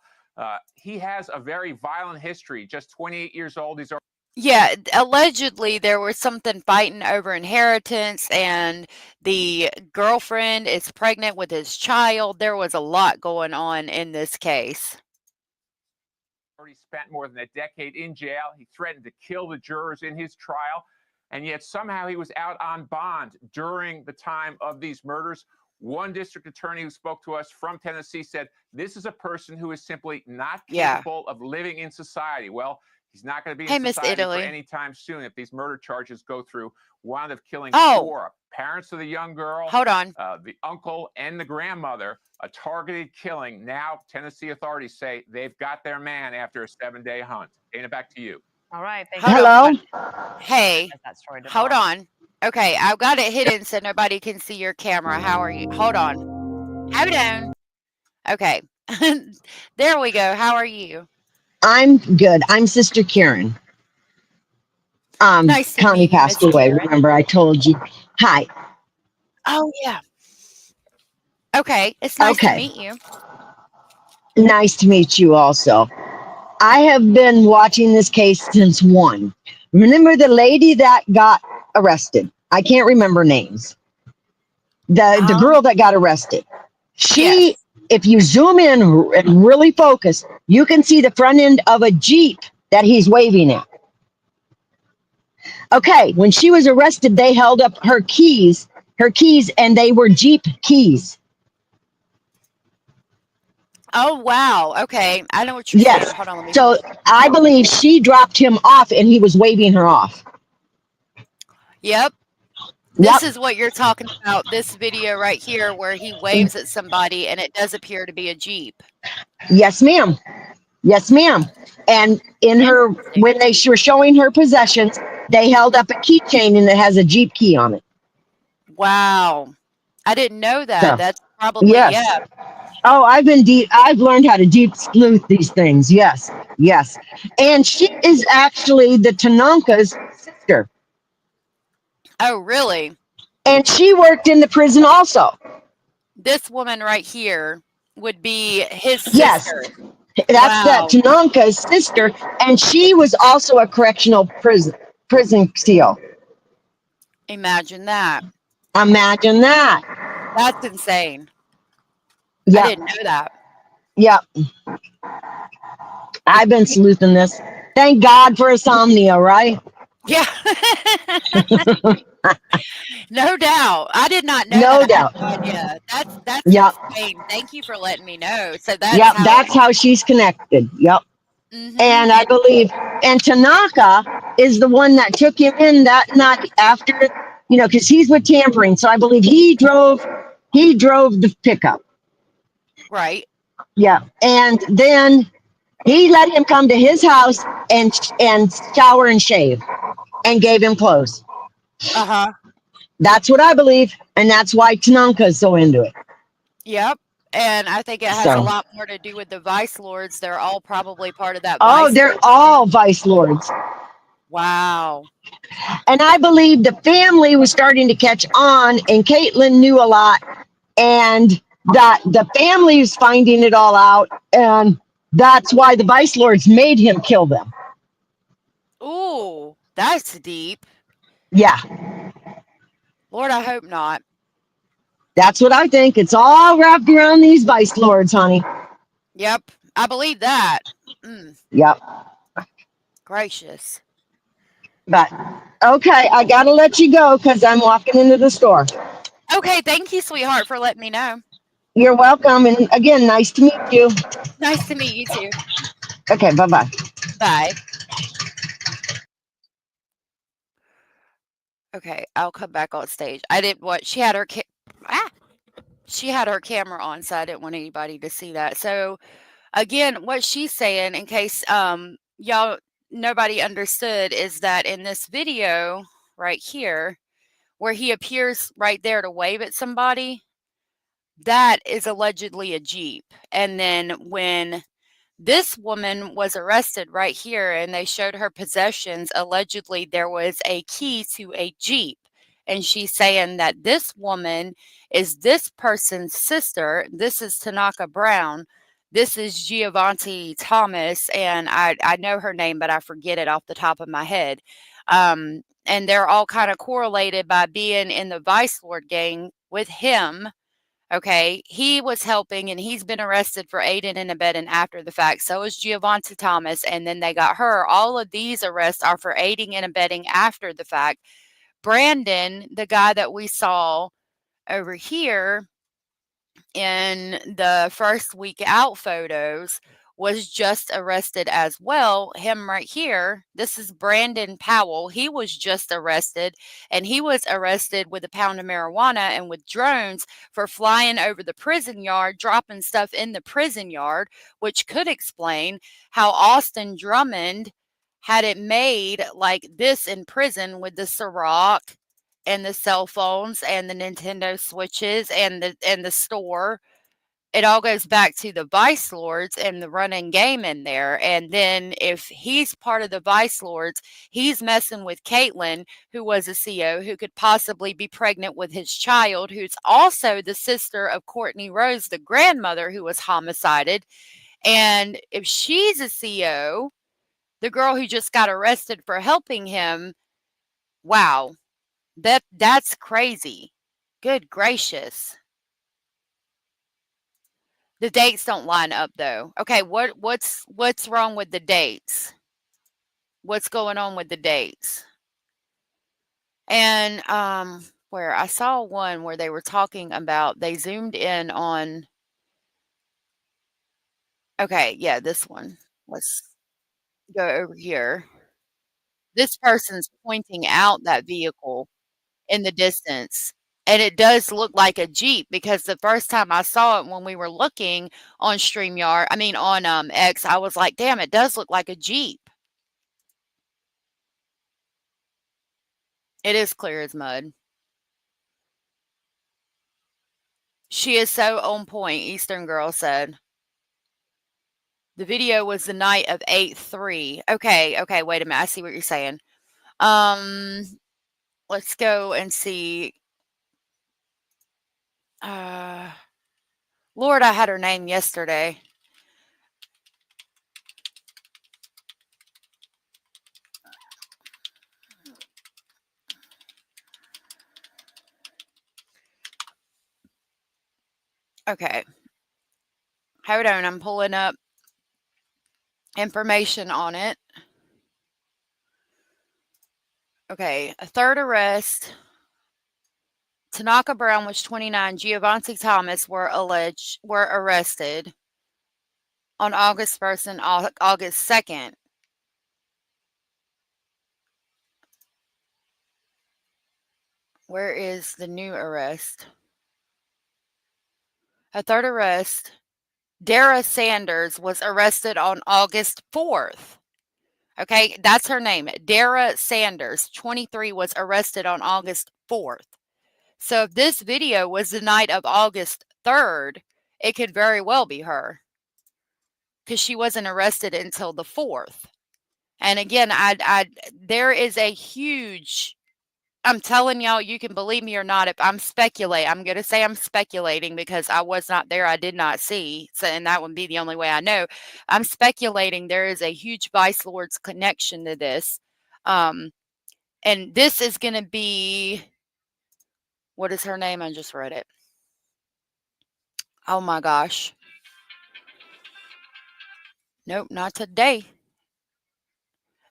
He has a very violent history, just 28 years old. He's Yeah, allegedly there was something fighting over inheritance and the girlfriend is pregnant with his child. There was a lot going on in this case. Already spent more than a decade in jail. He threatened to kill the jurors in his trial, and yet somehow he was out on bond during the time of these murders. One district attorney who spoke to us from Tennessee said, this is a person who is simply not capable of living in society. Well, he's not going to be in society for any time soon if these murder charges go through. Wound up killing 4 parents of the young girl. Hold on. The uncle and the grandmother. A targeted killing. Now, Tennessee authorities say they've got their man after a 7-day hunt. Dana, back to you. All right. Hello. Hey. Hold on. Okay, I've got it hidden so nobody can see your camera. How are you? Hold on. Hold on. Okay. There we go. How are you? I'm good. I'm Sister Karen. Nice to Connie meet you, passed Miss away. Karen. Remember, I told you. Hi. Oh, yeah. Okay. It's nice to meet you. Nice to meet you also. I have been watching this case since 1. Remember the lady that got arrested? I can't remember names. The girl that got arrested. She, Yes. if you zoom in and really focus, you can see the front end of a Jeep that he's waving at. Okay, when she was arrested, they held up her keys, and they were Jeep keys. Oh, wow. Okay. I know what you're Yes. saying. Hold on. Let me. So I believe she dropped him off and he was waving her off. Yep. This is what you're talking about. This video right here where he waves at somebody and it does appear to be a Jeep. Yes, ma'am. Yes, ma'am. And in her, when they were showing her possessions, they held up a keychain and it has a Jeep key on it. Wow. I didn't know that. So, That's probably, yes. yeah. Oh, I've learned how to deep sleuth these things. Yes, yes. And she is actually the Tanaka's sister. Oh, really? And she worked in the prison also. This woman right here would be his Yes. sister. That's that Wow. Tanaka's sister. And she was also a correctional prison SEAL. Imagine that. Imagine that. That's insane. Yeah. I didn't know that. Yeah. I've been sleuthing this. Thank God for insomnia, right? Yeah. No doubt. I did not know No that. I had doubt. no idea. That's Yep. insane. Thank you for letting me know. So that's Yep. how. That's how she's connected. Yep. Mhm. And I believe, and Tanaka is the one that took him in that night after, because he's with tampering. So I believe he drove the pickup. Right. Yeah. And then he let him come to his house and shower and shave and gave him clothes. Uh-huh. That's what I believe. And that's why Tanaka's so into it. Yep. And I think it has a So. lot more to do with the vice lords. They're all probably part of that Oh, vice. they're all vice lords. Wow. And I believe the family was starting to catch on, and Caitlin knew a lot, and that the family is finding it all out, and that's why the vice lords made him kill them. Ooh, that's deep. Yeah, Lord, I hope not. that's what I think. It's all wrapped around these vice lords, honey. Yep. I believe that. Yep. Gracious. But okay, I gotta let you go because I'm walking into the store. Okay, thank you, sweetheart, for letting me know. You're welcome, and again, nice to meet you. Nice to meet you too. Okay, bye-bye. Bye. Okay, I'll come back on stage. I didn't want she had her she had her camera on, so I didn't want anybody to see that. So again, what she's saying, in case y'all nobody understood, is that in this video right here, where he appears right there to wave at somebody, that is allegedly a Jeep. And then when this woman was arrested right here and they showed her possessions, allegedly there was a key to a Jeep. And she's saying that this woman is this person's sister. This is Tanaka Brown. This is Giovanni Thomas. And I know her name, but I forget it off the top of my head. And they're all kind of correlated by being in the Vice Lord gang with him. Okay, he was helping and he's been arrested for aiding and abetting after the fact. So is Giovanni Thomas, and then they got her. All of these arrests are for aiding and abetting after the fact. Brandon, the guy that we saw over here in the first week out photos, was just arrested as well. Him right here, this is Brandon Powell. He was just arrested, and he was arrested with a pound of marijuana and with drones for flying over the prison yard, dropping stuff in the prison yard, which could explain how Austin Drummond had it made like this in prison with the Ciroc and the cell phones and the Nintendo Switches and the store. It all goes back to the Vice Lords and the running game in there. And then if he's part of the Vice Lords, he's messing with Caitlin, who was a CO, who could possibly be pregnant with his child, who's also the sister of Courtney Rose, the grandmother who was homicided. And if she's a CO, The girl who just got arrested for helping him. Wow. That's crazy. Good gracious. The dates don't line up though. Okay, what's wrong with the dates? What's going on with the dates? And where I saw one where they were talking about, they zoomed in on, okay, yeah, this one. Let's go over here. This person's pointing out that vehicle in the distance, and it does look like a Jeep, because the first time I saw it when we were looking on StreamYard, I mean on X, I was like, damn, it does look like a Jeep. It is clear as mud. She is so on point, Eastern Girl said. The video was the night of 8/3. Okay, wait a minute. I see what you're saying. Let's go and see. Lord, I had her name yesterday. Okay. Hold on, I'm pulling up information on it. Okay, a third arrest. Tanaka Brown was 29. Giovanni Thomas were arrested on August 1st and August 2nd. Where is the new arrest? A third arrest. Derrah Sanders was arrested on August 4th. Okay, that's her name. Derrah Sanders, 23, was arrested on August 4th. So if this video was the night of August 3rd, it could very well be her, because she wasn't arrested until the 4th. And again, there is a huge, I'm telling y'all, you can believe me or not, if I'm speculating, I'm going to say I'm speculating because I was not there. I did not see. So, and that would be the only way I know. I'm speculating there is a huge Vice Lord's connection to this. And this is going to be, what is her name? I just read it. Oh my gosh. Nope, not today.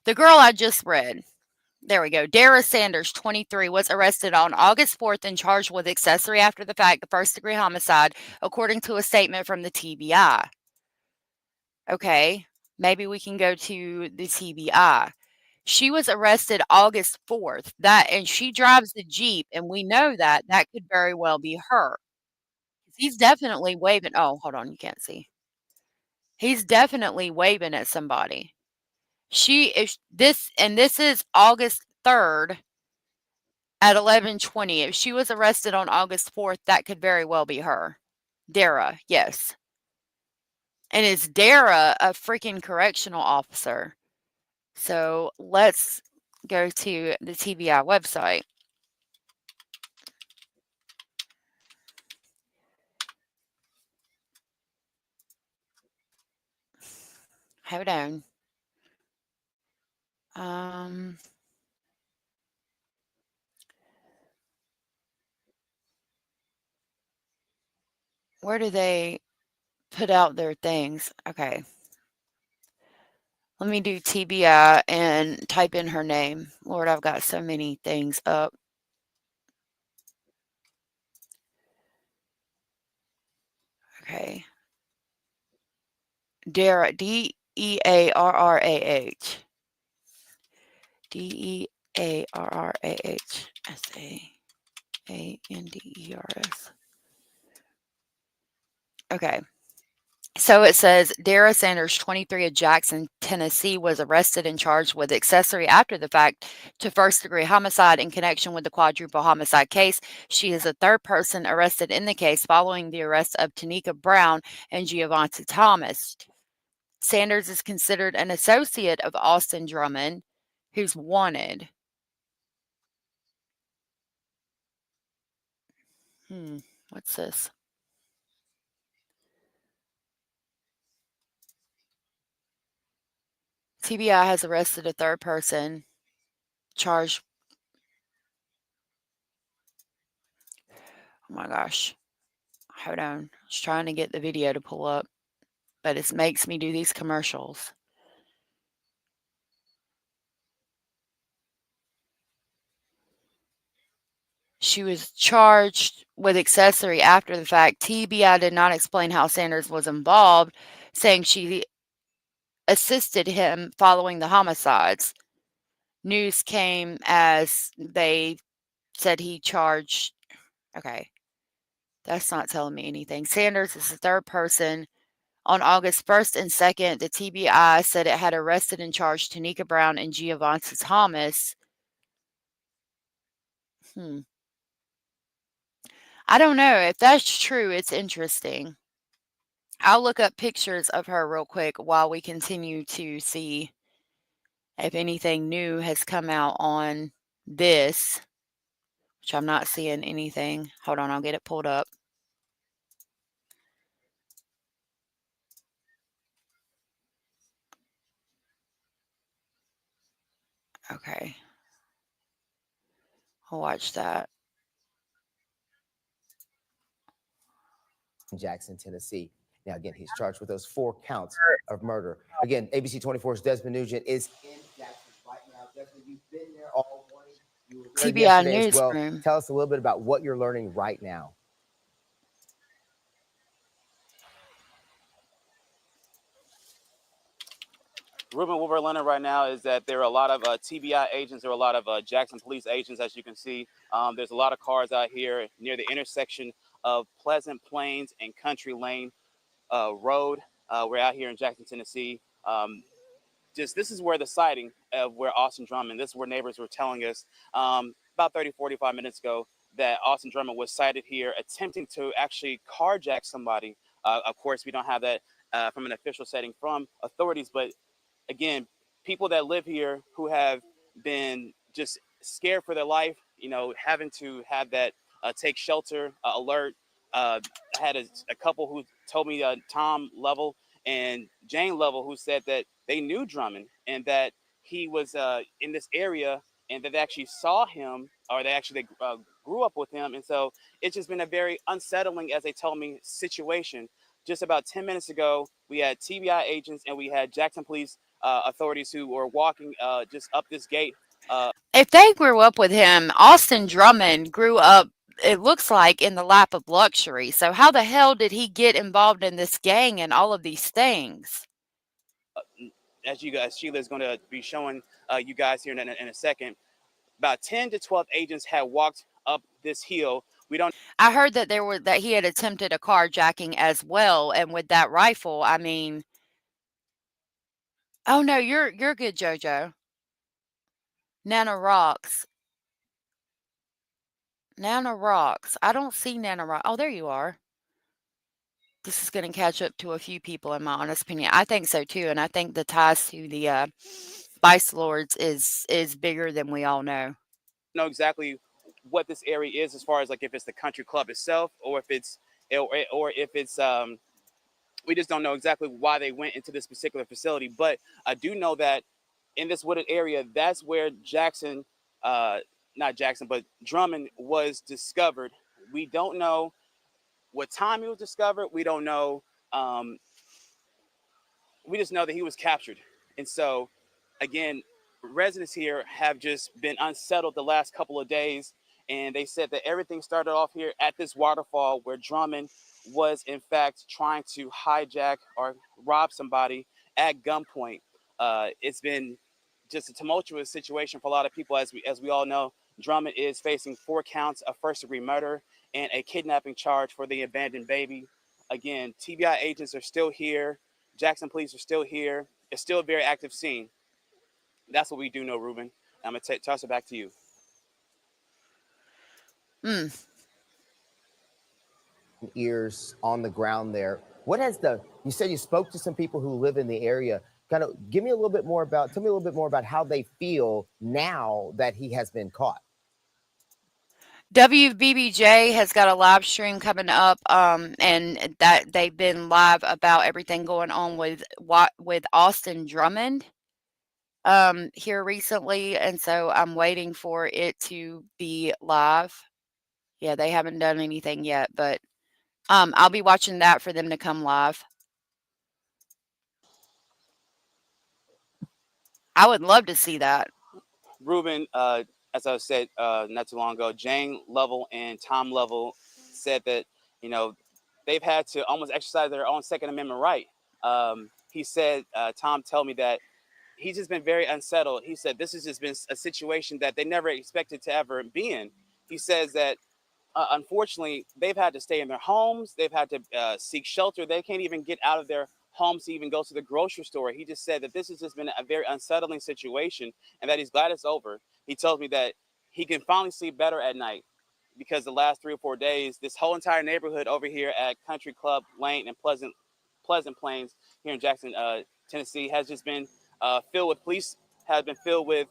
The girl I just read. There we go. Derrah Sanders, 23, was arrested on August 4th and charged with accessory after the fact, the first-degree homicide, according to a statement from the TBI. Okay, maybe we can go to the TBI. She was arrested August 4th. And she drives the Jeep, and we know that could very well be her. He's definitely waving. Oh, hold on, you can't see. He's definitely waving at somebody. This is August 3rd at 11:20. If she was arrested on August 4th, that could very well be her. Derrah, yes. And is Derrah a freaking correctional officer? So let's go to the TBI website. Hold on. Where do they put out their things? Okay. Let me do TBI and type in her name. Lord, I've got so many things up. Okay. Derrah, D-E-A-R-R-A-H. D-E-A-R-R-A-H. S-A-A-N-D-E-R-S. Okay. So it says Derrah Sanders, 23, of Jackson, Tennessee, was arrested and charged with accessory after the fact to first-degree homicide in connection with the quadruple homicide case. She is the third person arrested in the case following the arrest of Tanaka Brown and Giovanni Thomas. Sanders is considered an associate of Austin Drummond, who's wanted. What's this? TBI has arrested a third person charged. Oh my gosh. Hold on. Just trying to get the video to pull up, but it makes me do these commercials. She was charged with accessory after the fact. TBI did not explain how Sanders was involved, saying she assisted him following the homicides. News came as they said he charged. Okay. That's not telling me anything. Sanders is the third person. On August 1st and 2nd, the TBI said it had arrested and charged Tanika Brown and Giovanni Thomas. I don't know. If that's true, it's interesting. I'll look up pictures of her real quick while we continue to see if anything new has come out on this, which I'm not seeing anything. Hold on, I'll get it pulled up. Okay. I'll watch that. Jackson, Tennessee. Now, again, he's charged with those 4 counts of murder. Again, ABC 24's Desmond Nugent is in Jackson right now. Desmond, you've been there all morning. You were there yesterday as well. Newsroom. Tell us a little bit about what you're learning right now. Ruben, what we're learning right now is that there are a lot of TBI agents. There are a lot of Jackson police agents, as you can see. There's a lot of cars out here near the intersection of Pleasant Plains and Country Lane Road. We're out here in Jackson, Tennessee. This is where the sighting of where Austin Drummond, this is where neighbors were telling us about 30, 45 minutes ago that Austin Drummond was sighted here attempting to actually carjack somebody. Of course, we don't have that from an official setting from authorities, but again, people that live here who have been just scared for their life, having to have that take shelter alert. I had a couple who told me Tom Level and Jane Level who said that they knew Drummond and that he was in this area and that they actually saw him or they actually grew up with him. And so it's just been a very unsettling, as they told me, situation. Just about 10 minutes ago, we had TBI agents and we had Jackson police authorities who were walking just up this gate. If they grew up with him, Austin Drummond grew up, it looks like, in the lap of luxury. So how the hell did he get involved in this gang and all of these things? As you guys, Sheila's going to be showing you guys here in a second, about 10 to 12 agents had walked up this hill. I heard that he had attempted a carjacking as well, and with that rifle, I mean. Oh no, you're good, JoJo. Nana Rocks. Nana Rocks. I don't see Nana Rocks. Oh, there you are. This is going to catch up to a few people, in my honest opinion. I think so too, and I think the ties to the Vice Lords is bigger than we all know. Know exactly what this area is, as far as like if it's the country club itself, or if it's we just don't know exactly why they went into this particular facility. But I do know that in this wooded area, that's where Drummond was discovered. We don't know what time he was discovered. We don't know. We just know that he was captured. And so, again, residents here have just been unsettled the last couple of days. And they said that everything started off here at this waterfall where Drummond was, in fact, trying to hijack or rob somebody at gunpoint. It's been just a tumultuous situation for a lot of people. As we all know, Drummond is facing 4 counts of first-degree murder and a kidnapping charge for the abandoned baby. Again, TBI agents are still here. Jackson police are still here. It's still a very active scene. That's what we do know, Ruben. I'm going to toss it back to you. Ears on the ground there. You said you spoke to some people who live in the area. Kind of tell me a little bit more about how they feel now that he has been caught. WBBJ has got a live stream coming up, and that they've been live about everything going on with Austin Drummond. here recently, and so I'm waiting for it to be live. Yeah, they haven't done anything yet, but I'll be watching that for them to come live. I would love to see that. Ruben, as I said not too long ago, Jane Lovell and Tom Lovell said that, you know, they've had to almost exercise their own Second Amendment right. He said, Tom told me that he's just been very unsettled. He said this has just been a situation that they never expected to ever be in. He says that unfortunately, they've had to stay in their homes. They've had to seek shelter. They can't even get out of their homes to even go to the grocery store. He just said that this has just been a very unsettling situation and that he's glad it's over. He tells me that he can finally sleep better at night because the last 3 or 4 days, this whole entire neighborhood over here at Country Club Lane and Pleasant Plains here in Jackson, Tennessee, has just been filled with police, has been filled with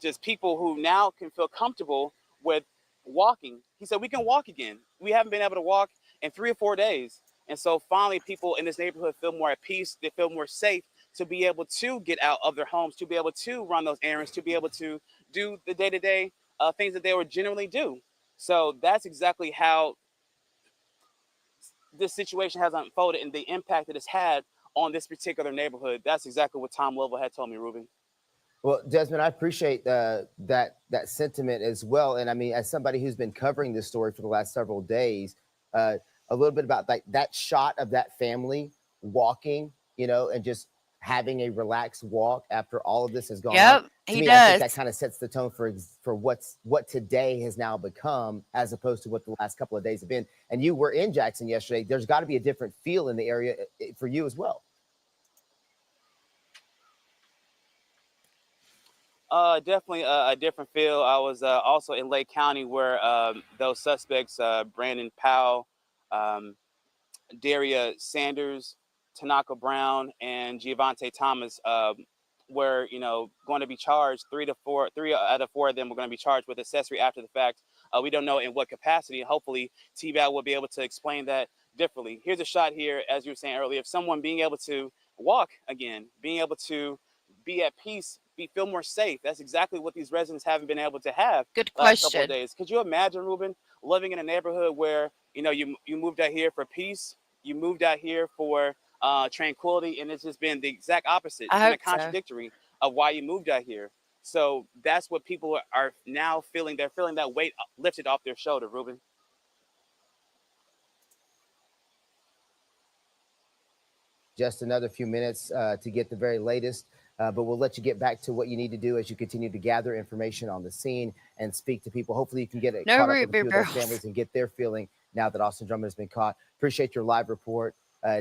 just people who now can feel comfortable with walking. He said, we can walk again. We haven't been able to walk in 3 or 4 days. And so finally, people in this neighborhood feel more at peace. They feel more safe to be able to get out of their homes, to be able to run those errands, to be able to do the day-to-day things that they would generally do. So that's exactly how this situation has unfolded and the impact that it's had on this particular neighborhood. That's exactly what Tom Lovell had told me, Ruben. Well, Desmond, I appreciate that sentiment as well. And I mean, as somebody who's been covering this story for the last several days, a little bit about that shot of that family walking, you know, and just having a relaxed walk after all of this has gone on. To me, I think that kind of sets the tone for what today has now become, as opposed to what the last couple of days have been. And you were in Jackson yesterday. There's got to be a different feel in the area for you as well. Definitely a different feel. I was also in Lake County where those suspects, Brandon Powell, Derrah Sanders, Tanaka Brown, and Giovante Thomas were, going to be charged. 3 out of 4 of them were going to be charged with accessory after the fact. We don't know in what capacity. Hopefully, T-Val will be able to explain that differently. Here's a shot here, as you were saying earlier, of someone being able to walk again, being able to be at peace, feel more safe. That's exactly what these residents haven't been able to have. Good last question. couple of days. Could you imagine, Ruben, living in a neighborhood where you moved out here for peace, you moved out here for tranquility, and it's just been the exact opposite. It's been a contradictory of why you moved out here. So that's what people are now feeling. They're feeling that weight lifted off their shoulder, Ruben. Just another few minutes to get the very latest. But we'll let you get back to what you need to do as you continue to gather information on the scene and speak to people. Hopefully you can get caught up with a few of those families and get their feeling now that Austin Drummond has been caught. Appreciate your live report,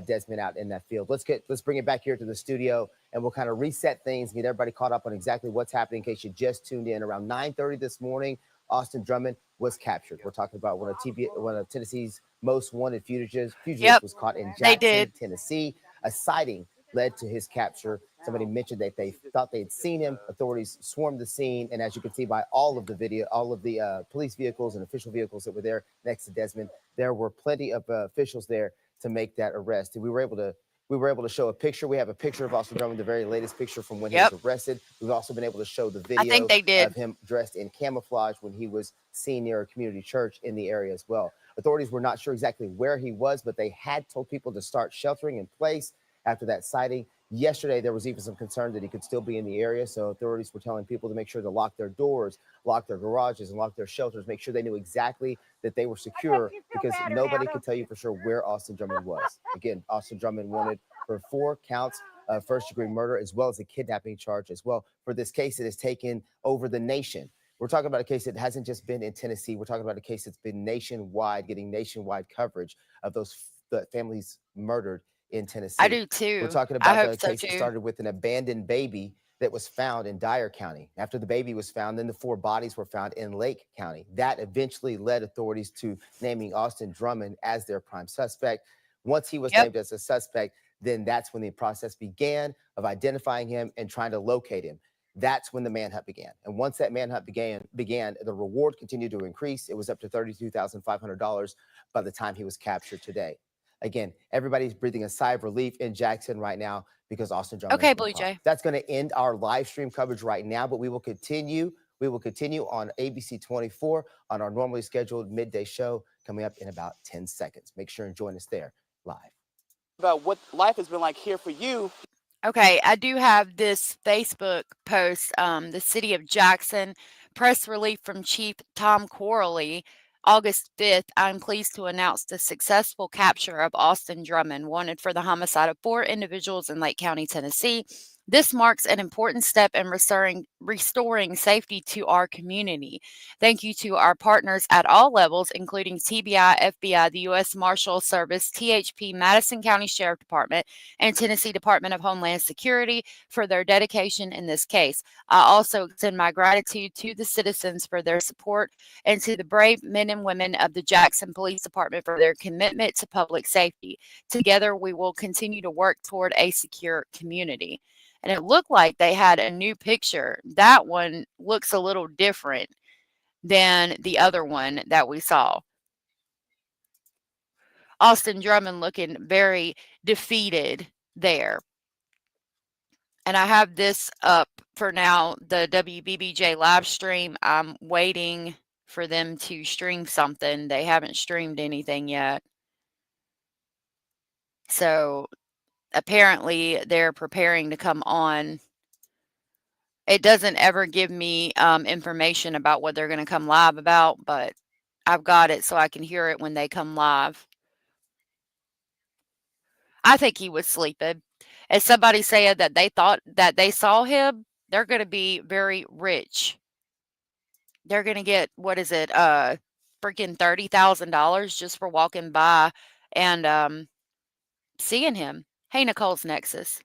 Desmond, out in that field. Let's bring it back here to the studio, and we'll kind of reset things and get everybody caught up on exactly what's happening. In case you just tuned in, around 9:30 this morning, Austin Drummond was captured. We're talking about one of Tennessee's most wanted fugitives was caught in Jackson, Tennessee. A sighting led to his capture. Somebody mentioned that they thought they had seen him. Authorities swarmed the scene, and as you can see by all of the video, all of the police vehicles and official vehicles that were there next to Desmond, there were plenty of officials there to make that arrest. And we were able to show a picture. We have a picture of Austin Drummond, the very latest picture from when he was arrested. We've also been able to show the video of him dressed in camouflage when he was seen near a community church in the area as well. Authorities were not sure exactly where he was, but they had told people to start sheltering in place after that sighting. Yesterday, there was even some concern that he could still be in the area. So authorities were telling people to make sure to lock their doors, lock their garages, and lock their shelters, make sure they knew exactly that they were secure, because nobody could tell you for sure where Austin Drummond was. Again, Austin Drummond wanted for 4 counts of first-degree murder, as well as a kidnapping charge as well, for this case that has taken over the nation. We're talking about a case that hasn't just been in Tennessee. We're talking about a case that's been nationwide, getting nationwide coverage of those families murdered in Tennessee. I do too. We're talking about the case that started with an abandoned baby that was found in Derrah County. After the baby was found, then the 4 bodies were found in Lake County. That eventually led authorities to naming Austin Drummond as their prime suspect. Once he was named as a suspect, then that's when the process began of identifying him and trying to locate him. That's when the manhunt began. And once that manhunt began, the reward continued to increase. It was up to $32,500 by the time he was captured today. Again, everybody's breathing a sigh of relief in Jackson right now because Austin Drummond Okay, has been Blue caught. Jay. That's going to end our live stream coverage right now, but we will continue. We will continue on ABC 24 on our normally scheduled midday show coming up in about 10 seconds. Make sure and join us there live. About what life has been like here for you. Okay, I do have this Facebook post, the City of Jackson, press relief from Chief Tom Corley, August 5th. I'm pleased to announce the successful capture of Austin Drummond, wanted for the homicide of 4 individuals in Lake County, Tennessee. This marks an important step in restoring safety to our community. Thank you to our partners at all levels, including TBI, FBI, the U.S. Marshal Service, THP, Madison County Sheriff Department, and Tennessee Department of Homeland Security for their dedication in this case. I also extend my gratitude to the citizens for their support and to the brave men and women of the Jackson Police Department for their commitment to public safety. Together, we will continue to work toward a secure community. And it looked like they had a new picture. That one looks a little different than the other one that we saw. Austin Drummond looking very defeated there. And I have this up for now, the WBBJ live stream. I'm waiting for them to stream something. They haven't streamed anything yet. So apparently they're preparing to come on. It doesn't ever give me information about what they're going to come live about, but I've got it so I can hear it when they come live. I think he was sleeping. As somebody said that they thought that they saw him, they're going to be very rich. They're going to get, what is it, freaking $30,000 just for walking by and seeing him. Hey, Nicole's Nexus.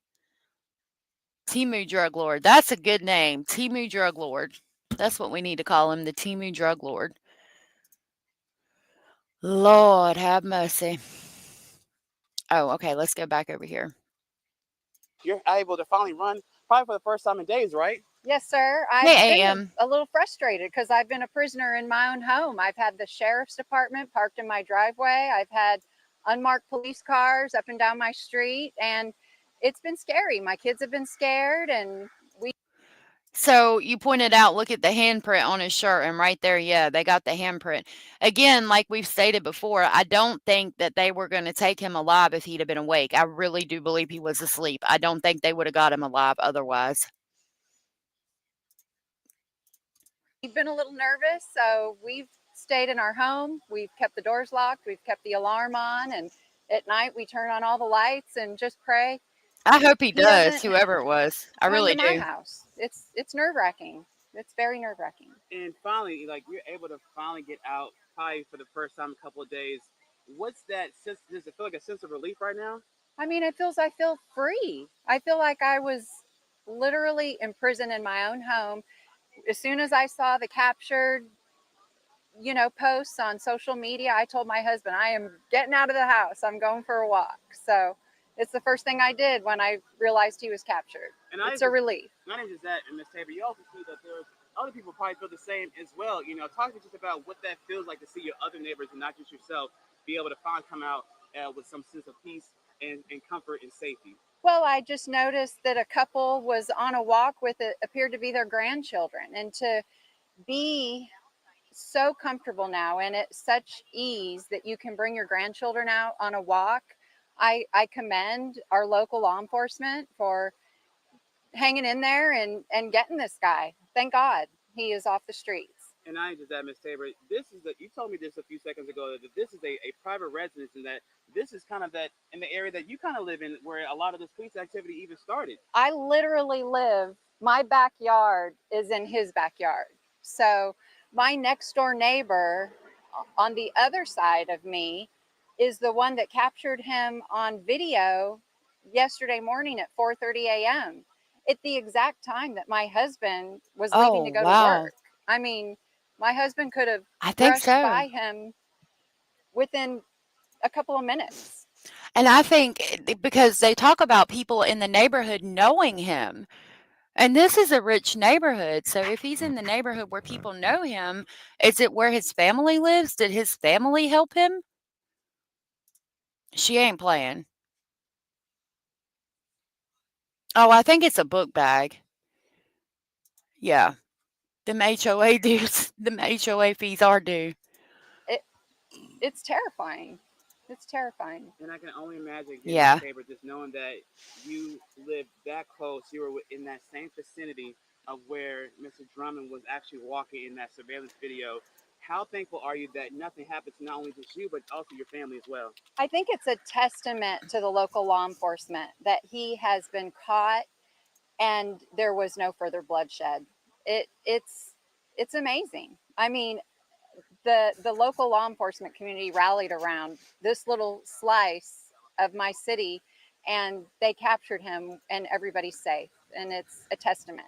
Temu Drug Lord. That's a good name. Temu Drug Lord. That's what we need to call him, the Temu Drug Lord. Lord have mercy. Oh, okay. Let's go back over here. You're able to finally run probably for the first time in days, right? Yes, sir. I've been a little frustrated because I've been a prisoner in my own home. I've had the sheriff's department parked in my driveway. I've had unmarked police cars up and down my street, and it's been scary. My kids have been scared, and So you pointed out, look at the handprint on his shirt, and right there, yeah, they got the handprint. Again, like we've stated before, I don't think that they were going to take him alive if he'd have been awake. I really do believe he was asleep. I don't think they would have got him alive otherwise. we've been a little nervous, so we've stayed in our home. We've kept the doors locked. We've kept the alarm on, and at night we turn on all the lights and just pray. I hope he does, whoever it was. I really do. My house. It's nerve-wracking. It's very nerve-wracking. And finally, like, you're able to finally get out probably for the first time in a couple of days. What's that sense? Does it feel like a sense of relief right now? I mean, I feel free. I feel like I was literally imprisoned in my own home. As soon as I saw the captured, posts on social media, I told my husband, I am getting out of the house. I'm going for a walk. So it's the first thing I did when I realized he was captured. And it's a relief. Not even just that, and Ms. Tabor, you also see that there's other people probably feel the same as well. Talk to us just about what that feels like to see your other neighbors and not just yourself be able to finally come out with some sense of peace and comfort and safety. Well, I just noticed that a couple was on a walk with it appeared to be their grandchildren, and to be so comfortable now and at such ease that you can bring your grandchildren out on a walk. I commend our local law enforcement for hanging in there and getting this guy. Thank God he is off the streets. And I just that, Ms. Tabor, you told me this a few seconds ago, that this is a private residence, and that this is kind of that in the area that you kind of live in where a lot of this police activity even started. I literally my backyard is in his backyard. So my next door neighbor on the other side of me is the one that captured him on video yesterday morning at 4:30 a.m. at the exact time that my husband was leaving to go to work. I mean, my husband could have brushed by him within a couple of minutes. And I think because they talk about people in the neighborhood knowing him, and this is a rich neighborhood. So if he's in the neighborhood where people know him, is it where his family lives? Did his family help him? She ain't playing. Oh, I think it's a book bag. Yeah. Them HOA dues, them HOA fees are due. It's terrifying. It's terrifying. And I can only imagine, Yeah. Tabor, just knowing that you lived that close, you were in that same vicinity of where Mr. Drummond was actually walking in that surveillance video. How thankful are you that nothing happened to not only just you, but also your family as well? I think it's a testament to the local law enforcement that he has been caught and there was no further bloodshed. It's amazing. I mean, the local law enforcement community rallied around this little slice of my city, and they captured him, and everybody's safe, and it's a testament.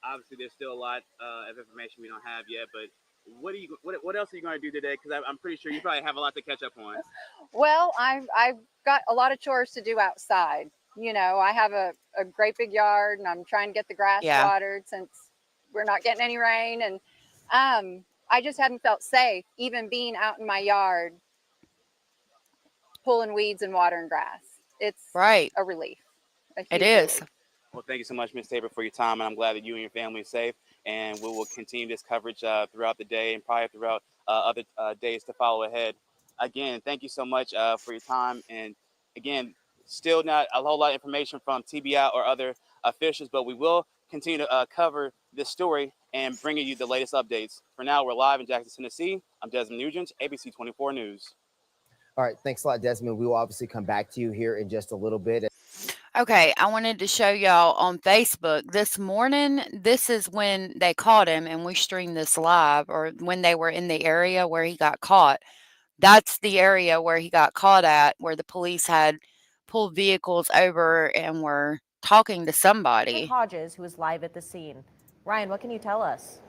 Obviously, there's still a lot of information we don't have yet, but what else are you going to do today? Because I'm pretty sure you probably have a lot to catch up on. Well, I've got a lot of chores to do outside. You know, I have a great big yard, and I'm trying to get the grass watered since we're not getting any rain. And I just hadn't felt safe, even being out in my yard, pulling weeds and watering grass. It's a relief. It is. Relief. Well, thank you so much, Ms. Tabor, for your time, and I'm glad that you and your family are safe. And we will continue this coverage throughout the day and probably throughout other days to follow ahead. Again, thank you so much for your time. And again, still not a whole lot of information from TBI or other officials, but we will continue to cover this story and bringing you the latest updates. For now, we're live in Jackson, Tennessee. I'm Desmond Nugent, ABC 24 News. All right, thanks a lot, Desmond. We will obviously come back to you here in just a little bit. Okay, I wanted to show y'all on Facebook this morning. This is when they caught him, and we streamed this live, or when they were in the area where he got caught. That's the area where he got caught at, where the police had pulled vehicles over and were talking to somebody. Hodges, who is live at the scene. Ryan, what can you tell us?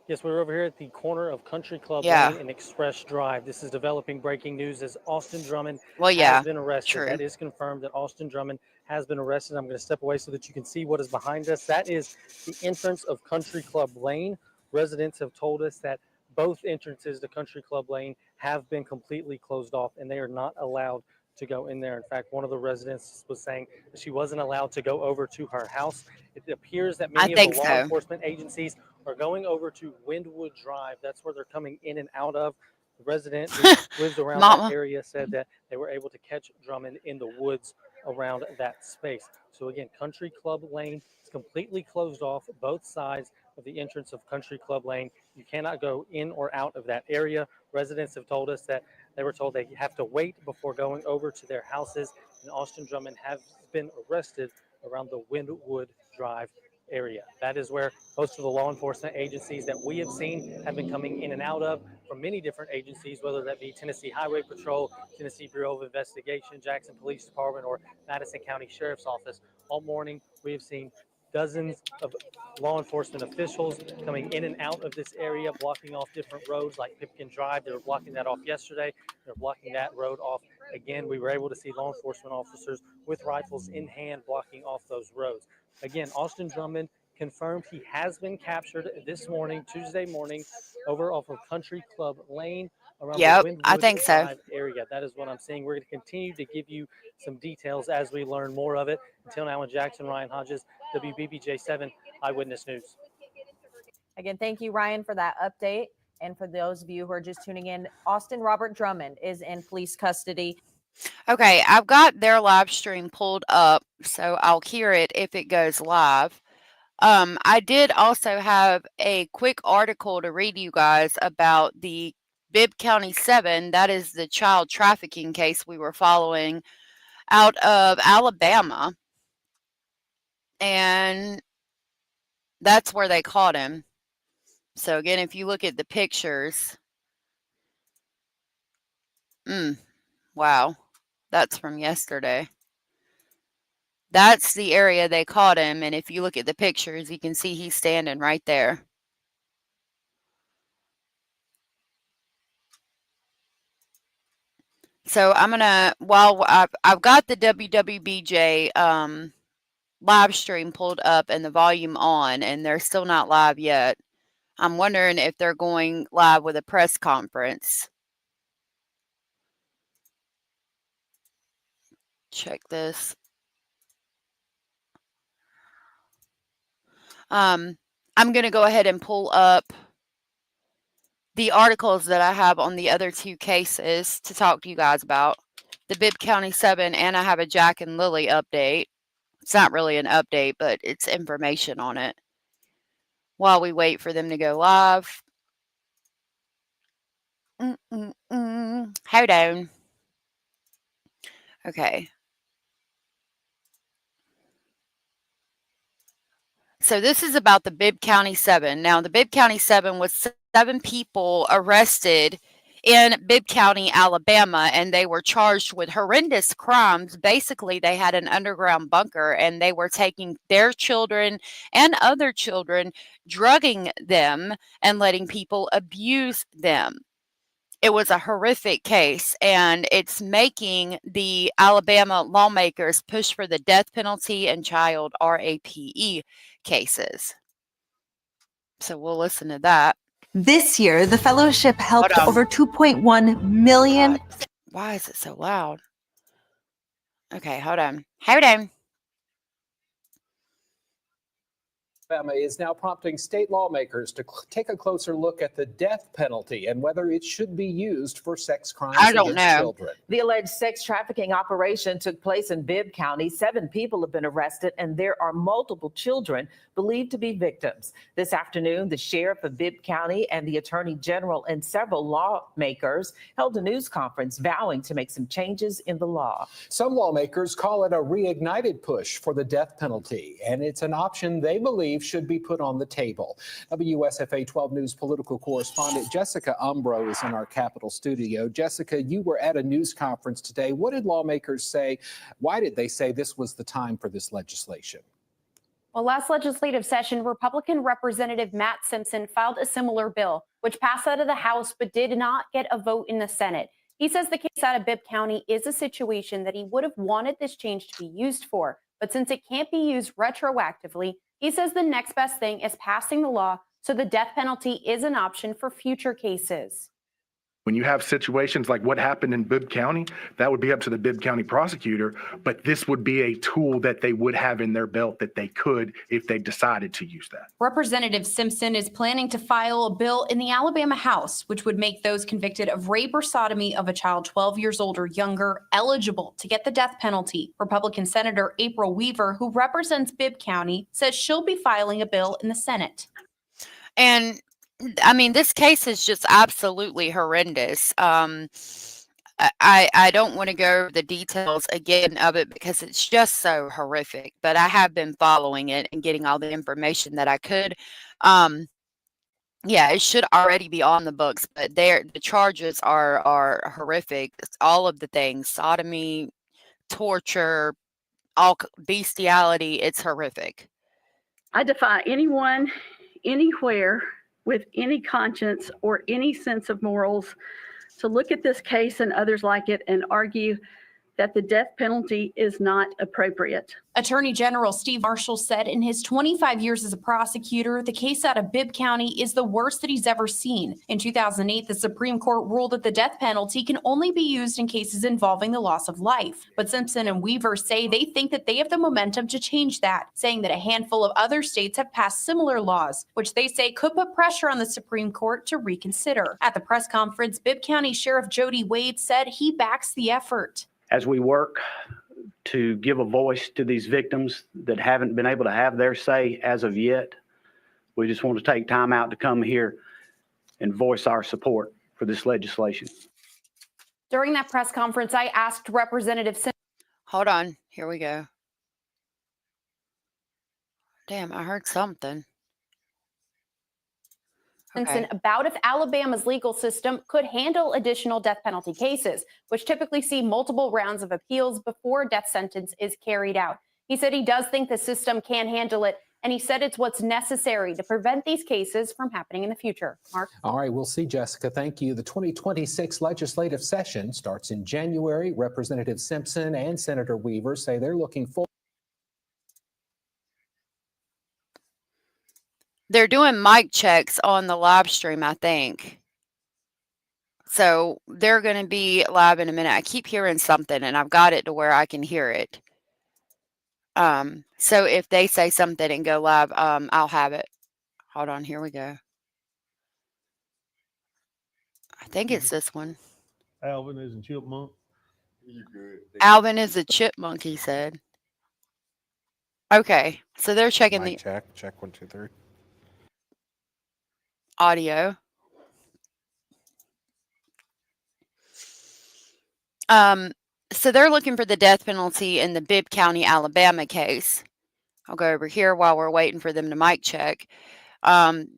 Yes, we're over here at the corner of Country Club Lane and Express Drive. This is developing breaking news as Austin Drummond has been arrested. True. That is confirmed that Austin Drummond has been arrested. I'm going to step away so that you can see what is behind us. That is the entrance of Country Club Lane. Residents have told us that both entrances to Country Club Lane have been completely closed off, and they are not allowed to go in there. In fact, one of the residents was saying that she wasn't allowed to go over to her house. It appears that many of the law enforcement agencies are going over to Windwood Drive. That's where they're coming in and out of. The resident who lives around that area said that they were able to catch Drummond in the woods around that space. So again, Country Club Lane is completely closed off, both sides of the entrance of Country Club Lane. You cannot go in or out of that area. Residents have told us that they were told they have to wait before going over to their houses. And Austin Drummond has been arrested around the Windwood Drive area. That is where most of the law enforcement agencies that we have seen have been coming in and out of from many different agencies, whether that be Tennessee Highway Patrol, Tennessee Bureau of Investigation, Jackson Police Department, or Madison County Sheriff's Office. All morning, we have seen dozens of law enforcement officials coming in and out of this area, blocking off different roads like Pipkin Drive. They were blocking that off yesterday. They're blocking that road off again. We were able to see law enforcement officers with rifles in hand blocking off those roads. Again, Austin Drummond confirmed he has been captured this morning, Tuesday morning, over off of Country Club Lane around the Windwood Drive area. That is what I'm saying. We're going to continue to give you some details as we learn more of it. Until now, in Jackson, Ryan Hodges, WBBJ7 Eyewitness News. Again, thank you, Ryan, for that update. And for those of you who are just tuning in, Austin Robert Drummond is in police custody. Okay, I've got their live stream pulled up, so I'll hear it if it goes live. I did also have a quick article to read you guys about the Bibb County 7. That is the child trafficking case we were following out of Alabama. And that's where they caught him. So again, if you look at the pictures, wow, that's from yesterday. That's the area they caught him, and if you look at the pictures, you can see he's standing right there. So I'm gonna, while I've got the WWBJ live stream pulled up and the volume on, and they're still not live yet. I'm wondering if they're going live with a press conference. Check this. I'm going to go ahead and pull up the articles that I have on the other two cases to talk to you guys about. The Bibb County 7, and I have a Jack and Lilly update. It's not really an update, but it's information on it. While we wait for them to go live. Hold on. Okay. So this is about the Bibb County 7. Now, the Bibb County 7 was 7 people arrested in Bibb County, Alabama, and they were charged with horrendous crimes. Basically, they had an underground bunker, and they were taking their children and other children, drugging them, and letting people abuse them. It was a horrific case, and it's making the Alabama lawmakers push for the death penalty and child RAPE cases. So we'll listen to that. This year, the fellowship helped over 2.1 million. Why is it so loud? Okay, hold on. Hold on. Alabama is now prompting state lawmakers to take a closer look at the death penalty and whether it should be used for sex crimes against children. The alleged sex trafficking operation took place in Bibb County. 7 people have been arrested, and there are multiple children believed to be victims. This afternoon, the sheriff of Bibb County and the attorney general and several lawmakers held a news conference vowing to make some changes in the law. Some lawmakers call it a reignited push for the death penalty, and it's an option they believe should be put on the table. WSFA 12 News political correspondent Jessica Umbro is in our Capitol studio. Jessica, you were at a news conference today. What did lawmakers say? Why did they say this was the time for this legislation? Well, last legislative session, Republican Representative Matt Simpson filed a similar bill, which passed out of the House but did not get a vote in the Senate. He says the case out of Bibb County is a situation that he would have wanted this change to be used for. But since it can't be used retroactively, he says the next best thing is passing the law so the death penalty is an option for future cases. When you have situations like what happened in Bibb County, that would be up to the Bibb County prosecutor, but this would be a tool that they would have in their belt that they could if they decided to use that. Representative Simpson is planning to file a bill in the Alabama House, which would make those convicted of rape or sodomy of a child 12 years old or younger eligible to get the death penalty. Republican Senator April Weaver, who represents Bibb County, says she'll be filing a bill in the Senate. And I mean, this case is just absolutely horrendous. I don't want to go over the details again of it because it's just so horrific, but I have been following it and getting all the information that I could. Yeah, it should already be on the books, but the charges are horrific. It's all of the things, sodomy, torture, all bestiality. It's horrific. I defy anyone, anywhere, with any conscience or any sense of morals to look at this case and others like it and argue that the death penalty is not appropriate. Attorney General Steve Marshall said in his 25 years as a prosecutor, the case out of Bibb County is the worst that he's ever seen. In 2008, the Supreme Court ruled that the death penalty can only be used in cases involving the loss of life. But Simpson and Weaver say they think that they have the momentum to change that, saying that a handful of other states have passed similar laws, which they say could put pressure on the Supreme Court to reconsider. At the press conference, Bibb County Sheriff Jody Wade said he backs the effort. As we work to give a voice to these victims that haven't been able to have their say as of yet, we just want to take time out to come here and voice our support for this legislation. During that press conference, I asked Representative Simpson. Hold on. Here we go. Damn, I heard something. Okay. About if Alabama's legal system could handle additional death penalty cases, which typically see multiple rounds of appeals before a death sentence is carried out. He said he does think the system can handle it, and he said it's what's necessary to prevent these cases from happening in the future. Mark? All right, we'll see, Jessica. Thank you. The 2026 legislative session starts in January. Representative Simpson and Senator Weaver say they're looking forward. They're doing mic checks on the live stream, I think. So they're going to be live in a minute. I keep hearing something, and I've got it to where I can hear it. So if they say something and go live, I'll have it. Hold on, here we go. I think it's this one. Alvin is a chipmunk. Alvin is a chipmunk, he said. Okay, so they're checking the check 1 2 3 audio. So they're looking for the death penalty in the Bibb County, Alabama case. I'll go over here while we're waiting for them to mic check.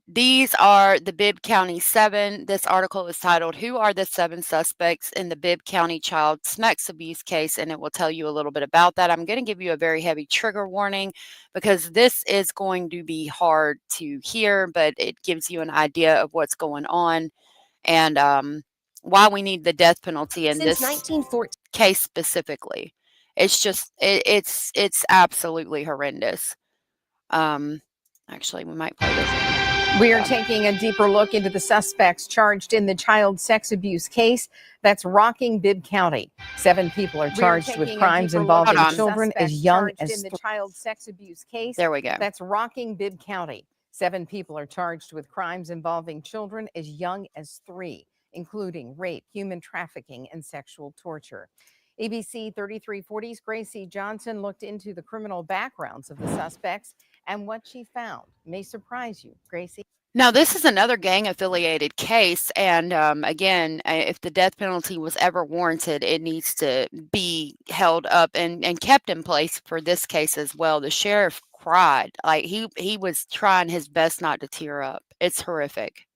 These are the Bibb County 7. This article is titled, "Who are the 7 suspects in the Bibb County child sex abuse case?" And it will tell you a little bit about that. I'm going to give you a very heavy trigger warning because this is going to be hard to hear, but it gives you an idea of what's going on and why we need the death penalty in Since this 1914 case specifically. It's just, it's absolutely horrendous. Actually, we might play this one. We are taking a deeper look into the suspects charged in the child sex abuse case that's rocking Bibb County. 7 people are charged with crimes involving children as young as the child sex abuse case. There we go. That's rocking Bibb County. 7 people are charged with crimes involving children as young as 3, including rape, human trafficking, and sexual torture. ABC 3340's Gracie Johnson looked into the criminal backgrounds of the suspects, and what she found may surprise you. Gracie. Now, this is another gang-affiliated case, and again, if the death penalty was ever warranted, it needs to be held up and kept in place for this case as well. The sheriff cried. Like, he was trying his best not to tear up. It's horrific.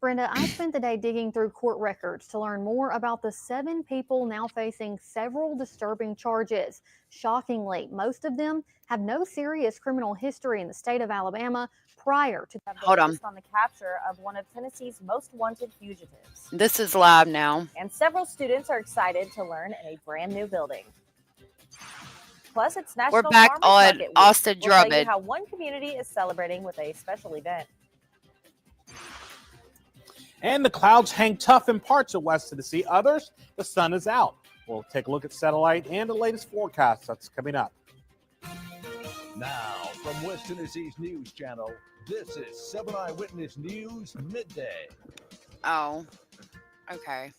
Brenda, I spent the day digging through court records to learn more about the 7 people now facing several disturbing charges. Shockingly, most of them have no serious criminal history in the state of Alabama prior to that. Hold on. On the capture of one of Tennessee's most wanted fugitives. This is live now. And several students are excited to learn in a brand new building. Plus, it's National We're back Farmers on Market Week. Austin We'll tell you Drummond. how one community is celebrating with a special event. And the clouds hang tough in parts of West Tennessee. Others, the sun is out. We'll take a look at satellite and the latest forecast that's coming up. Now, from West Tennessee's News Channel, this is 7 Eyewitness News Midday. Oh, okay.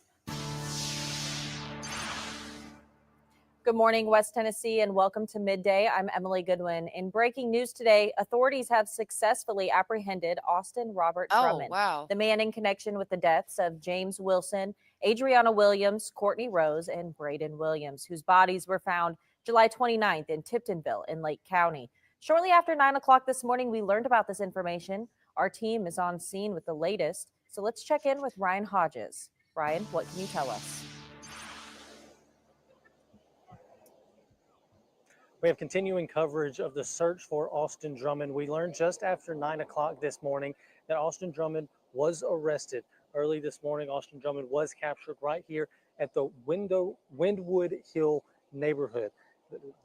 Good morning, West Tennessee, and welcome to Midday. I'm Emily Goodwin. In breaking news today, authorities have successfully apprehended Austin Robert Drummond, wow. the man in connection with the deaths of James Wilson, Adriana Williams, Courtney Rose, and Braden Williams, whose bodies were found July 29th in Tiptonville in Lake County. Shortly after 9 o'clock this morning, we learned about this information. Our team is on scene with the latest, so let's check in with Ryan Hodges. Ryan, what can you tell us? We have continuing coverage of the search for Austin Drummond. We learned just after 9 o'clock this morning that Austin Drummond was arrested. Early this morning, Austin Drummond was captured right here at the Windwood Hill neighborhood.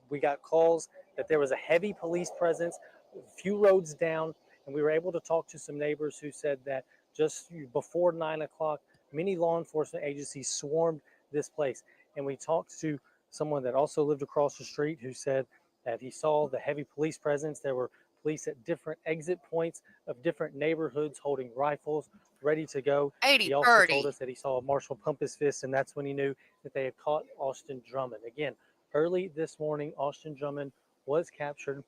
We got calls that there was a heavy police presence a few roads down, and we were able to talk to some neighbors who said that just before 9 o'clock, many law enforcement agencies swarmed this place. And we talked to someone that also lived across the street who said that he saw the heavy police presence. There were police at different exit points of different neighborhoods holding rifles ready to go. He also told us that he saw a marshal pump his fist, and that's when he knew that they had caught Austin Drummond. Again, early this morning, Austin Drummond was captured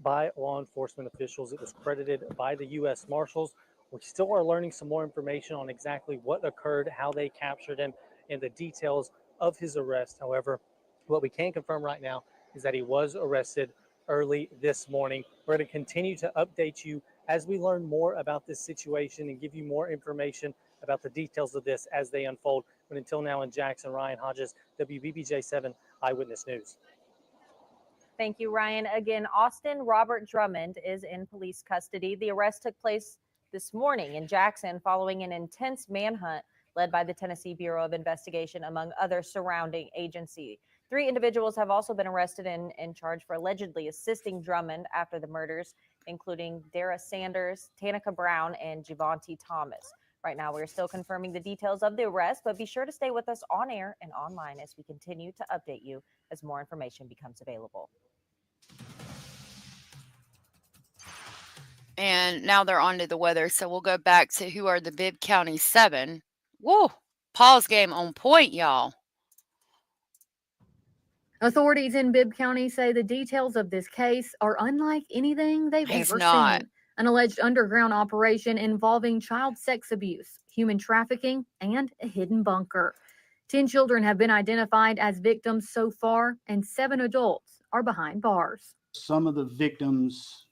by law enforcement officials. It was credited by the U.S. Marshals. We still are learning some more information on exactly what occurred, how they captured him, and the details of his arrest. However, what we can confirm right now is that he was arrested early this morning. We're going to continue to update you as we learn more about this situation and give you more information about the details of this as they unfold. But until now, in Jackson, Ryan Hodges, WBBJ 7 Eyewitness News. Thank you, Ryan. Again, Austin Robert Drummond is in police custody. The arrest took place this morning in Jackson following an intense manhunt led by the Tennessee Bureau of Investigation, among other surrounding agencies. 3 individuals have also been arrested and charged for allegedly assisting Drummond after the murders. including Derrah Sanders, Tanika Brown, and Javonte Thomas. Right now, we're still confirming the details of the arrest, but be sure to stay with us on air and online as we continue to update you as more information becomes available. And now they're on to the weather. So we'll go back to who are the Bibb County 7. Whoa, Paul's game on point, y'all. Authorities in Bibb County say the details of this case are unlike anything they've He's ever not. seen. An alleged underground operation involving child sex abuse, human trafficking, and a hidden bunker. 10 children have been identified as victims so far, and 7 adults are behind bars. Some of the victims,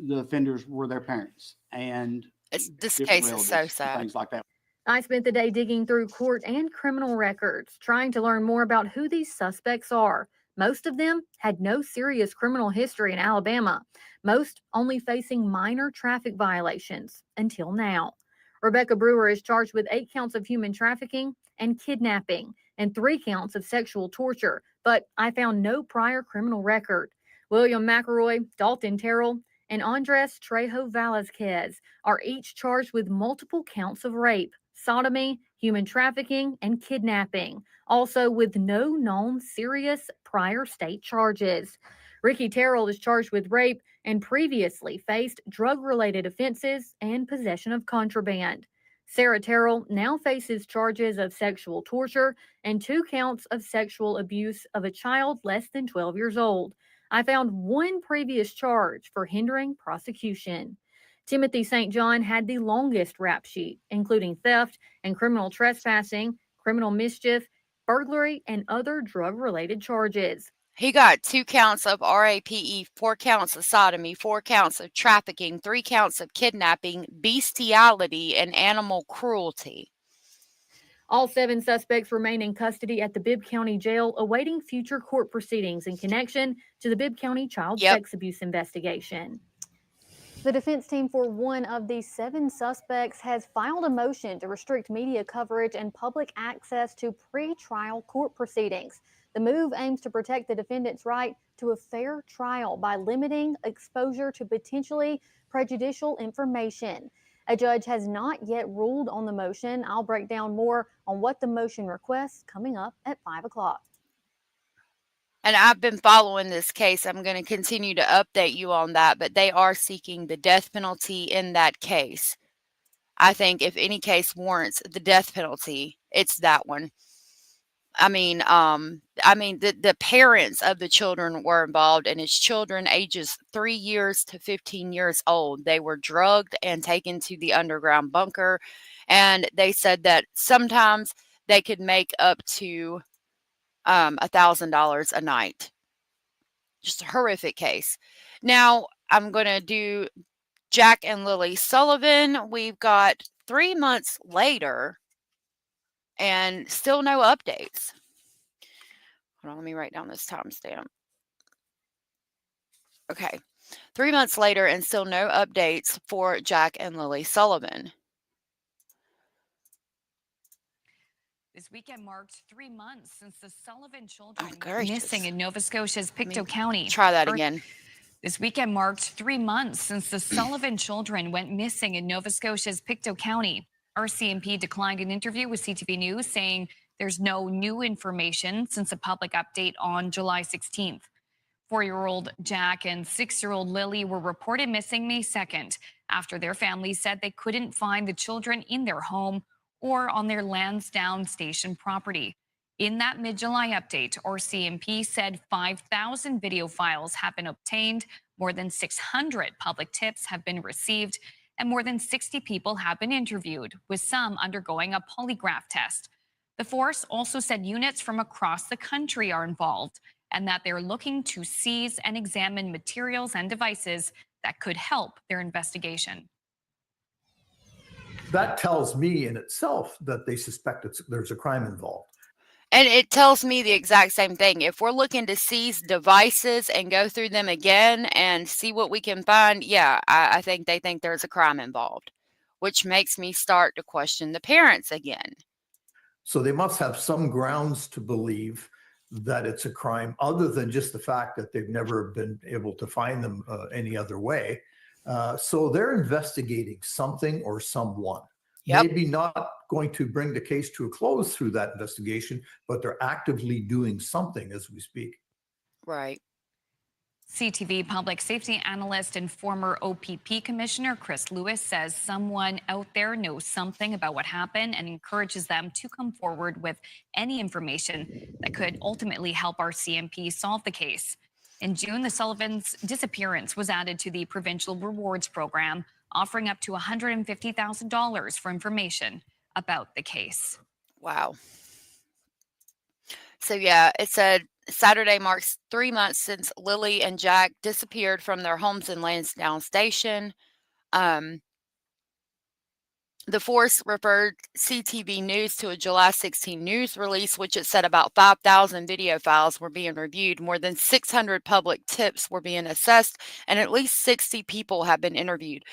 the offenders, were their parents, and This different case is so relatives, sad. things like that. I spent the day digging through court and criminal records, trying to learn more about who these suspects are. Most of them had no serious criminal history in Alabama, most only facing minor traffic violations until now. Rebecca Brewer is charged with 8 counts of human trafficking and kidnapping and 3 counts of sexual torture, but I found no prior criminal record. William McElroy, Dalton Terrell, and Andres Trejo Velazquez are each charged with multiple counts of rape, sodomy, human trafficking, and kidnapping, also with no known serious prior state charges. Ricky Terrell is charged with rape and previously faced drug-related offenses and possession of contraband. Sarah Terrell now faces charges of sexual torture and 2 counts of sexual abuse of a child less than 12 years old. I found 1 previous charge for hindering prosecution. Timothy St. John had the longest rap sheet, including theft and criminal trespassing, criminal mischief, burglary, and other drug-related charges. He got 2 counts of RAPE, 4 counts of sodomy, 4 counts of trafficking, 3 counts of kidnapping, bestiality, and animal cruelty. All 7 suspects remain in custody at the Bibb County Jail, awaiting future court proceedings in connection to the Bibb County child sex abuse investigation. The defense team for one of these 7 suspects has filed a motion to restrict media coverage and public access to pre-trial court proceedings. The move aims to protect the defendant's right to a fair trial by limiting exposure to potentially prejudicial information. A judge has not yet ruled on the motion. I'll break down more on what the motion requests coming up at 5 o'clock. And I've been following this case. I'm going to continue to update you on that, but they are seeking the death penalty in that case. I think if any case warrants the death penalty, it's that one. The parents of the children were involved, and it's children ages 3 years to 15 years old. They were drugged and taken to the underground bunker, and they said that sometimes they could make up to $1,000 a night. Just a horrific case. Now I'm going to do Jack and Lilly Sullivan. We've got 3 months later and still no updates. Hold on, let me write down this timestamp. Okay, 3 months later and still no updates for Jack and Lilly Sullivan. This weekend marked 3 months since the Sullivan children went missing in Nova Scotia's Pictou County. Try that again. This weekend marked 3 months since the Sullivan children went missing in Nova Scotia's Pictou County. RCMP declined an interview with CTV News, saying there's no new information since a public update on July 16th. 4-year-old Jack and 6-year-old Lilly were reported missing May 2nd after their families said they couldn't find the children in their home or on their Lansdowne Station property. In that mid-July update, RCMP said 5,000 video files have been obtained, more than 600 public tips have been received, and more than 60 people have been interviewed, with some undergoing a polygraph test. The force also said units from across the country are involved and that they're looking to seize and examine materials and devices that could help their investigation. That tells me in itself that they suspect there's a crime involved. And it tells me the exact same thing. If we're looking to seize devices and go through them again and see what we can find, yeah, I think they think there's a crime involved, which makes me start to question the parents again. So they must have some grounds to believe that it's a crime other than just the fact that they've never been able to find them any other way. So they're investigating something or someone. Yep. Maybe not going to bring the case to a close through that investigation, but they're actively doing something as we speak. Right. CTV public safety analyst and former OPP commissioner Chris Lewis says someone out there knows something about what happened and encourages them to come forward with any information that could ultimately help our CMP solve the case. In June, the Sullivan's disappearance was added to the provincial rewards program, offering up to $150,000 for information about the case. Wow. So yeah, it said Saturday marks 3 months since Lilly and Jack disappeared from their homes in Lansdowne Station. The force referred CTV News to a July 16 news release, which it said about 5,000 video files were being reviewed, more than 600 public tips were being assessed, and at least 60 people have been interviewed,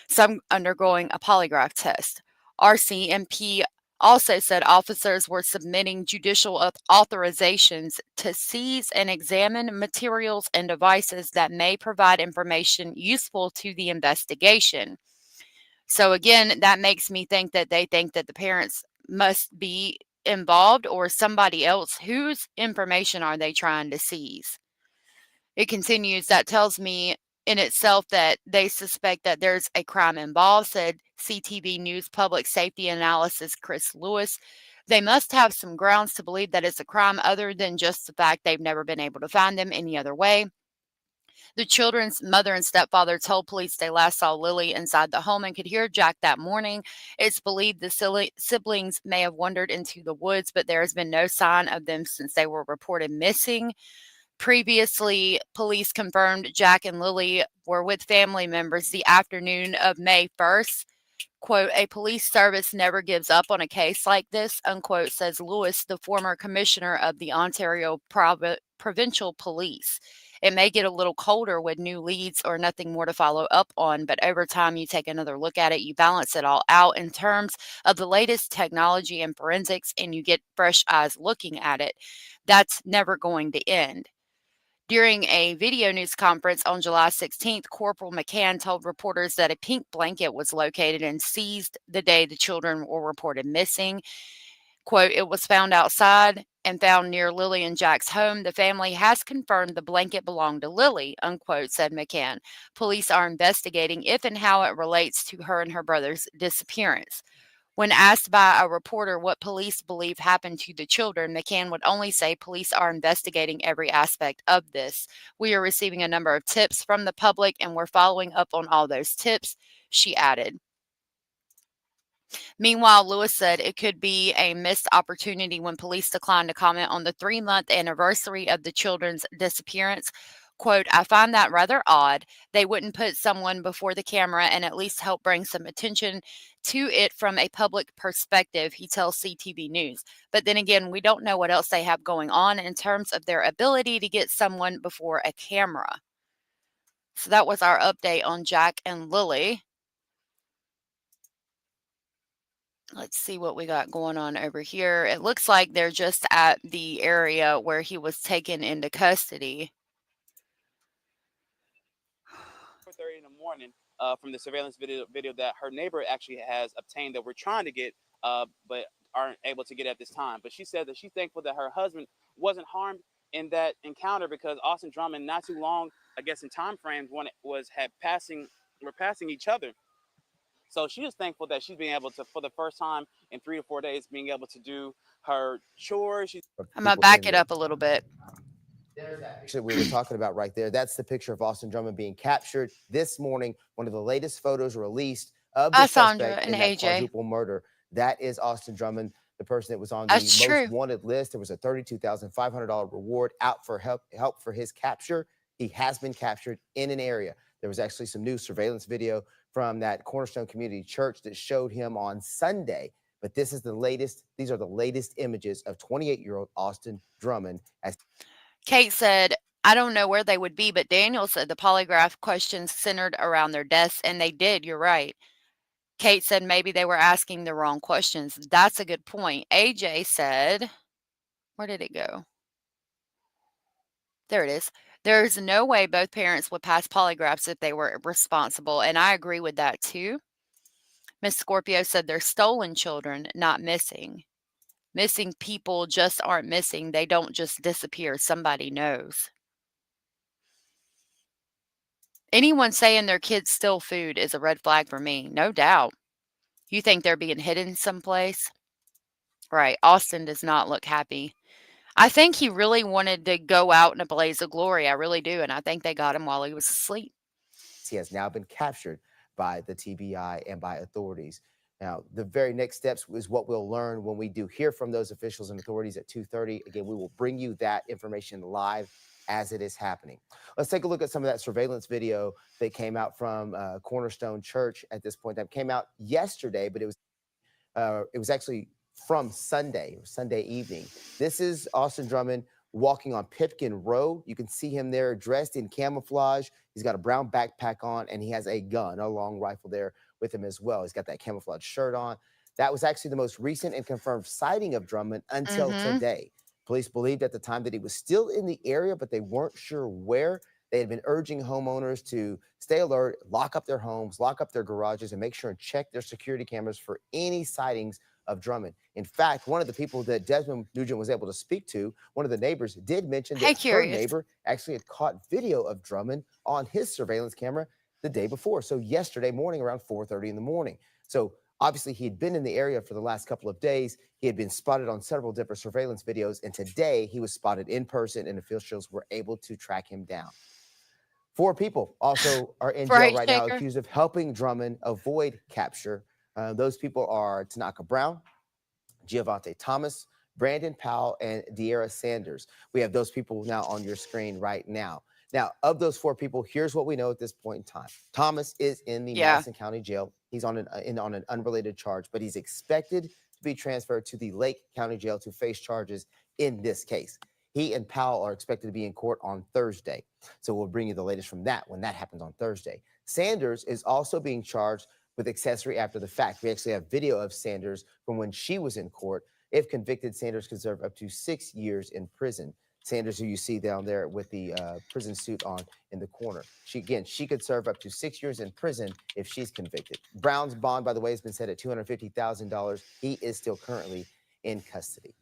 some undergoing a polygraph test. RCMP also said officers were submitting judicial authorizations to seize and examine materials and devices that may provide information useful to the investigation. So again, that makes me think that they think that the parents must be involved or somebody else. Whose information are they trying to seize? It continues, that tells me in itself that they suspect that there's a crime involved, said CTV News public safety analyst Chris Lewis. They must have some grounds to believe that it's a crime other than just the fact they've never been able to find them any other way. The children's mother and stepfather told police they last saw Lilly inside the home and could hear Jack that morning. It's believed the siblings may have wandered into the woods, but there has been no sign of them since they were reported missing. Previously, police confirmed Jack and Lilly were with family members the afternoon of May 1st. Quote, a police service never gives up on a case like this, unquote, says Lewis, the former commissioner of the Ontario Provincial Police. It may get a little colder with new leads or nothing more to follow up on, but over time you take another look at it, you balance it all out in terms of the latest technology and forensics, and you get fresh eyes looking at it. That's never going to end. During a video news conference on July 16th, Corporal McCann told reporters that a pink blanket was located and seized the day the children were reported missing. Quote, it was found outside and found near Lilly and Jack's home. The family has confirmed the blanket belonged to Lilly, unquote, said McCann. Police are investigating if and how it relates to her and her brother's disappearance. When asked by a reporter what police believe happened to the children, McCann would only say police are investigating every aspect of this. We are receiving a number of tips from the public and we're following up on all those tips, she added. Meanwhile, Lewis said it could be a missed opportunity when police declined to comment on the 3-month anniversary of the children's disappearance. Quote, I find that rather odd. They wouldn't put someone before the camera and at least help bring some attention to it from a public perspective, he tells CTV News. But then again, we don't know what else they have going on in terms of their ability to get someone before a camera. So that was our update on Jack and Lilly. Let's see what we got going on over here. It looks like they're just at the area where he was taken into custody. 4:30 in the morning from the surveillance video that her neighbor actually has obtained that we're trying to get, but aren't able to get at this time. But she said that she's thankful that her husband wasn't harmed in that encounter because Austin Drummond, not too long, I guess, in time frames when it were passing each other. So she is thankful that she's being able to, for the first time in 3 to 4 days, being able to do her chores. I'm going to back it up a little bit. There's that picture we were talking about right there. That's the picture of Austin Drummond being captured this morning. One of the latest photos released of the suspect in that quadruple murder. That is Austin Drummond, the person that was on the most wanted list. There was a $32,500 reward out for help for his capture. He has been captured in an area. There was actually some new surveillance video from that Cornerstone Community Church that showed him on Sunday. But this is the latest. These are the latest images of 28-year-old Austin Drummond. Kate said, I don't know where they would be, but Daniel said the polygraph questions centered around their deaths, and they did. You're right. Kate said maybe they were asking the wrong questions. That's a good point. AJ said, where did it go? There it is. There's no way both parents would pass polygraphs if they were responsible, and I agree with that too. Miss Scorpio said they're stolen children, not missing. Missing people just aren't missing. They don't just disappear. Somebody knows. Anyone saying their kids steal food is a red flag for me, no doubt. You think they're being hidden someplace? Right. Austin does not look happy. I think he really wanted to go out in a blaze of glory. I really do. And I think they got him while he was asleep. He has now been captured by the TBI and by authorities. Now, the very next steps is what we'll learn when we do hear from those officials and authorities at 2:30. Again, we will bring you that information live as it is happening. Let's take a look at some of that surveillance video that came out from Cornerstone Church at this point. That came out yesterday, but it was actually from Sunday evening. This is Austin Drummond walking on Pipkin Road. You can see him there dressed in camouflage. He's got a brown backpack on, and he has a gun, a long rifle there with him as well. He's got that camouflage shirt on. That was actually the most recent and confirmed sighting of Drummond until today. Police believed at the time that he was still in the area, but they weren't sure where. They had been urging homeowners to stay alert, lock up their homes, lock up their garages, and make sure and check their security cameras for any sightings of Drummond. In fact, one of the people that Desmond Nugent was able to speak to, one of the neighbors, did mention that her neighbor actually had caught video of Drummond on his surveillance camera the day before. So yesterday morning around 4:30 in the morning. So obviously he had been in the area for the last couple of days. He had been spotted on several different surveillance videos. And today he was spotted in person and officials were able to track him down. 4 people also are in jail right now accused of helping Drummond avoid capture. Those people are Tanaka Brown, Giovante Thomas, Brandon Powell, and Derrah Sanders. We have those people now on your screen right now. Now, of those 4 people, here's what we know at this point in time. Thomas is in the Madison County Jail. He's on an unrelated charge, but he's expected to be transferred to the Lake County Jail to face charges in this case. He and Powell are expected to be in court on Thursday. So we'll bring you the latest from that when that happens on Thursday. Sanders is also being charged with accessory after the fact. We actually have video of Sanders from when she was in court. If convicted, Sanders could serve up to 6 years in prison. Sanders, who you see down there with the prison suit on in the corner. She could serve up to 6 years in prison if she's convicted. Brown's bond, by the way, has been set at $250,000. He is still currently in custody.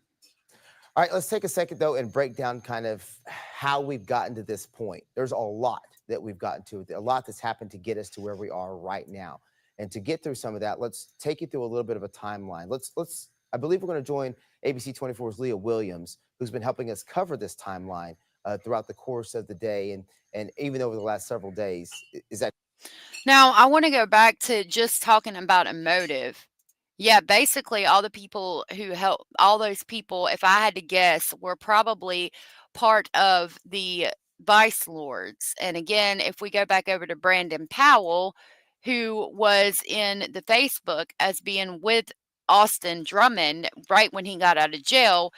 All right, let's take a second, though, and break down kind of how we've gotten to this point. There's a lot that we've gotten to, a lot that's happened to get us to where we are right now. And to get through some of that, let's take you through a little bit of a timeline. I believe we're going to join ABC 24's Leah Williams, who's been helping us cover this timeline throughout the course of the day and even over the last several days. Is that? Now, I want to go back to just talking about a motive. Yeah, basically all the people who helped, all those people, if I had to guess, were probably part of the vice lords. And again, if we go back over to Brandon Powell, who was in the Facebook as being with Austin Drummond right when he got out of jail,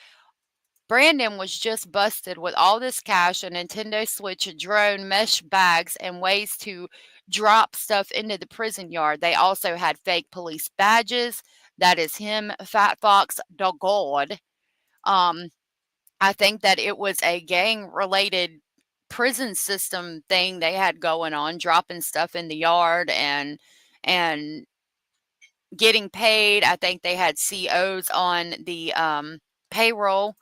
Brandon was just busted with all this cash, a Nintendo Switch, a drone, mesh bags, and ways to drop stuff into the prison yard. They also had fake police badges. That is him, Fat Fox, the God. I think that it was a gang-related prison system thing they had going on, dropping stuff in the yard and getting paid. I think they had COs on the payroll.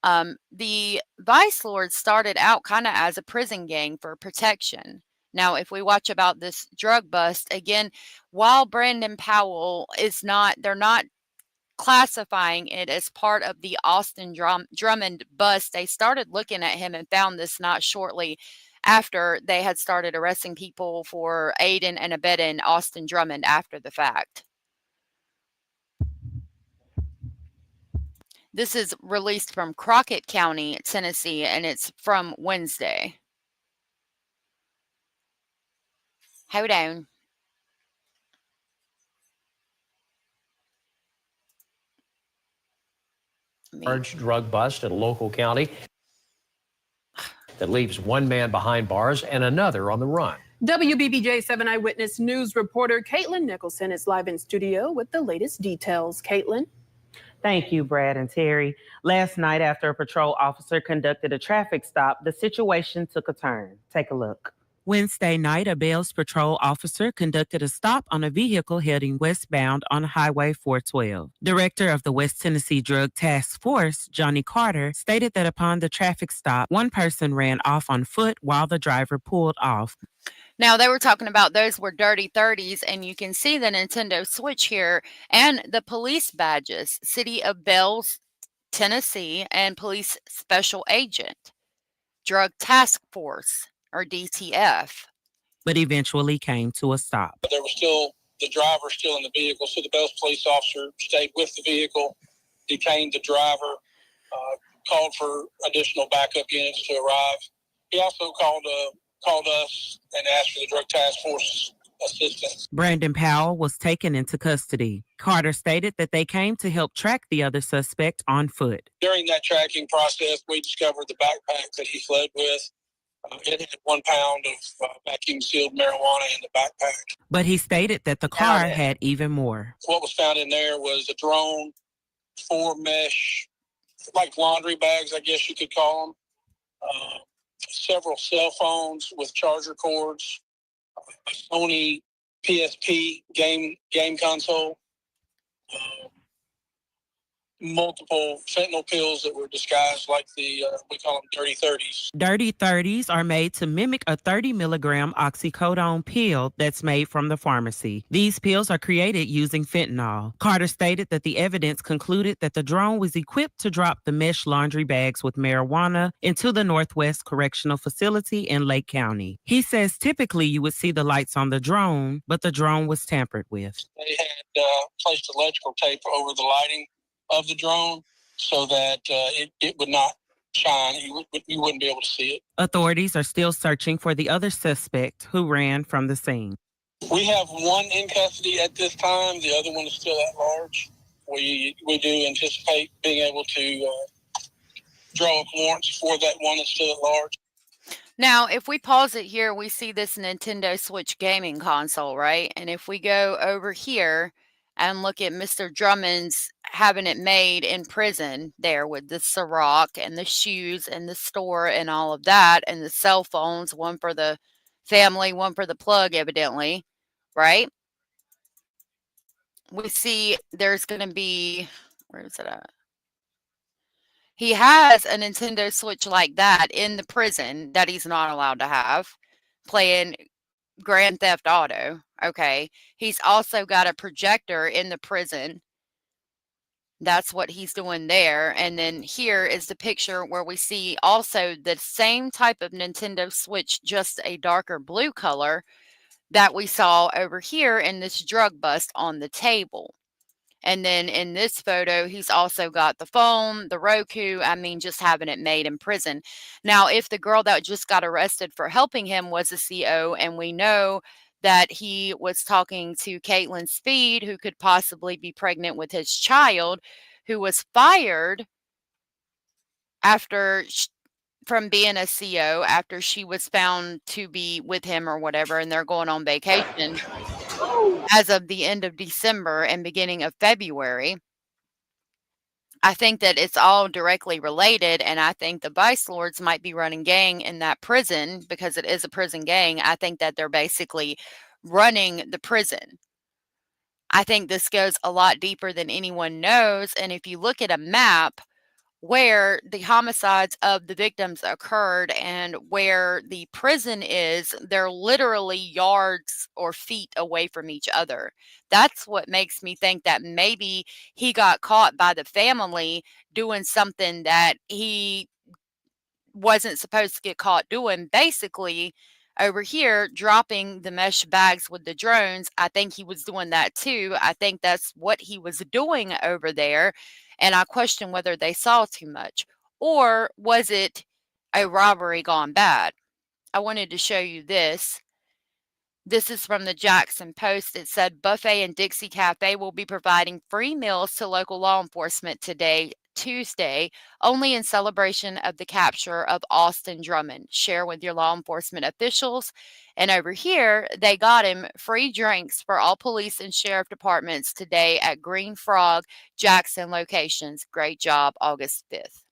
The Vice Lords started out kind of as a prison gang for protection. Now, if we watch about this drug bust, again, while Brandon Powell is not, they're not classifying it as part of the Austin Drummond bust. They started looking at him and found this not shortly after they had started arresting people for aiding and abetting Austin Drummond after the fact. This is released from Crockett County, Tennessee, and it's from Wednesday. Hold on. Large drug bust in a local county that leaves one man behind bars and another on the run. WBBJ 7 Eyewitness News reporter Caitlin Nicholson is live in studio with the latest details. Caitlin? Thank you, Brad and Terry. Last night, after a patrol officer conducted a traffic stop, the situation took a turn. Take a look. Wednesday night, a Bells patrol officer conducted a stop on a vehicle heading westbound on Highway 412. Director of the West Tennessee Drug Task Force, Johnny Carter, stated that upon the traffic stop, one person ran off on foot while the driver pulled off. Now, they were talking about those were dirty 30s, and you can see the Nintendo Switch here and the police badges, City of Bells, Tennessee, and Police Special Agent, Drug Task Force, or DTF. But eventually came to a stop. There was still the driver still in the vehicle, so the Bells police officer stayed with the vehicle, detained the driver, called for additional backup units to arrive. He also called us and asked for the drug task force assistance. Brandon Powell was taken into custody. Carter stated that they came to help track the other suspect on foot. During that tracking process, we discovered the backpack that he fled with. It had 1 pound of vacuum sealed marijuana in the backpack. But he stated that the car had even more. What was found in there was a drone, 4 mesh, like laundry bags, I guess you could call them, several cell phones with charger cords, a Sony PSP game console, multiple fentanyl pills that were disguised like we call them dirty 30s. Dirty 30s are made to mimic a 30 milligram oxycodone pill that's made from the pharmacy. These pills are created using fentanyl. Carter stated that the evidence concluded that the drone was equipped to drop the mesh laundry bags with marijuana into the Northwest Correctional Facility in Lake County. He says typically you would see the lights on the drone, but the drone was tampered with. They had placed electrical tape over the lighting of the drone so that it would not shine. You wouldn't be able to see it. Authorities are still searching for the other suspect who ran from the scene. We have one in custody at this time. The other one is still at large. We do anticipate being able to draw up warrants for that one that's still at large. Now, if we pause it here, we see this Nintendo Switch gaming console, right? And if we go over here and look at Mr. Drummond's having it made in prison there with the Ciroc and the shoes and the store and all of that, and the cell phones, one for the family, one for the plug, evidently, right? We see there's going to be, where is it at? He has a Nintendo Switch like that in the prison that he's not allowed to have, playing Grand Theft Auto. Okay. He's also got a projector in the prison. That's what he's doing there. And then here is the picture where we see also the same type of Nintendo Switch, just a darker blue color that we saw over here in this drug bust on the table. And then in this photo, he's also got the phone, the Roku, just having it made in prison. Now, if the girl that just got arrested for helping him was a CO, and we know that he was talking to Caitlin Speed, who could possibly be pregnant with his child, who was fired from being a CO after she was found to be with him or whatever, and they're going on vacation as of the end of December and beginning of February. I think that it's all directly related, and I think the Vice Lords might be running gang in that prison because it is a prison gang. I think that they're basically running the prison. I think this goes a lot deeper than anyone knows, and if you look at a map where the homicides of the victims occurred and where the prison is, they're literally yards or feet away from each other. That's what makes me think that maybe he got caught by the family doing something that he wasn't supposed to get caught doing. Basically, over here, dropping the mesh bags with the drones, I think he was doing that too. I think that's what he was doing over there. And I question whether they saw too much. Or was it a robbery gone bad? I wanted to show you this. This is from the Jackson Post. It said Buffet and Dixie Cafe will be providing free meals to local law enforcement today Tuesday, only in celebration of the capture of Austin Drummond. Share with your law enforcement officials. And over here, they got him free drinks for all police and sheriff departments today at Green Frog, Jackson locations. Great job, August 5th.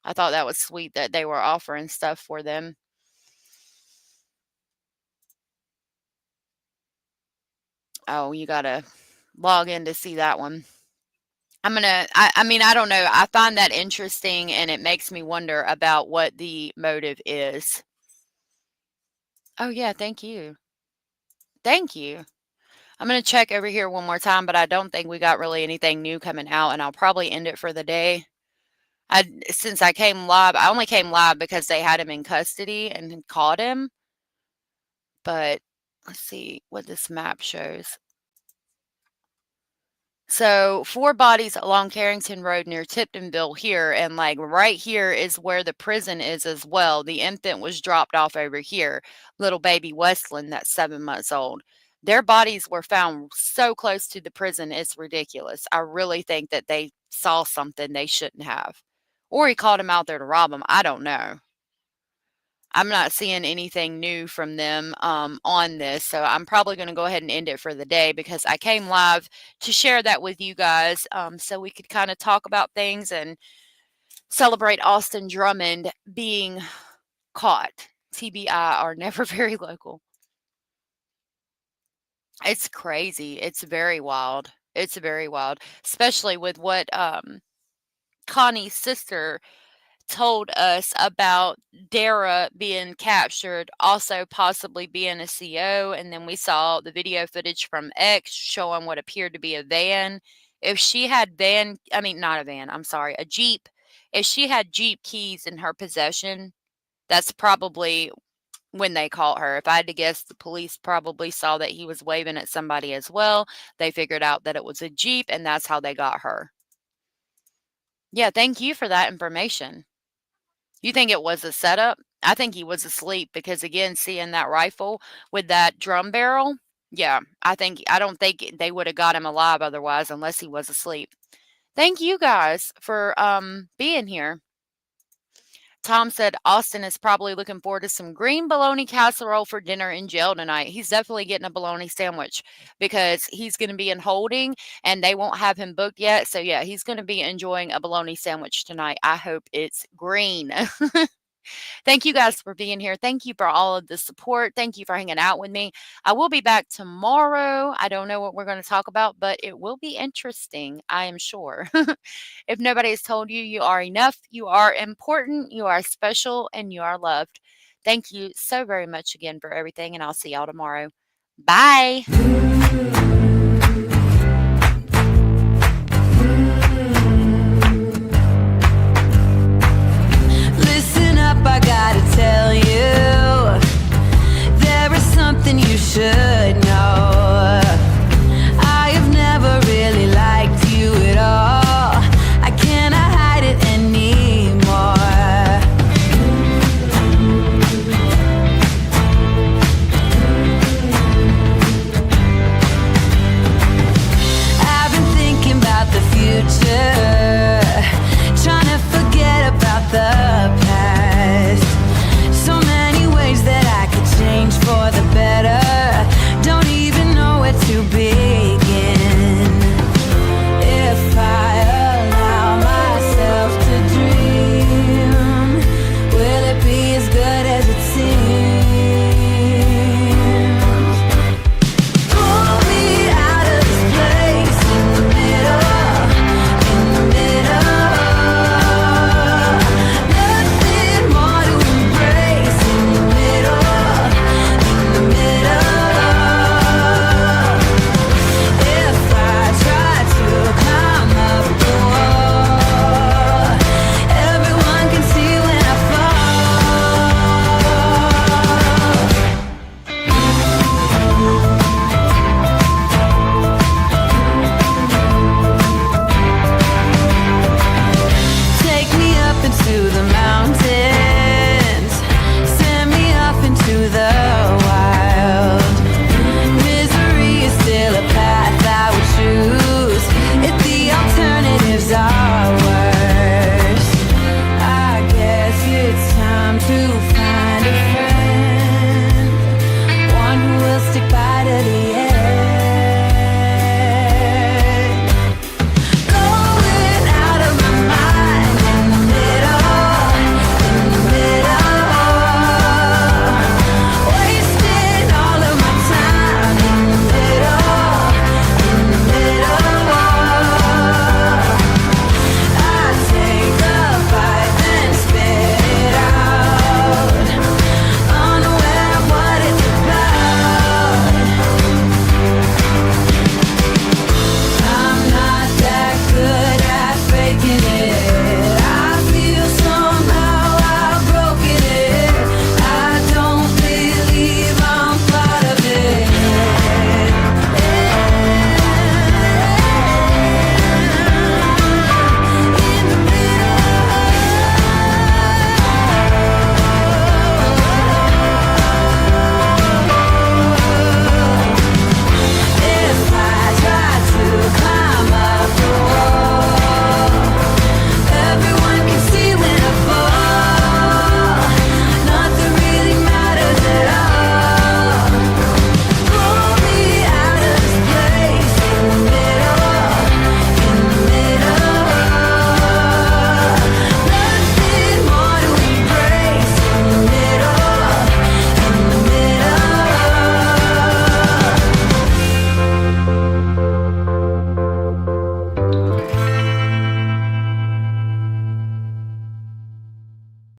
I thought that was sweet that they were offering stuff for them. Oh, you got to log in to see that one. I mean, I don't know. I find that interesting, and it makes me wonder about what the motive is. Oh, yeah, thank you. Thank you. I'm going to check over here one more time, but I don't think we got really anything new coming out, and I'll probably end it for the day. Since I came live, I only came live because they had him in custody and caught him. But let's see what this map shows. So 4 bodies along Carrington Road near Tiptonville here, and like right here is where the prison is as well. The infant was dropped off over here, little baby Westland, that's 7 months old. Their bodies were found so close to the prison, it's ridiculous. I really think that they saw something they shouldn't have. Or he called him out there to rob him. I don't know. I'm not seeing anything new from them on this, so I'm probably going to go ahead and end it for the day because I came live to share that with you guys so we could kind of talk about things and celebrate Austin Drummond being caught. TBI are never very local. It's crazy. It's very wild. It's very wild, especially with what Connie's sister told us about Derrah being captured, also possibly being a CO. And then we saw the video footage from X showing what appeared to be a van. If she had a Jeep. If she had Jeep keys in her possession, that's probably when they caught her. If I had to guess, the police probably saw that he was waving at somebody as well. They figured out that it was a Jeep, and that's how they got her. Yeah, thank you for that information. You think it was a setup? I think he was asleep because, again, seeing that rifle with that drum barrel, yeah, I don't think they would have got him alive otherwise unless he was asleep. Thank you guys for being here. Tom said Austin is probably looking forward to some green bologna casserole for dinner in jail tonight. He's definitely getting a bologna sandwich because he's going to be in holding and they won't have him booked yet. So, yeah, he's going to be enjoying a bologna sandwich tonight. I hope it's green. Thank you guys for being here. Thank you for all of the support. Thank you for hanging out with me. I will be back tomorrow. I don't know what we're going to talk about, but it will be interesting, I am sure. If nobody has told you, you are enough, you are important, you are special, and you are loved. Thank you so very much again for everything, and I'll see y'all tomorrow. Bye.